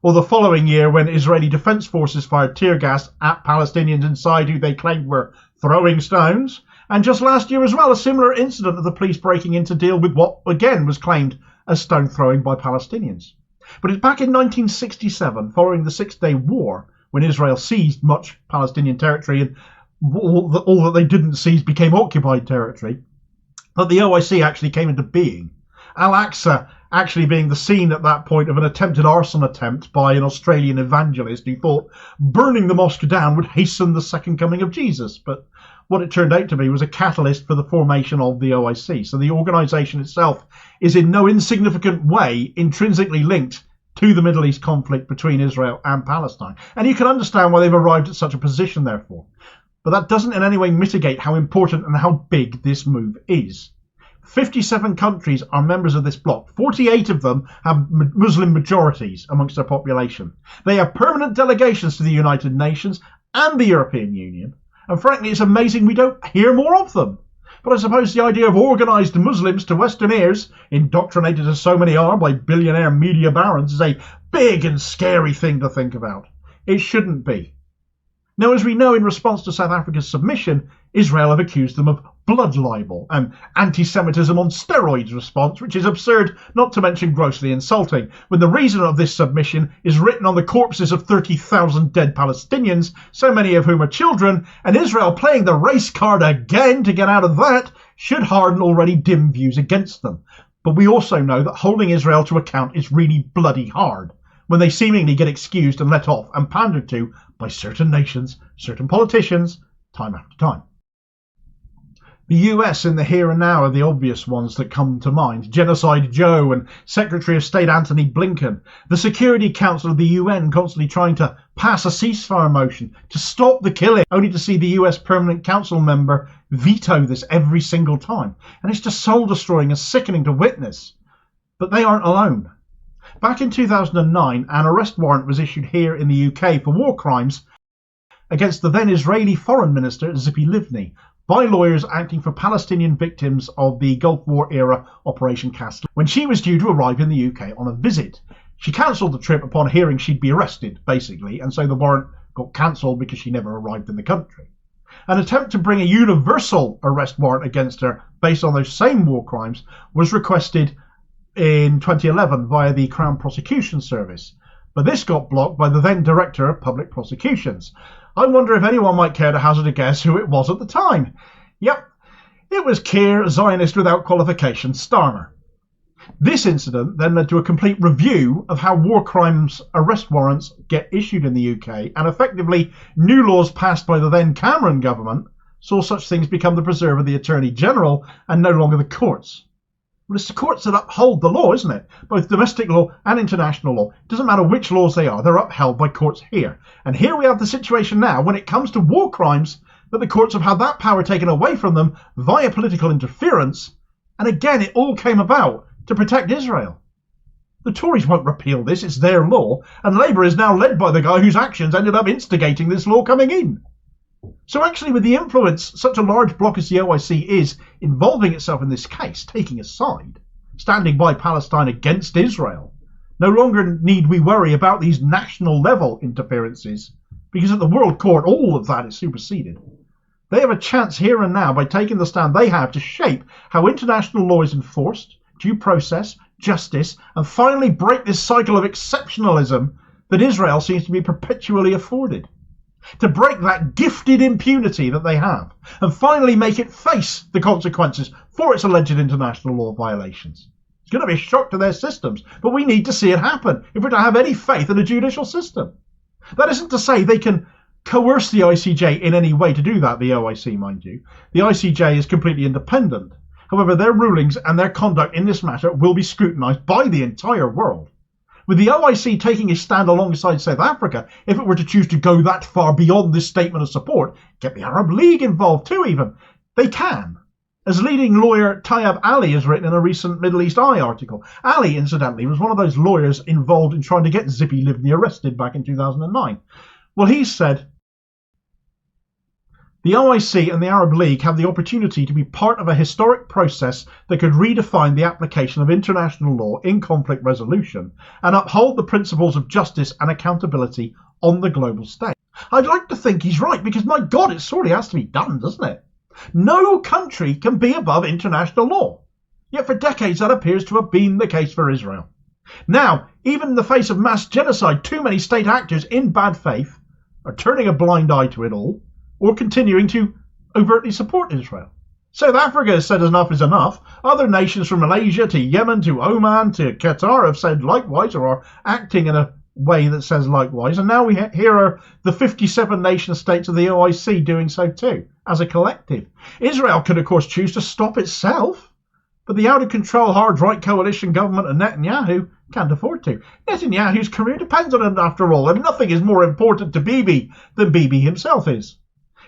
Or the following year when Israeli Defence Forces fired tear gas at Palestinians inside who they claimed were throwing stones. And just last year as well, a similar incident of the police breaking in to deal with what again was claimed as stone throwing by Palestinians. But it's back in 1967, following the Six-Day War, when Israel seized much Palestinian territory and all that they didn't seize became occupied territory, that the OIC actually came into being. Al-Aqsa actually being the scene at that point of an attempted arson attempt by an Australian evangelist who thought burning the mosque down would hasten the second coming of Jesus. But what it turned out to be was a catalyst for the formation of the OIC. So the organisation itself is in no insignificant way intrinsically linked to the Middle East conflict between Israel and Palestine. And you can understand why they've arrived at such a position, therefore. But that doesn't in any way mitigate how important and how big this move is. 57 countries are members of this bloc. 48 of them have Muslim majorities amongst their population. They have permanent delegations to the United Nations and the European Union. And frankly, it's amazing we don't hear more of them. But I suppose the idea of organised Muslims to Western ears, indoctrinated as so many are by billionaire media barons, is a big and scary thing to think about. It shouldn't be. Now, as we know, in response to South Africa's submission, Israel have accused them of blood libel and antisemitism on steroids response, which is absurd, not to mention grossly insulting, when the reason of this submission is written on the corpses of 30,000 dead Palestinians, so many of whom are children, and Israel playing the race card again to get out of that should harden already dim views against them. But we also know that holding Israel to account is really bloody hard, when they seemingly get excused and let off and pandered to by certain nations, certain politicians, time after time. The US in the here and now are the obvious ones that come to mind. Genocide Joe and Secretary of State Antony Blinken. The Security Council of the UN constantly trying to pass a ceasefire motion to stop the killing, only to see the US Permanent Council member veto this every single time. And it's just soul-destroying and sickening to witness. But they aren't alone. Back in 2009, an arrest warrant was issued here in the UK for war crimes against the then Israeli Foreign Minister Tzipi Livni by lawyers acting for Palestinian victims of the Gulf War era Operation Cast when she was due to arrive in the UK on a visit. She cancelled the trip upon hearing she'd be arrested, basically, and so the warrant got cancelled because she never arrived in the country. An attempt to bring a universal arrest warrant against her based on those same war crimes was requested in 2011 via the Crown Prosecution Service, but this got blocked by the then Director of Public Prosecutions. I wonder if anyone might care to hazard a guess who it was at the time. Yep, it was Keir, Zionist without qualification, Starmer. This incident then led to a complete review of how war crimes arrest warrants get issued in the UK, and effectively new laws passed by the then Cameron government saw such things become the preserve of the Attorney General and no longer the courts. Well, it's the courts that uphold the law, isn't it? Both domestic law and international law. It doesn't matter which laws they are, they're upheld by courts here. And here we have the situation now, when it comes to war crimes, that the courts have had that power taken away from them via political interference. And again, it all came about to protect Israel. The Tories won't repeal this, it's their law, and Labour is now led by the guy whose actions ended up instigating this law coming in. So actually, with the influence such a large bloc as the OIC is involving itself in this case, taking a side, standing by Palestine against Israel, no longer need we worry about these national level interferences, because at the World Court all of that is superseded. They have a chance here and now, by taking the stand they have, to shape how international law is enforced, due process, justice, and finally break this cycle of exceptionalism that Israel seems to be perpetually afforded. To break that gifted impunity that they have, and finally make it face the consequences for its alleged international law violations. It's going to be a shock to their systems, but we need to see it happen if we're to have any faith in a judicial system. That isn't to say they can coerce the ICJ in any way to do that, the OIC, mind you. The ICJ is completely independent. However, their rulings and their conduct in this matter will be scrutinised by the entire world. With the OIC taking a stand alongside South Africa, if it were to choose to go that far beyond this statement of support, get the Arab League involved too even, they can. As leading lawyer Tayyab Ali has written in a recent Middle East Eye article. Ali, incidentally, was one of those lawyers involved in trying to get Zippy Livni arrested back in 2009. Well, he said, the OIC and the Arab League have the opportunity to be part of a historic process that could redefine the application of international law in conflict resolution and uphold the principles of justice and accountability on the global stage. I'd like to think he's right, because my God, it surely has to be done, doesn't it? No country can be above international law. Yet for decades that appears to have been the case for Israel. Now, even in the face of mass genocide, too many state actors in bad faith are turning a blind eye to it all, or continuing to overtly support Israel. South Africa has said enough is enough. Other nations from Malaysia to Yemen to Oman to Qatar have said likewise, or are acting in a way that says likewise. And now here are the 57 nation states of the OIC doing so too, as a collective. Israel could, of course, choose to stop itself, but the out-of-control hard-right coalition government of Netanyahu can't afford to. Netanyahu's career depends on it, after all, and nothing is more important to Bibi than Bibi himself is.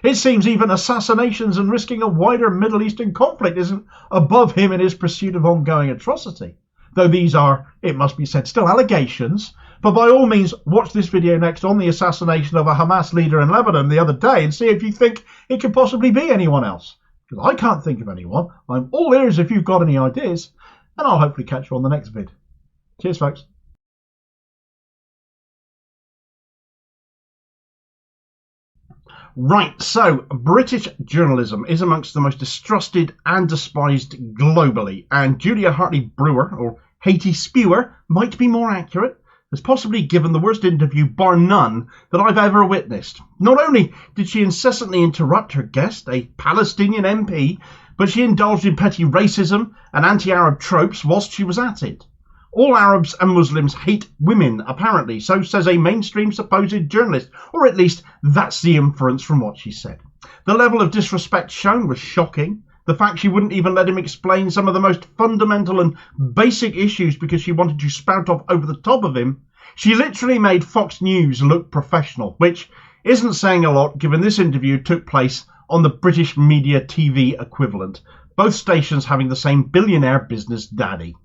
It seems even assassinations and risking a wider Middle Eastern conflict isn't above him in his pursuit of ongoing atrocity. Though these are, it must be said, still allegations. But by all means, watch this video next on the assassination of a Hamas leader in Lebanon the other day and see if you think it could possibly be anyone else. Because I can't think of anyone. I'm all ears if you've got any ideas. And I'll hopefully catch you on the next vid. Cheers, folks. Right, so British journalism is amongst the most distrusted and despised globally, and Julia Hartley-Brewer, or Haiti Spewer, might be more accurate, has possibly given the worst interview, bar none, that I've ever witnessed. Not only did she incessantly interrupt her guest, a Palestinian MP, but she indulged in petty racism and anti-Arab tropes whilst she was at it. All Arabs and Muslims hate women, apparently, so says a mainstream supposed journalist, or at least that's the inference from what she said. The level of disrespect shown was shocking. The fact she wouldn't even let him explain some of the most fundamental and basic issues because she wanted to spout off over the top of him. She literally made Fox News look professional, which isn't saying a lot given this interview took place on the British media TV equivalent, both stations having the same billionaire business daddy.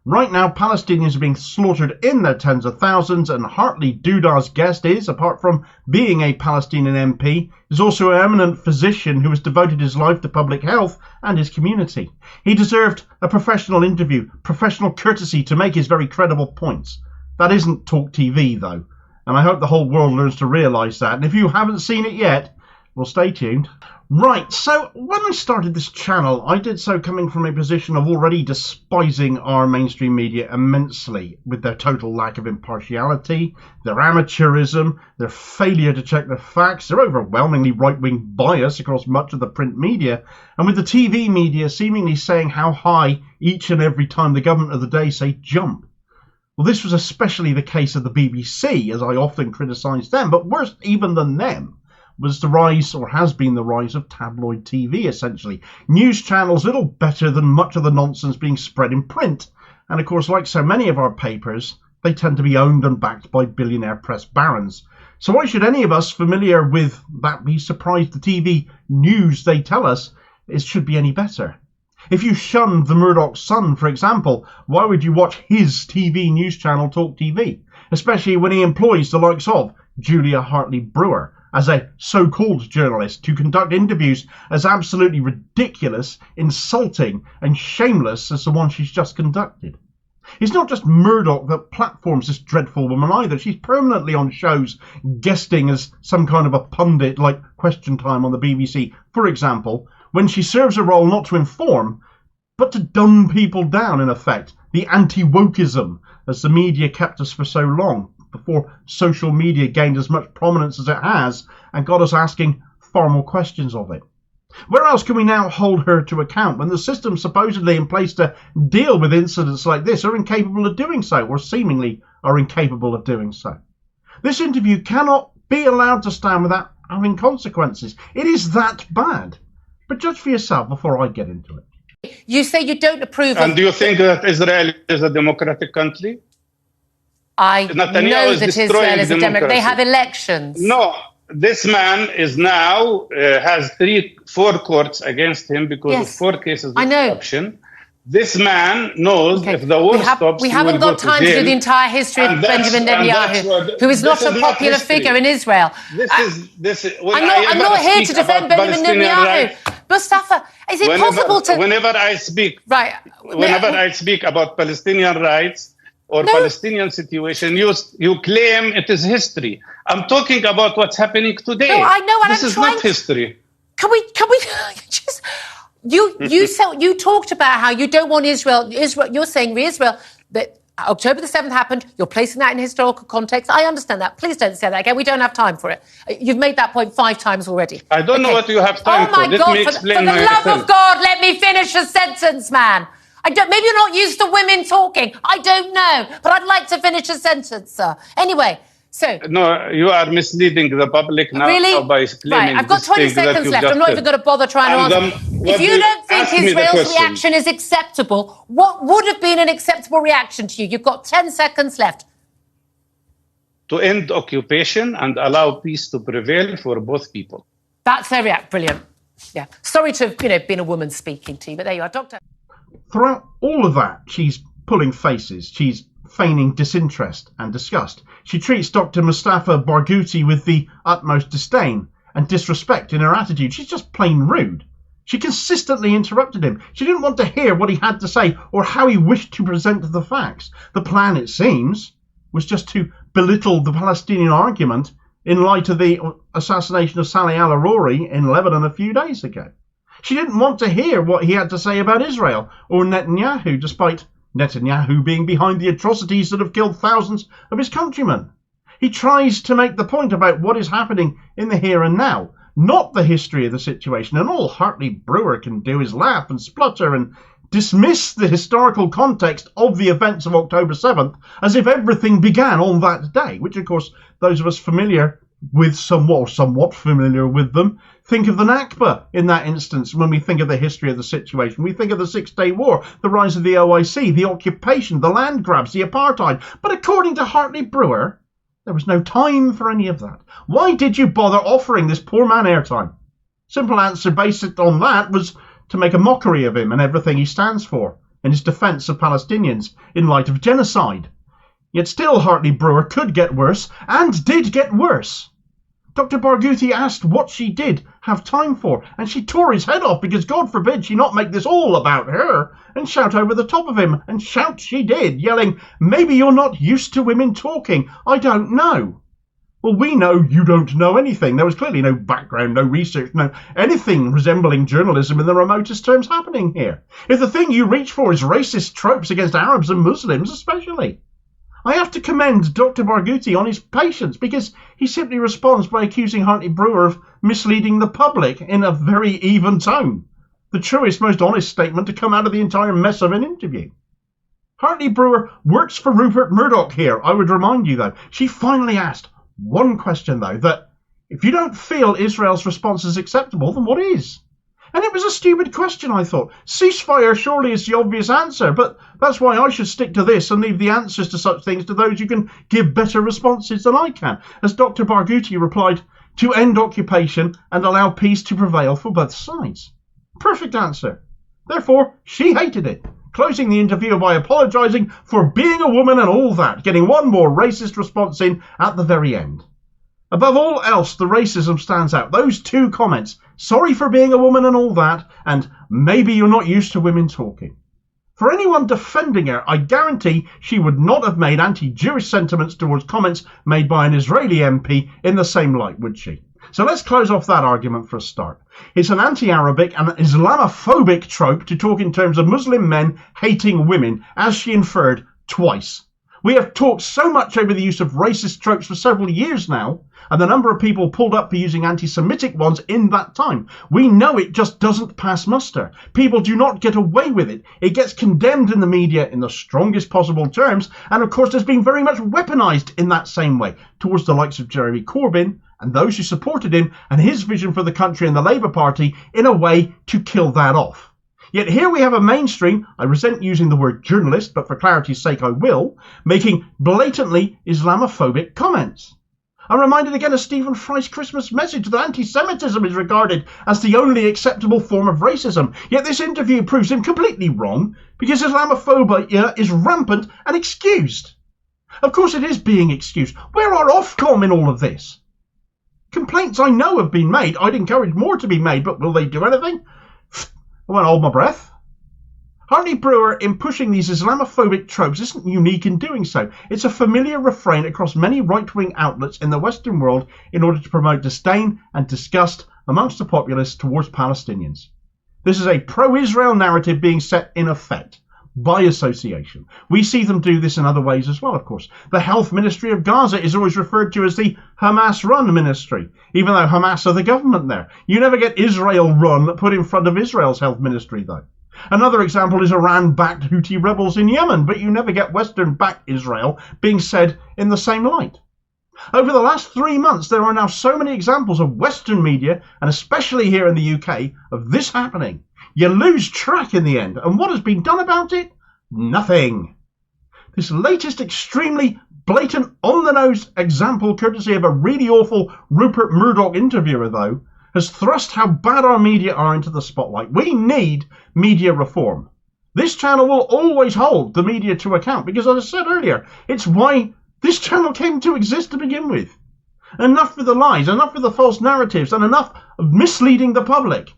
Right now, Palestinians are being slaughtered in their tens of thousands, and Hartley Doodah's guest is, apart from being a Palestinian MP, is also an eminent physician who has devoted his life to public health and his community. He deserved a professional interview, professional courtesy to make his very credible points. That isn't talk TV, though, and I hope the whole world learns to realise that. And if you haven't seen it yet, well, stay tuned. Right, so when I started this channel, I did so coming from a position of already despising our mainstream media immensely, with their total lack of impartiality, their amateurism, their failure to check their facts, their overwhelmingly right-wing bias across much of the print media, and with the TV media seemingly saying how high each and every time the government of the day say jump. Well, this was especially the case of the BBC, as I often criticised them, but worse even than them was the rise, or has been the rise, of tabloid TV, essentially. News channels little better than much of the nonsense being spread in print. And of course, like so many of our papers, they tend to be owned and backed by billionaire press barons. So why should any of us familiar with that be surprised the TV news they tell us it should be any better? If you shunned the Murdoch son, for example, why would you watch his TV news channel Talk TV? Especially when he employs the likes of Julia Hartley-Brewer as a so-called journalist to conduct interviews as absolutely ridiculous, insulting and shameless as the one she's just conducted. It's not just Murdoch that platforms this dreadful woman either. She's permanently on shows guesting as some kind of a pundit like Question Time on the BBC, for example, when she serves a role not to inform, but to dumb people down, in effect. The anti-wokeism, as the media kept us for so long, before social media gained as much prominence as it has and got us asking far more questions of it. Where else can we now hold her to account when the systems supposedly in place to deal with incidents like this are incapable of doing so, or seemingly are incapable of doing so? This interview cannot be allowed to stand without having consequences. It is that bad. But judge for yourself before I get into it. You say you don't approve of... And do you think that Israel is a democratic country? I know that Israel is a democracy. They have elections. No, this man is now has 4 courts against him because of 4 cases of corruption. This man knows if the war stops, we haven't got time to do the entire history of Benjamin Netanyahu, who is not a popular figure in Israel. I'm not here to defend Benjamin Netanyahu. Mustafa, is it possible to... Whenever I speak about Palestinian rights, or Palestinian situation, you claim it is history. I'm talking about what's happening today. No, I know, and this is not history. Can we just... You talked about how you don't want Israel. You're saying Israel, that October the 7th happened. You're placing that in historical context. I understand that. Please don't say that again. We don't have time for it. You've made that point 5 times already. I don't know what you have time for. Oh my God! For the love of God, let me finish a sentence, man. Maybe you're not used to women talking. I don't know, but I'd like to finish a sentence, sir. Anyway. So, no, you are misleading the public now by claiming I've got 20 seconds left. I'm not even going to bother trying to answer. If you don't think Israel's reaction is acceptable, what would have been an acceptable reaction to you? You've got 10 seconds left. To end occupation and allow peace to prevail for both people. That's their reaction. Brilliant. Yeah. Sorry to have been a woman speaking to you, but there you are, Doctor. Throughout all of that, she's pulling faces. She's feigning disinterest and disgust. She treats Dr. Mustafa Barghouti with the utmost disdain and disrespect in her attitude. She's just plain rude. She consistently interrupted him. She didn't want to hear what he had to say or how he wished to present the facts. The plan, it seems, was just to belittle the Palestinian argument in light of the assassination of Saleh al-Aruri in Lebanon a few days ago. She didn't want to hear what he had to say about Israel or Netanyahu, despite Netanyahu being behind the atrocities that have killed thousands of his countrymen. He tries to make the point about what is happening in the here and now, not the history of the situation, and all Hartley-Brewer can do is laugh and splutter and dismiss the historical context of the events of October 7th as if everything began on that day, which of course those of us familiar with somewhat familiar with them think of the Nakba in that instance. When we think of the history of the situation, we think of the 6-Day War, the rise of the OIC, the occupation, the land grabs, the apartheid. But according to Hartley-Brewer, there was no time for any of that. Why did you bother offering this poor man airtime? Simple answer based on that was to make a mockery of him and everything he stands for in his defence of Palestinians in light of genocide. Yet still Hartley-Brewer could get worse, and did get worse. Dr. Barghouti asked what she did have time for, and she tore his head off because God forbid she not make this all about her and shout over the top of him, and shout she did, yelling, "Maybe you're not used to women talking, I don't know." Well, we know you don't know anything. There was clearly no background, no research, no anything resembling journalism in the remotest terms happening here. If the thing you reach for is racist tropes against Arabs and Muslims especially. I have to commend Dr. Barghouti on his patience, because he simply responds by accusing Houthi Brewer of misleading the public in a very even tone. The truest, most honest statement to come out of the entire mess of an interview. Houthi Brewer works for Rupert Murdoch here, I would remind you though. She finally asked one question though, that if you don't feel Israel's response is acceptable, then what is? And it was a stupid question, I thought. Ceasefire surely is the obvious answer, but that's why I should stick to this and leave the answers to such things to those who can give better responses than I can. As Dr. Barghouti replied, to end occupation and allow peace to prevail for both sides. Perfect answer. Therefore, she hated it, closing the interview by apologising for being a woman and all that, getting one more racist response in at the very end. Above all else, the racism stands out. Those two comments, sorry for being a woman and all that, and maybe you're not used to women talking. For anyone defending her, I guarantee she would not have made anti-Jewish sentiments towards comments made by an Israeli MP in the same light, would she? So let's close off that argument for a start. It's an anti-Arabic and Islamophobic trope to talk in terms of Muslim men hating women, as she inferred twice. We have talked so much over the use of racist tropes for several years now, and the number of people pulled up for using anti-Semitic ones in that time. We know it just doesn't pass muster. People do not get away with it. It gets condemned in the media in the strongest possible terms, and of course has been very much weaponised in that same way towards the likes of Jeremy Corbyn and those who supported him and his vision for the country and the Labour Party in a way to kill that off. Yet here we have a mainstream, I resent using the word journalist, but for clarity's sake I will, making blatantly Islamophobic comments. I'm reminded again of Stephen Fry's Christmas message that anti-Semitism is regarded as the only acceptable form of racism. Yet this interview proves him completely wrong, because Islamophobia is rampant and excused. Of course it is being excused. Where are Ofcom in all of this? Complaints I know have been made. I'd encourage more to be made, but will they do anything? I won't hold my breath. Houthi Brewer, in pushing these Islamophobic tropes, isn't unique in doing so. It's a familiar refrain across many right-wing outlets in the Western world in order to promote disdain and disgust amongst the populace towards Palestinians. This is a pro-Israel narrative being set in effect by association. We see them do this in other ways as well, of course. The health ministry of Gaza is always referred to as the Hamas-run ministry, even though Hamas are the government there. You never get Israel-run put in front of Israel's health ministry, though. Another example is Iran-backed Houthi rebels in Yemen, but you never get Western-backed Israel being said in the same light. Over the last 3 months, there are now so many examples of Western media, and especially here in the UK, of this happening. You lose track in the end, and what has been done about it? Nothing. This latest extremely blatant, on-the-nose example, courtesy of a really awful Rupert Murdoch interviewer, though, has thrust how bad our media are into the spotlight. We need media reform. This channel will always hold the media to account, because as I said earlier, it's why this channel came to exist to begin with. Enough with the lies, enough with the false narratives, and enough of misleading the public.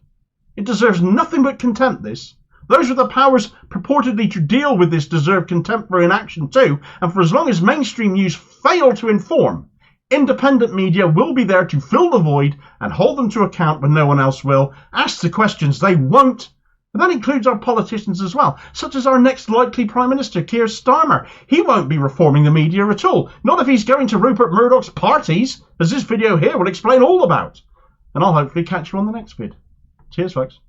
It deserves nothing but contempt, this. Those with the powers purportedly to deal with this deserve contempt for inaction too, and for as long as mainstream news fail to inform, independent media will be there to fill the void and hold them to account when no one else will, ask the questions they won't, and that includes our politicians as well, such as our next likely Prime Minister, Keir Starmer. He won't be reforming the media at all, not if he's going to Rupert Murdoch's parties, as this video here will explain all about. And I'll hopefully catch you on the next vid. Cheers, folks.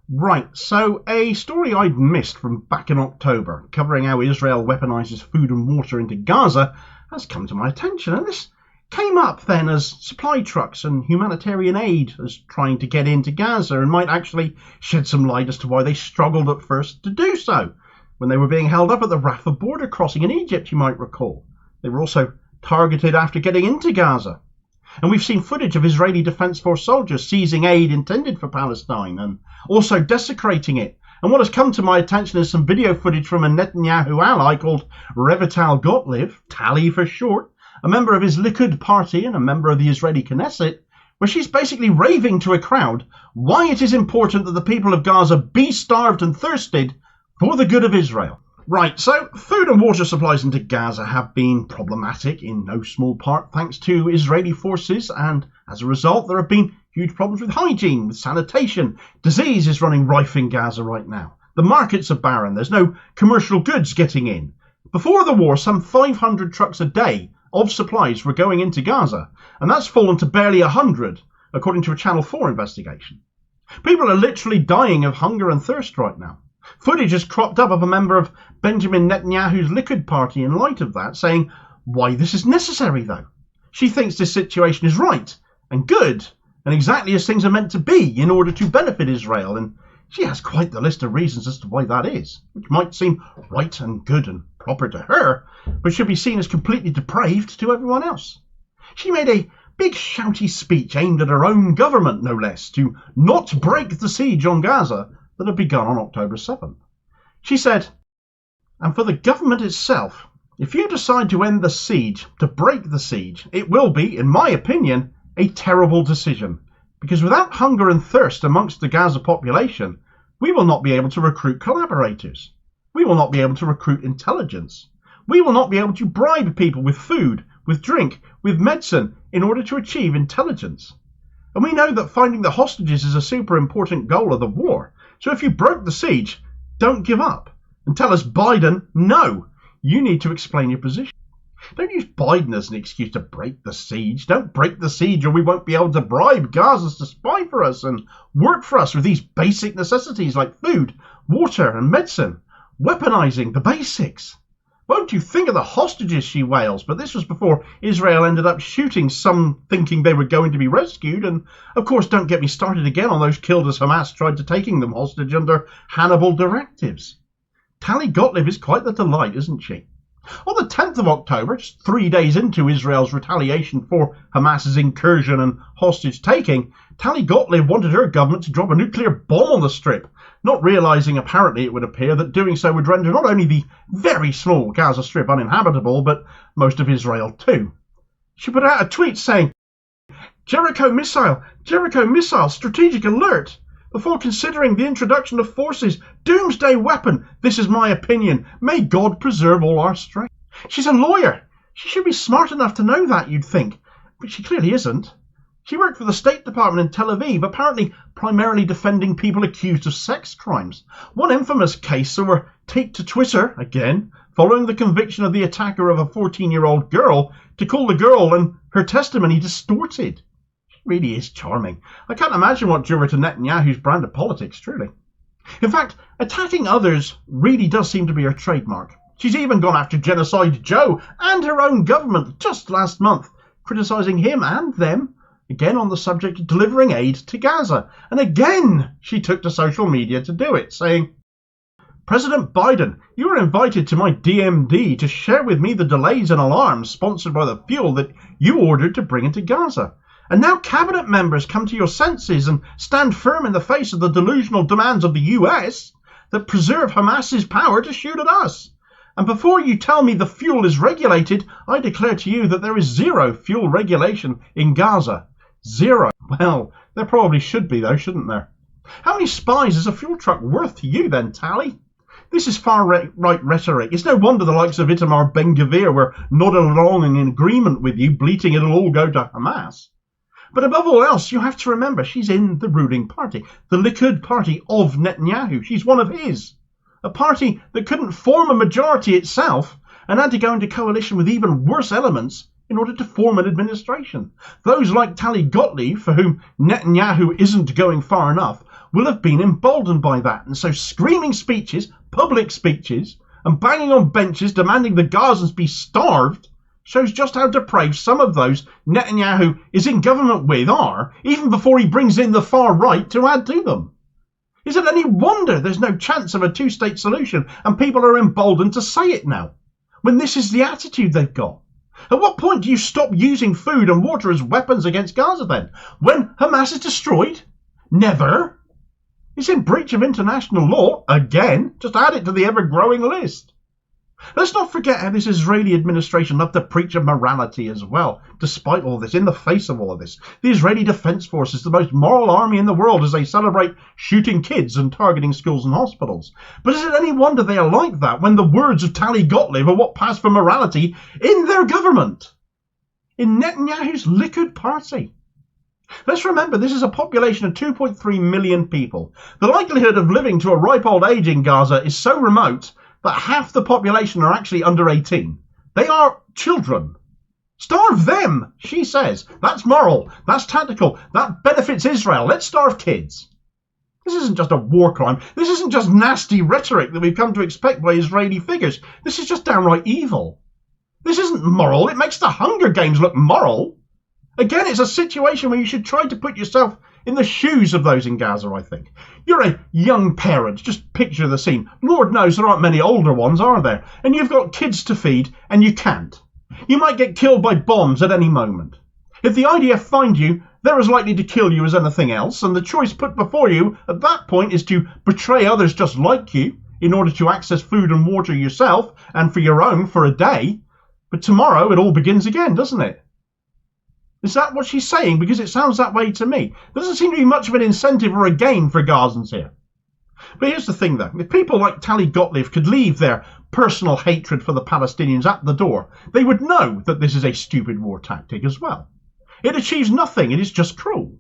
Right, so a story I'd missed from back in October, covering how Israel weaponises food and water into Gaza, has come to my attention, and this came up then as supply trucks and humanitarian aid as trying to get into Gaza, and might actually shed some light as to why they struggled at first to do so, when they were being held up at the Rafah border crossing in Egypt, you might recall. They were also targeted after getting into Gaza. And we've seen footage of Israeli Defence Force soldiers seizing aid intended for Palestine and also desecrating it. And what has come to my attention is some video footage from a Netanyahu ally called Revital Gottlieb, Tali for short, a member of his Likud party and a member of the Israeli Knesset, where she's basically raving to a crowd why it is important that the people of Gaza be starved and thirsted for the good of Israel. Right, so food and water supplies into Gaza have been problematic in no small part thanks to Israeli forces, and as a result there have been huge problems with hygiene, with sanitation. Disease is running rife in Gaza right now. The markets are barren, there's no commercial goods getting in. Before the war, some 500 trucks a day of supplies were going into Gaza, and that's fallen to barely 100, according to a Channel 4 investigation. People are literally dying of hunger and thirst right now. Footage has cropped up of a member of Benjamin Netanyahu's Likud party in light of that, saying why this is necessary though. She thinks this situation is right and good and exactly as things are meant to be in order to benefit Israel, and she has quite the list of reasons as to why that is, which might seem right and good and proper to her, but should be seen as completely depraved to everyone else. She made a big shouty speech aimed at her own government, no less, to not break the siege on Gaza that had begun on October 7th. She said, "And for the government itself, if you decide to end the siege, to break the siege, it will be, in my opinion, a terrible decision, because without hunger and thirst amongst the Gaza population, we will not be able to recruit collaborators. We will not be able to recruit intelligence. We will not be able to bribe people with food, with drink, with medicine in order to achieve intelligence. And we know that finding the hostages is a super important goal of the war. So if you broke the siege, don't give up. And tell us, Biden, no, you need to explain your position. Don't use Biden as an excuse to break the siege. Don't break the siege or we won't be able to bribe Gazans to spy for us and work for us with these basic necessities like food, water and medicine. Weaponizing the basics. Won't you think of the hostages, she wails, but this was before Israel ended up shooting some thinking they were going to be rescued, and of course don't get me started again on those killed as Hamas tried to taking them hostage under Hannibal directives. Tali Gottlieb is quite the delight, isn't she? On the 10th of October, just 3 days into Israel's retaliation for Hamas's incursion and hostage-taking, Tali Gottlieb wanted her government to drop a nuclear bomb on the Strip, not realising, apparently it would appear, that doing so would render not only the very small Gaza Strip uninhabitable, but most of Israel too. She put out a tweet saying, Jericho missile, strategic alert. Before considering the introduction of forces, doomsday weapon, this is my opinion. May God preserve all our strength. She's a lawyer. She should be smart enough to know that, you'd think. But she clearly isn't. She worked for the State Department in Tel Aviv, apparently primarily defending people accused of sex crimes. One infamous case saw her take to Twitter, again, following the conviction of the attacker of a 14-year-old girl, to call the girl and her testimony distorted. Really is charming. I can't imagine what drew her to Netanyahu's brand of politics, truly. In fact, attacking others really does seem to be her trademark. She's even gone after Genocide Joe and her own government just last month, criticising him and them, again on the subject of delivering aid to Gaza. And again, she took to social media to do it, saying, President Biden, you were invited to my DMD to share with me the delays and alarms sponsored by the fuel that you ordered to bring into Gaza. And now cabinet members come to your senses and stand firm in the face of the delusional demands of the US that preserve Hamas's power to shoot at us. And before you tell me the fuel is regulated, I declare to you that there is zero fuel regulation in Gaza. Zero. Well, there probably should be though, shouldn't there? How many spies is a fuel truck worth to you then, Tali? This is far-right rhetoric. It's no wonder the likes of Itamar Ben-Gvir were nodding along in agreement with you, bleating it'll all go to Hamas. But above all else, you have to remember she's in the ruling party, the Likud party of Netanyahu. She's one of his. A party that couldn't form a majority itself and had to go into coalition with even worse elements in order to form an administration. Those like Tali Gottlieb, for whom Netanyahu isn't going far enough, will have been emboldened by that. And so screaming speeches, public speeches, and banging on benches demanding the Gazans be starved shows just how depraved some of those Netanyahu is in government with are, even before he brings in the far right to add to them. Is it any wonder there's no chance of a two-state solution and people are emboldened to say it now, when this is the attitude they've got? At what point do you stop using food and water as weapons against Gaza then? When Hamas is destroyed? Never. It's in breach of international law, again. Just add it to the ever-growing list. Let's not forget how this Israeli administration loved to preach of morality as well. Despite all this, in the face of all of this, the Israeli Defence Force is the most moral army in the world as they celebrate shooting kids and targeting schools and hospitals. But is it any wonder they are like that when the words of Tali Gottlieb are what pass for morality in their government? In Netanyahu's Likud party. Let's remember, this is a population of 2.3 million people. The likelihood of living to a ripe old age in Gaza is so remote that half the population are actually under 18. They are children. Starve them, she says. That's moral. That's tactical. That benefits Israel. Let's starve kids. This isn't just a war crime. This isn't just nasty rhetoric that we've come to expect by Israeli figures. This is just downright evil. This isn't moral. It makes the Hunger Games look moral. Again, it's a situation where you should try to put yourself in the shoes of those in Gaza, I think. You're a young parent. Just picture the scene. Lord knows there aren't many older ones, are there? And you've got kids to feed, and you can't. You might get killed by bombs at any moment. If the IDF find you, they're as likely to kill you as anything else, and the choice put before you at that point is to betray others just like you in order to access food and water yourself and for your own for a day. But tomorrow it all begins again, doesn't it? Is that what she's saying? Because it sounds that way to me. There doesn't seem to be much of an incentive or a gain for Gazans here. But here's the thing, though. If people like Tali Gottlieb could leave their personal hatred for the Palestinians at the door, they would know that this is a stupid war tactic as well. It achieves nothing. It is just cruel.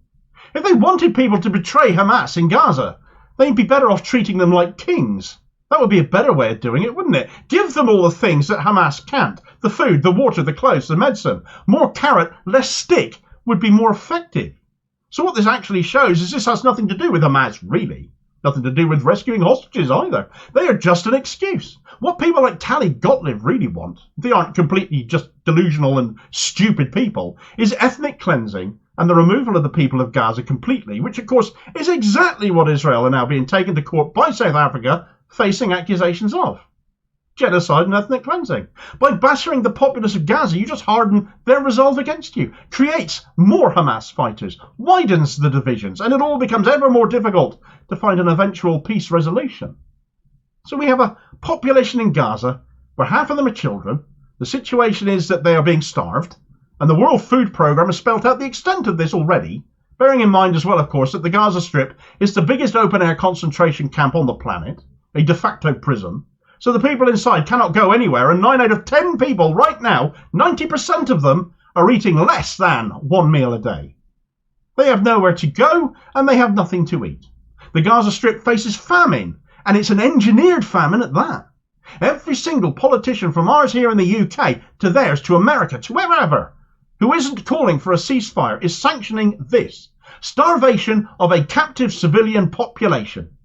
If they wanted people to betray Hamas in Gaza, they'd be better off treating them like kings. That would be a better way of doing it, wouldn't it? Give them all the things that Hamas can't. The food, the water, the clothes, the medicine. More carrot, less stick would be more effective. So what this actually shows is this has nothing to do with Hamas, really. Nothing to do with rescuing hostages either. They are just an excuse. What people like Tali Gottlieb really want, they aren't completely just delusional and stupid people, is ethnic cleansing and the removal of the people of Gaza completely, which of course is exactly what Israel are now being taken to court by South Africa facing accusations of. Genocide and ethnic cleansing. By battering the populace of Gaza, you just harden their resolve against you, creates more Hamas fighters, widens the divisions, and it all becomes ever more difficult to find an eventual peace resolution. So we have a population in Gaza where half of them are children. The situation is that they are being starved, and the World Food Programme has spelt out the extent of this already, bearing in mind as well, of course, that the Gaza Strip is the biggest open-air concentration camp on the planet, a de facto prison. So the people inside cannot go anywhere, and 9 out of 10 people right now, 90% of them, are eating less than one meal a day. They have nowhere to go, and they have nothing to eat. The Gaza Strip faces famine, and it's an engineered famine at that. Every single politician from ours here in the UK, to theirs, to America, to wherever, who isn't calling for a ceasefire, is sanctioning this. Starvation of a captive civilian population.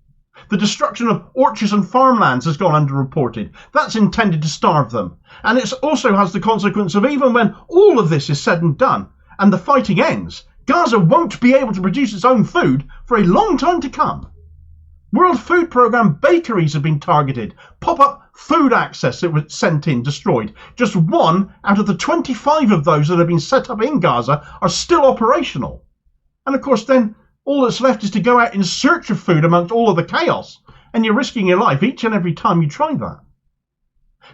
The destruction of orchards and farmlands has gone underreported. That's intended to starve them. And it also has the consequence of even when all of this is said and done and the fighting ends, Gaza won't be able to produce its own food for a long time to come. World Food Programme bakeries have been targeted. Pop-up food access that was sent in destroyed. Just 1 out of the 25 of those that have been set up in Gaza are still operational. And of course then all that's left is to go out in search of food amongst all of the chaos, and you're risking your life each and every time you try that.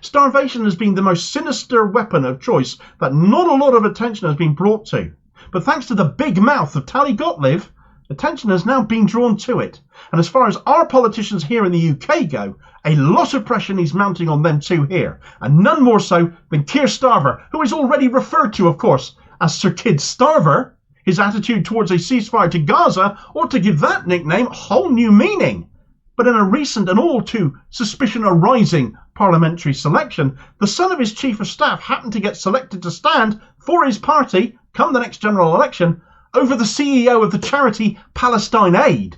Starvation has been the most sinister weapon of choice that not a lot of attention has been brought to. But thanks to the big mouth of Tali Gottlieb, attention has now been drawn to it. And as far as our politicians here in the UK go, a lot of pressure is mounting on them too here, and none more so than Keir Starmer, who is already referred to, of course, as Sir Kid Starver. His attitude towards a ceasefire to Gaza ought to give that nickname a whole new meaning. But in a recent and all too suspicion-arising parliamentary selection, the son of his chief of staff happened to get selected to stand for his party, come the next general election, over the CEO of the charity Palestine Aid.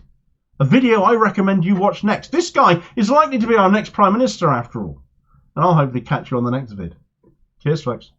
A video I recommend you watch next. This guy is likely to be our next Prime Minister after all. And I'll hopefully catch you on the next vid. Cheers, folks.